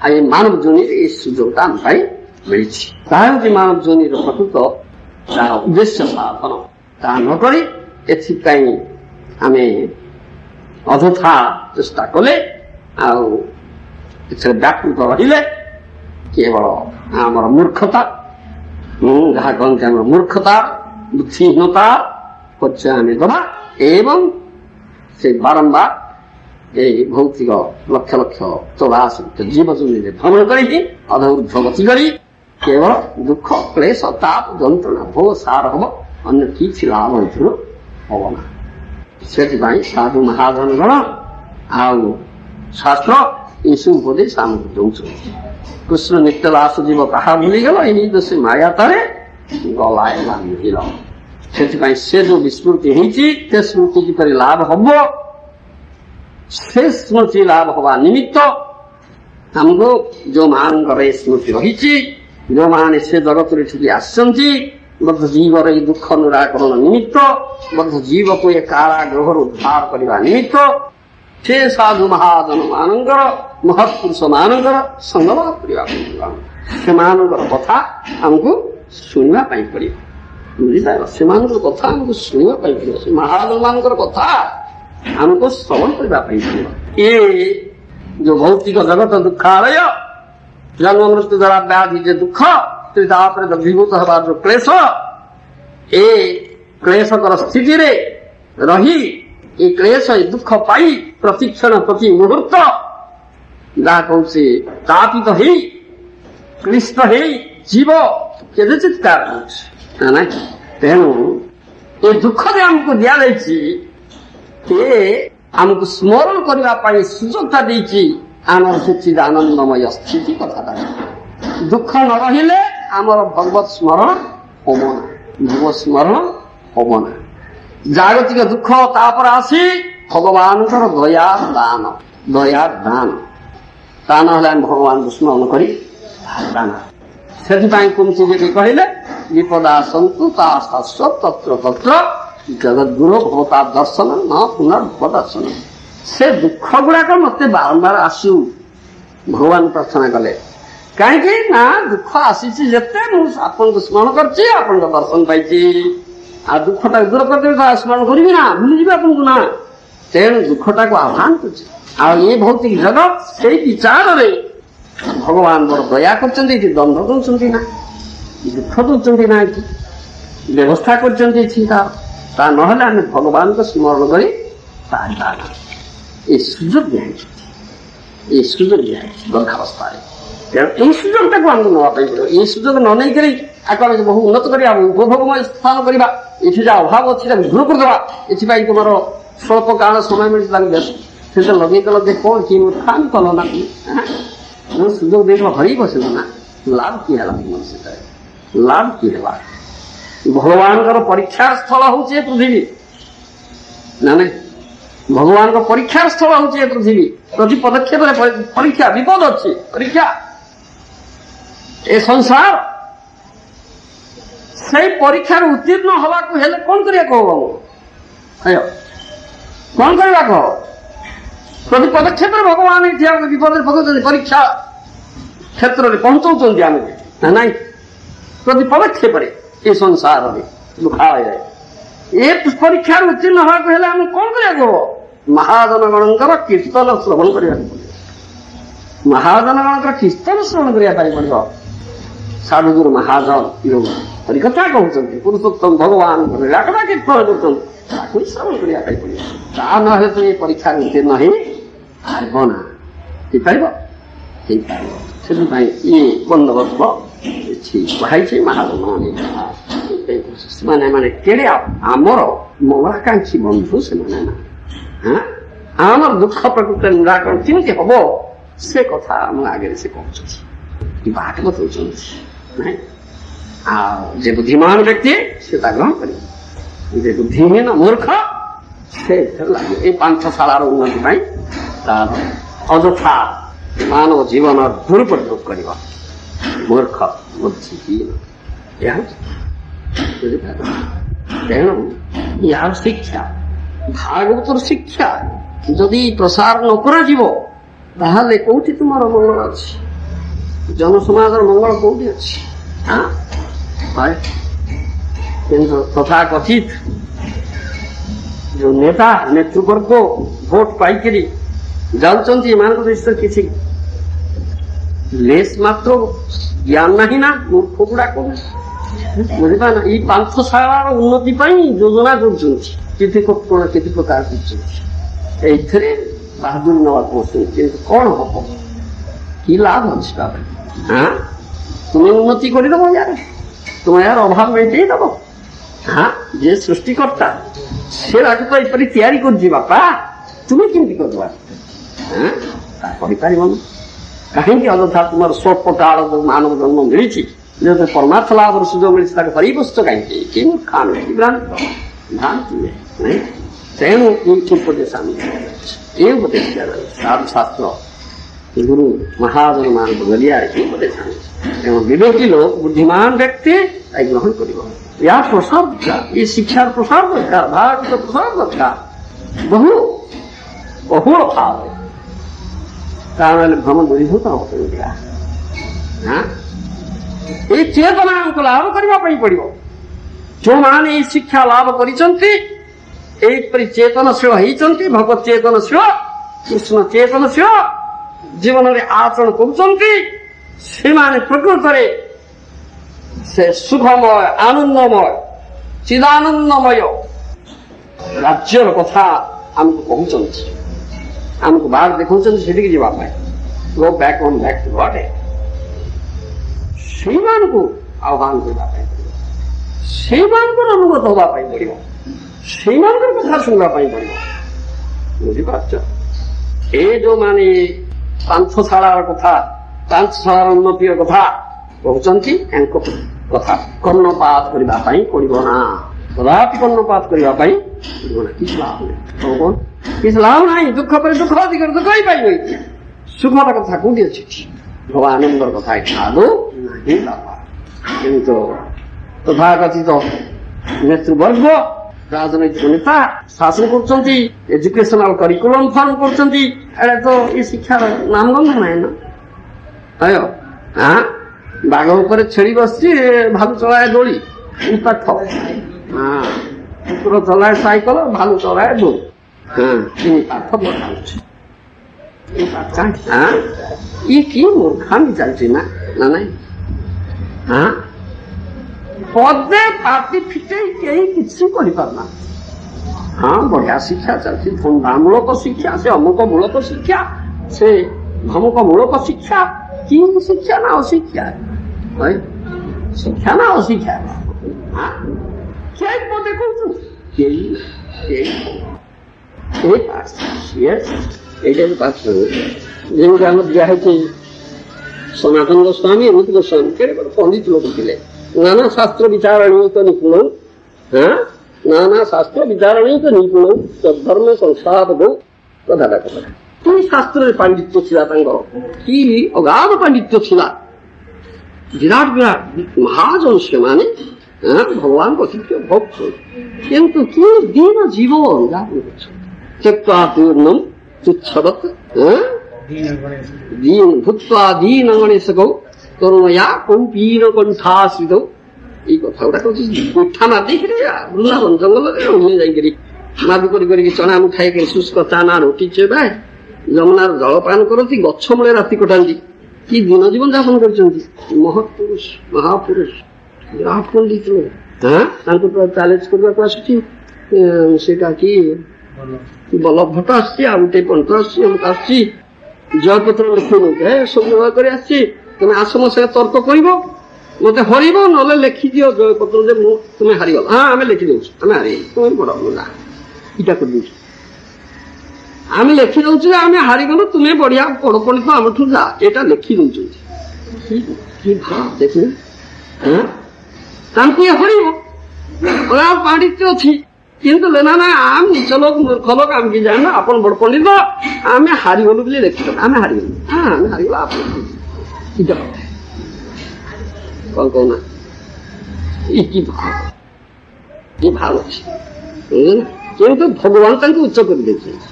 ଆଉ ଏ ମାନବ ଜୋନିରେ ଏ ସୁଯୋଗଟା ଆମ ପାଇଁ ମିଳିଛି। ତାହା ହେଉଛି ମାନବ ଜୋନିର ପ୍ରକୃତ ତାର ଉଦ୍ଦେଶ୍ୟ ସାଧନ। ତାହା ନକରି ଏଥିପାଇଁ ଆମେ ଅଯଥା ଚେଷ୍ଟା କଲେ, ଆଉ ଏଥିରେ ବ୍ୟାପୃତ ରହିଲେ କେବଳ ଆମର ମୂର୍ଖତା, ଯାହା କହନ୍ତି ଆମର ମୂର୍ଖତା, ବୁଦ୍ଧିହୀନତା ପରିଚୟ ଆମେ ଦେବା। ଏବଂ ସେ ବାରମ୍ବାର এই ভৌতিক লক্ষ লক্ষ চৌরাশিত জীবজনীরে ভ্রমণ করিকি অধূর্ধ্ব গতি করি কেবল দুঃখ ক্লেশ তাপ যন্ত্রণা ভোগ সার হব, অন্য কিছু লাভ এଥିରୁ হব না। ସେଥିପାଇଁ ସାଧୁ ମହାଜନଗଣ ଆଉ ଶାସ୍ତ୍ର ଏସବୁ ଉପଦେଶ ଆମକୁ ଦଉଛନ୍ତି। କୃଷ୍ଣ ନିତ୍ୟ ଦାସ ଜୀବ କାହା ଭୁଲିଗଲ, ଏଇ ଦୋଷ ମାୟା ତାରେ ଗଲାଏ ବାନ୍ଧିଲ। ସେଥିପାଇଁ ସେ ଯୋଉ ବିସ୍ମୃତି ହେଇଛି, ସେ ସ୍ମୃତି କିପରି ଲାଭ ହବ, ସେ ସ୍ମୃତି ଲାଭ ହବା ନିମିତ୍ତ ଆମକୁ ଯୋଉମାନଙ୍କର ଏ ସ୍ମୃତି ରହିଛି, ଯୋଉମାନେ ସେ ଜଗତରେ ଠିକି ଆସିଛନ୍ତି, ବଦ୍ଧ ଜୀବର ଏଇ ଦୁଃଖ ନିରାକରଣ ନିମିତ୍ତ, ବଦ୍ଧ ଜୀବକୁ ଏ କାରାଗୃହରୁ ଉଦ୍ଧାର କରିବା ନିମିତ୍ତ, ସେ ସାଧୁ ମହାଜନ ମାନଙ୍କର, ମହତ୍ପୁରୁଷ ମାନଙ୍କର ସଂଗଲାପ କରିବାକୁ ପଡ଼ିବ। ସେମାନଙ୍କର କଥା ଆମକୁ ଶୁଣିବା ପାଇଁ ପଡ଼ିବ। ବୁଝିପାରିଲ? ସେମାନଙ୍କର କଥା ଆମକୁ ଶୁଣିବା ପାଇଁ ପଡ଼ିବ। ସେ ମହାଜନ ମାନଙ୍କର କଥା ଆମକୁ ଶ୍ରବଣ କରିବା ପାଇଁ ପଡ଼ିବ। ଏ ଯୋଉ ଭୌତିକ ଜଗତ ଦୁଃଖାଳୟ, ଜନ୍ମ ମୃତ୍ୟୁ ଦ୍ୱାରା ବ୍ୟାଧି ଯେ ଦୁଃଖ, ତାପରେ ଦଗ୍ଧୀଭୂତ ହେବାର ଯୋଉ କ୍ଲେଶ, ଏ କ୍ଲେଶକର ସ୍ଥିତିରେ ରହି ଏ କ୍ଲେଶ ଏ ଦୁଃଖ ପାଇ ପ୍ରତିକ୍ଷଣ ପ୍ରତି ମୁହୂର୍ତ୍ତ ଯାହା କହୁଛି ତାପିତ ହେଇ କ୍ଲିଷ୍ଟ ହେଇ ଜୀବ କେତେ ଚିତ୍କାର କରୁଛି ନା ନାଇଁ। ତେଣୁ ଏ ଦୁଃଖ ଯେ ଆମକୁ ଦିଆଯାଇଛି, ସେ ଆମକୁ ସ୍ମରଣ କରିବା ପାଇଁ ସୁଯୋଗଟା ଦେଇଛି ଆମର ସଚିଦ ଆନନ୍ଦମୟ ସ୍ଥିତି କଥାଟା। ଦୁଃଖ ନ ରହିଲେ ଆମର ଭଗବତ ସ୍ମରଣ ହବ ନା, ଭଗବତ ସ୍ମରଣ ହବ ନା। ଜାଗତିକ ଦୁଃଖ ତାପରେ ଆସି ଭଗବାନଙ୍କର ଦୟା ଦାନ, ଦୟା ଦାନ, ତା ନହେଲେ ଆମେ ଭଗବାନଙ୍କୁ ସ୍ମରଣ କରି ଦାନ। ସେଥିପାଇଁ କୁନ୍ତି ଦେବୀ କହିଲେ ବିପଦା ସନ୍ତୁ ତା ଶାଶ୍ୱତ ତତ୍ର ତତ୍ର ଜଗଦ୍ଗୁରୁ ଭବତା ଦର୍ଶନ ନ ପୁନର୍ଭବ ଦର୍ଶନ। से दुख गुड़ाक मत बारंबार आसू भगवान प्रार्थना कले कहीं ना दुख आसी आपन स्मरण कर दर्शन पाई आ दुखटा दूर कर स्मरण करी ना भूली आपन को ना तेणु दुखटा को आह्वान कर भौतिक जगत से विचार रे भगवान बड़ दया कर दंड दौरान ना दुख दौरान ना व्यवस्था कर भगवान को स्मरण कर सुजोग दिखाई सुजोग दिखाई गर्भावस्था तेणु ये सुजोगटा को आमको नापी पड़ो ये सुजोग न नहीं करें बहु उन्नत करवा उपभोगमय स्थान करवा ये जहाँ अभाव अच्छी दूर करदे ये तुम स्वल्प काल समय मिलता से लगे कल दे कौन कि काम कल ना तुम सुजोग देख हरी बसल ना लाभ किए लाभ किए भगवान परीक्षा स्थल हूँ पृथ्वी ना नहीं भगवान परीक्षा स्थल हूँ पृथ्वी प्रति पदक्षेप परीक्षा विपद अच्छी परीक्षा ए संसार से परीक्षा उत्तीर्ण हवा को हेले कौन करिया कहो कौन करवा कहो प्रति पदक्षेप भगवान विपद पकाउछन्ति परीक्षा क्षेत्र में पहुंचाउछन्ति आमे ना प्रति पदक्षेप ये संसार दुखालय ए परीक्षा उत्तीर्ण हवा को हेले आमे कौन करिया कहो महाजनगणकर कीर्तन श्रवण करिया पड़ियो महाजनगणकर कीर्तन श्रवण करिया पड़ियो साधुगुरु महाजन हरिकथा कहते पुरुषोत्तम भगवान कथा कीर्तन करते श्रवण करिया पड़ियो ता नहे तो ये परीक्षा उत्तीर्ण ही पारब ना से ये बंदोबस्त कहाई महाजन माने माने केड़े आमर मंगलाकांक्षी बंधु से माने ना आमर दुख प्रकृत निराकरण केमती हम से कथा आम आगे से कहते बाट बताऊँ जे बुद्धिमान व्यक्ति से ग्रहण कर बुद्धिहीन मूर्ख से लगे पांचशाला उन्नति तार अजथा मानव जीवन दुरुपयोग कर मूर्ख बुद्धिहीन तेणु यार शिक्षा भागवतर शिक्षा जदि प्रसार न कर कौटी तुम मंगल अच्छी जनसमाज मंगल कौटी अच्छी तथा कथित जो नेता नेतृवर्ग भोट पाइकरी जाऊँच मान दृष्टि किसी लेस मात्र ज्ञान नहीं ना मूर्ख गुड़ाक बुझा ना ये पांचशाला उन्नति योजना कर प्रकार कर बहादुरी नवा पहुंचे कौन हम कि लाभ अच्छी हाँ तुम्हें उन्नति करदेव यार तुम यार अभाव मेटे दब हाँ जे सृष्टिकर्ता से तो यपरी तैयारी करपा तुम्हें केमती कर कहीं अजथा तुम स्वल्प काल जो मानव जन्म मिली जो परमार्थ लाभ सुजोग मिली हरिवस्त कहीं भ्रांति तेणु उपदेश ये उपदेश साधु शास्त्र गुरु महाजन मान जरिया उपदेश तेणु विवेकी लोग बुद्धिमान व्यक्ति ग्रहण कर या प्रसार दरकार ये शिक्षार प्रसार दरकार भागवत प्रसार दरकार बहु बहुल भाव कारण भ्रम दूरीभूत होता ये चेतना हमको लाभ करने पड़ो जो मैंने शिक्षा लाभ कर चेतनशील होती भगवत चेतनशील कृष्ण चेतनशील जीवन में आचरण कर प्रकृत से सुखमय आनंदमय चिदानंदमय राज्यर कथा आमको कहते आमको बाहर देखा से जावाई go back on back to God से आह्वान करने से अनुगत होगापाई पड़ो से कथा शुणा पड़ो बुझीपार ये जो माने पांचशाला कथा पांचशाला उन्नति कथा कहते कथा कर्णपात करने पड़ो ना कदापि कर्णपात करने किसी लाभ नहीं कौन किसी लाभ ना दुख पर दुख अधिक दुख ही पाई सुखर कथा कौटी अच्छी भगवानंदर कथा आदौ नहीं लाभ किंतु तथा कथित नेतृवर्ग ରାଜନୈତିକ ନେତା ଶାସନ କରୁଛନ୍ତି, ଏଜୁକେସନାଲ କରିକୁଲମ ଫର୍ମ କରୁଛନ୍ତି। ଏଇଟା ତ ଏ ଶିକ୍ଷାର ନାମଗନ୍ଧ ନାହିଁ ନା। ବାଘ ଉପରେ ଛେଳି ବସିଛି, ଭାଲୁ ଚଳାଏ ଦୋଳି, ପାଠ। କୁକୁର ଚଲାଏ ସାଇକେଲ, ଭାଲୁ ଚଳାଏ ଦୋଳି। ପାଠ ପଢାଉଛି। ଇଏ କି ମୂର୍ଖାମି ଚାଲିଛି ନା ନାଇଁ? ପଦେ ପାଟି ଫିଟେଇ କେହି କିଛି କରିପାରୁନା। ବଢିଆ ଶିକ୍ଷା ଚାଲିଛି, ଧନ୍ଦାମୂଳକ ଶିକ୍ଷା, ସେ ଅମୁକ ମୂଳକ ଶିକ୍ଷା, ସେ ଧମକ ମୂଳକ ଶିକ୍ଷା। କି ଶିକ୍ଷା ନା ଅଶିକ୍ଷା? ଶିକ୍ଷା ନା ଅଶିକ୍ଷା? କେହି ପଦେ କହୁଛୁ? এইটা পাঠ যেমন আমার দিয়া হয়েছে সনাতন গোস্বামী, অমিত গোস্বামী কেড়ে পণ্ডিত লোক ଥିଲେ। নানা শাস্ত্র বিচারণীত নিপুণ, নানা শাস্ত্র বিচারণীত নিপুণ ধর্ম সংস্থাপক কথাটা কথা। কি শাস্ত্রের পাণ্ডিত্য ছিল তাঙ্কর, কি অগাধ পাণ্ডিত্য ছিল। বিরাট বিরাট মহাজন ସେମାନେ ভগবানଙ୍କ ଶିକ୍ଷା ଭକ୍ତ, କିନ୍ତୁ କି ଦିନ ଜୀବନ ଯାପନ କରୁଛନ୍ତି। ତ୍ୟକ୍ତ୍ୱା ପୂର୍ଣ୍ଣମ୍ ତୁଚ୍ଛବତ୍ ଭୂତ୍ୱା ଦୀନ ଗଣେଶକୌ କରୁଣୟା କୌପୀନ କଣ୍ଠାଶ୍ରିତୌ। ଏଇ କଥା ଗୁଡାକ ମିଠା ମାରିଦେଇକିରି ବୃନ୍ଦାବନ ଜଙ୍ଗଲରେ ରହିଲେ ଯାଇକିରି ମାଦି କରି କରିକି ଚଣା ମୁଠାଇକିରି ଶୁଷ୍କ ଚାନା ରୁଟି ଚୋବାଏ, ଯମୁନାର ଜଳପାନ କରନ୍ତି, ଗଛ ମୂଳେ ରାତି କଟାନ୍ତି। କି ଦିନ ଜୀବନ ଯାପନ କରିଛନ୍ତି। ମହତ୍ପୁରୁଷ, ମହାପୁରୁଷ, ବିରାଟ ପଣ୍ଡିତ ଲୋକ। ତାଙ୍କୁ ଚ୍ୟାଲେଞ୍ଜ କରିବାକୁ ଆସୁଛି ସେଇଟା କି ବଲ୍ଲଭ ଭଟ୍ଟ ଆସିଛି, ଆଉ ଗୋଟେ ପଣ୍ଟ ଆସୁଛି, ଅମୁକ ଆସୁଛି, ଜୟପତ୍ର ଲେଖିବ ସବୁ ଯୋଗ କରି ଆସିଛି। ତମେ ଆସ ମୋ ସାଙ୍ଗେ ତର୍କ କରିବ, ମତେ ହରିବ, ନହେଲେ ଲେଖିଦିଅ ଜୟପତ୍ର ଯେ ମୁଁ ତୁମେ ହାରିଗଲ। ଆମେ ଲେଖିଦଉଛୁ, ଆମେ ହାରିଗଲୁ, ତୁମେ ବଡ ନା ଏଇଟା କରିଦଉଛୁ। ଆମେ ଲେଖି ଦଉଛୁ ଯେ ଆମେ ହାରିଗଲୁ, ତୁମେ ବଢିଆ ବଡ ପଣ୍ଡିତ ଆମଠୁ ଯା, ଏଇଟା ଲେଖି ଦଉଛନ୍ତି। କି ଭାବ ଦେଖିଲେ, ତାଙ୍କୁ ଇଏ ହରିବ, ପାଣ୍ଡିତ୍ୟ ଅଛି। କିନ୍ତୁ ନା ନା ଆମେ ନିଚ ଲୋକ, ମୂର୍ଖ ଲୋକ, ଆମେ କି ଜାଣିନା, ଆପଣ ବଡ ପଣ୍ଡିତ, ଆମେ ହାରିଗଲୁ ବୋଲି ଲେଖିଦ, ଆମେ ହାରିଗଲୁ, ଆମେ ହାରିଗଲୁ ଆପଣ କଣ କହୁନା। କି ଭାବ ଅଛି। କିନ୍ତୁ ଭଗବାନ ତାଙ୍କୁ ଉଚ୍ଚ କରିଦେଇଛନ୍ତି।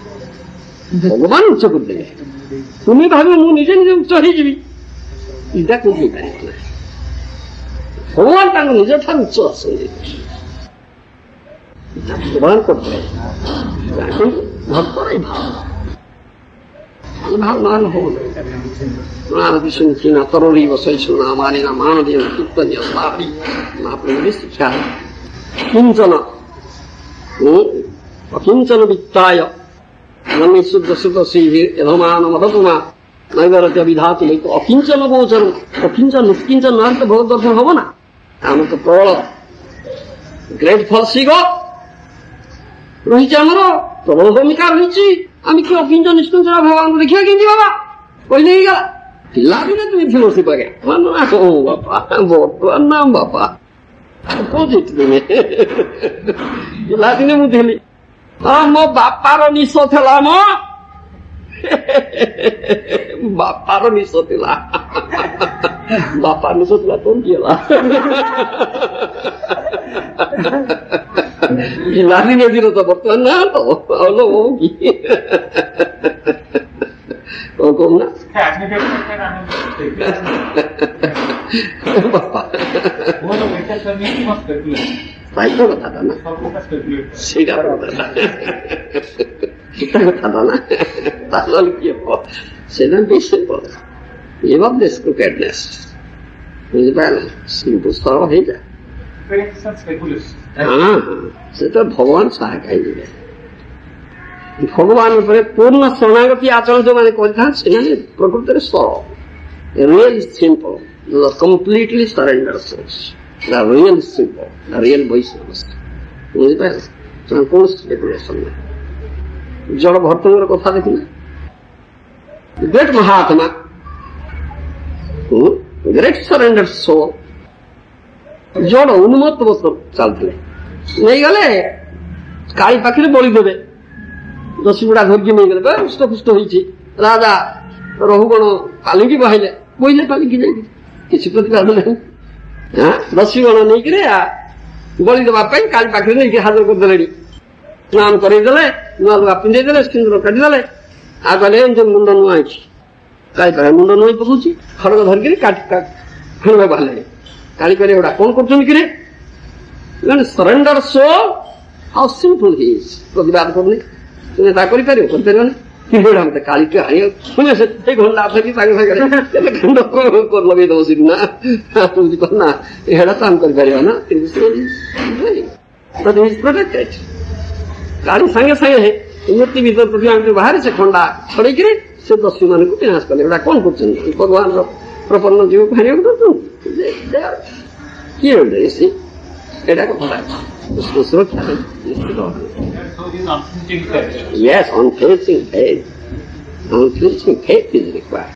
ଭଗବାନ ଉଚ୍ଚ କରିଦେଲେ। ତୁମେ ଭାବିବ ମୁଁ ନିଜେ ନିଜେ ଉଚ୍ଚ ହେଇଯିବି, ଏଇଟା କୋଉଠି ହେଇପାରିବ ନା। ଭଗବାନ ତାଙ୍କୁ ନିଜ ଠାରୁ ଉଚ୍ଚ ଆସନ୍ତି। ଭଗବାନ କରିଥିଲେ ଭକ୍ତର ଏଇ ଭାବ, ଭାବ ନହେଲେ ହଉନି। ନାରଦି ଶୁଣିଛି ନା ତରଳି ବସଇ ଶୁଣା ମାନି ନା ମାନ ଦିଅ କୀର୍ତ୍ତନ୍ୟ ସ୍ଥାପି ମହାପ୍ରଭୁରେ ଶିକ୍ଷା କିଞ୍ଚନ ଅକିଞ୍ଚନ ବିତ୍ତାୟ ଶୁଦ୍ଧ ଶୁଦ୍ଧ ଶ୍ରୀ యధమాన మదతుమా నైవేద్య విధాతు অকিঞ্চন গোচর অকিঞ্চন নিষ্কিঞ্চন নয় তো ভগবত দর্শন হব না। আমার তো প্রবল গ্রেট ফলসিগ রয়েছে, আমার প্রবল ভূমিকা রয়েছে। আমি কি অকিঞ্চন নিষ্কিঞ্চন ভগবানকে দেখিবা কেমতি বাবা কইলে ହେଇଗଲା। ପିଲାଦିନେ ତୁମେ ଥିଲ ସେ ପାଖେ ବାପା ବର୍ତ୍ତମାନ ନା ବାପା କହୁଛି ତୁମେ ପିଲାଦିନେ ମୁଁ ଥିଲି। ମୋ ବାପାର ନିଶ ଥିଲା, ମୋ ବାପାର ନିଶ ଥିଲା, ବାପା ନିଶ ଥିଲା କେମିତି ହେଲା? ପିଲାଦିନେ ଦିନ ତ ବର୍ତ୍ତମାନ ନା ତ ହଉ କି କଣ କହୁନା ବାପା ପାଇକ କଥାଟା ନା, ସେଇଟା କଥାଟା ନା, ତାହେଲେ କିଏ ସେଇଟା ବେଶୀ ଏବ ବେଶ କ୍ରିକେଟନେସ୍ ବୁଝିପାରିଲେ, ସିମ୍ପଲ ସରଳ ହେଇଯାଏ। ସେଟା ଭଗବାନ ସହାୟକ ହେଇଯିବେ। ଭଗବାନ ଉପରେ ପୂର୍ଣ୍ଣ ଶରଣାଗତି ଆଚରଣ ଯୋଉମାନେ କରିଥାନ୍ତି ସେମାନେ ପ୍ରକୃତରେ ସରଳ, real simple, completely surrender source, real simple, real Vaishnav. ବୁଝିପାରିଲେ, ସେମାନେ କୌଣସି ସ୍ପେକୁଲେସନ ନାହିଁ। ଜଳ ଭର୍ତ୍ତଙ୍କର କଥା ଦେଖିଲେ, ଗ୍ରେଟ ମହାତ୍ମା, ଗ୍ରେଟ ସରେଣ୍ଡର ସୋଲ, ଜଳ ଉନ୍ମତ୍ତ ବସ୍ତ ଚାଲିଥିଲେ, ନେଇଗଲେ କାଳି ପାଖରେ ବଳିଦେବେ, ଦଶଗୁଡା ଧରିକି ନେଇଗଲେ, ହୃଷ୍ଟପୁଷ୍ଟ ହେଇଛି। ରାଜା ରହୁଗଣ ପାଲିଙ୍କି ବହାଇଲେ, ବହିଲେ ପାଲିଙ୍କି ଯାଇକି କିଛି ପ୍ରତିବାଦ ନାହିଁ। ଦଶଗଣ ନେଇକିରି ବଳି ଦେବା ପାଇଁ କାଳି ପାଖରେ ନେଇକି ହାଜର କରିଦେଲେଣି। ସ୍ନାନ କରେଇଦେଲେ, ନୂଆ ଲୁଗା ପିନ୍ଧେଇ ଦେଲେ, ସିନ୍ଦୁର କାଟିଦେଲେ। ଆଉ କହିଲେ ଏମିତି ମୁଣ୍ଡ ନୂଆ ହେଇଛି। କାଳି ପାଖରେ ମୁଣ୍ଡ ନୂଆ ପକଉଛି, ଖଡ଼ଗ ଧରିକିରି ହାଣିବାକୁ ବାହାରିଲେଣି। କାଳି କହିଲେ ଏଗୁଡ଼ା କଣ କରୁଛନ୍ତି କିରେ? Surrender so how simple he is. ପ୍ରତିବାଦ କରୁନି, ତୁମେ ତା କରିପାରିବ? କରିପାରିବନି। ମତେ କାଳିକି ହାଣିବାକୁ ସେ ଘଣ୍ଟା ଧରିକି ସାଙ୍ଗେ ସାଙ୍ଗରେ ଖଣ୍ଡ ଲଗେଇ ଦବ ସେଠି ନା ନା ଏଇଟା ତ ଆମେ କରିପାରିବା ନା। କାଳି ସାଙ୍ଗେ ସାଙ୍ଗେ ମୂର୍ତ୍ତି ଭିତରେ ପ୍ରତି ବାହାରେ ସେ ଖଣ୍ଡା ଛଡେଇକିରି ସେ ଦସ୍ୟୁ ମାନଙ୍କୁ ବିନାଶ କଲେ। ଏଗୁଡ଼ା କଣ କରୁଛନ୍ତି? ଭଗବାନର ପ୍ରପନ୍ନ ଜୀବକୁ ହାଣିବାକୁ ଦଉଛନ୍ତି। ଏଇଟା କଥା ସୁରକ୍ଷା ନିଶ୍ଚିତ। Yes, unflinching faith. Unflinching faith is required.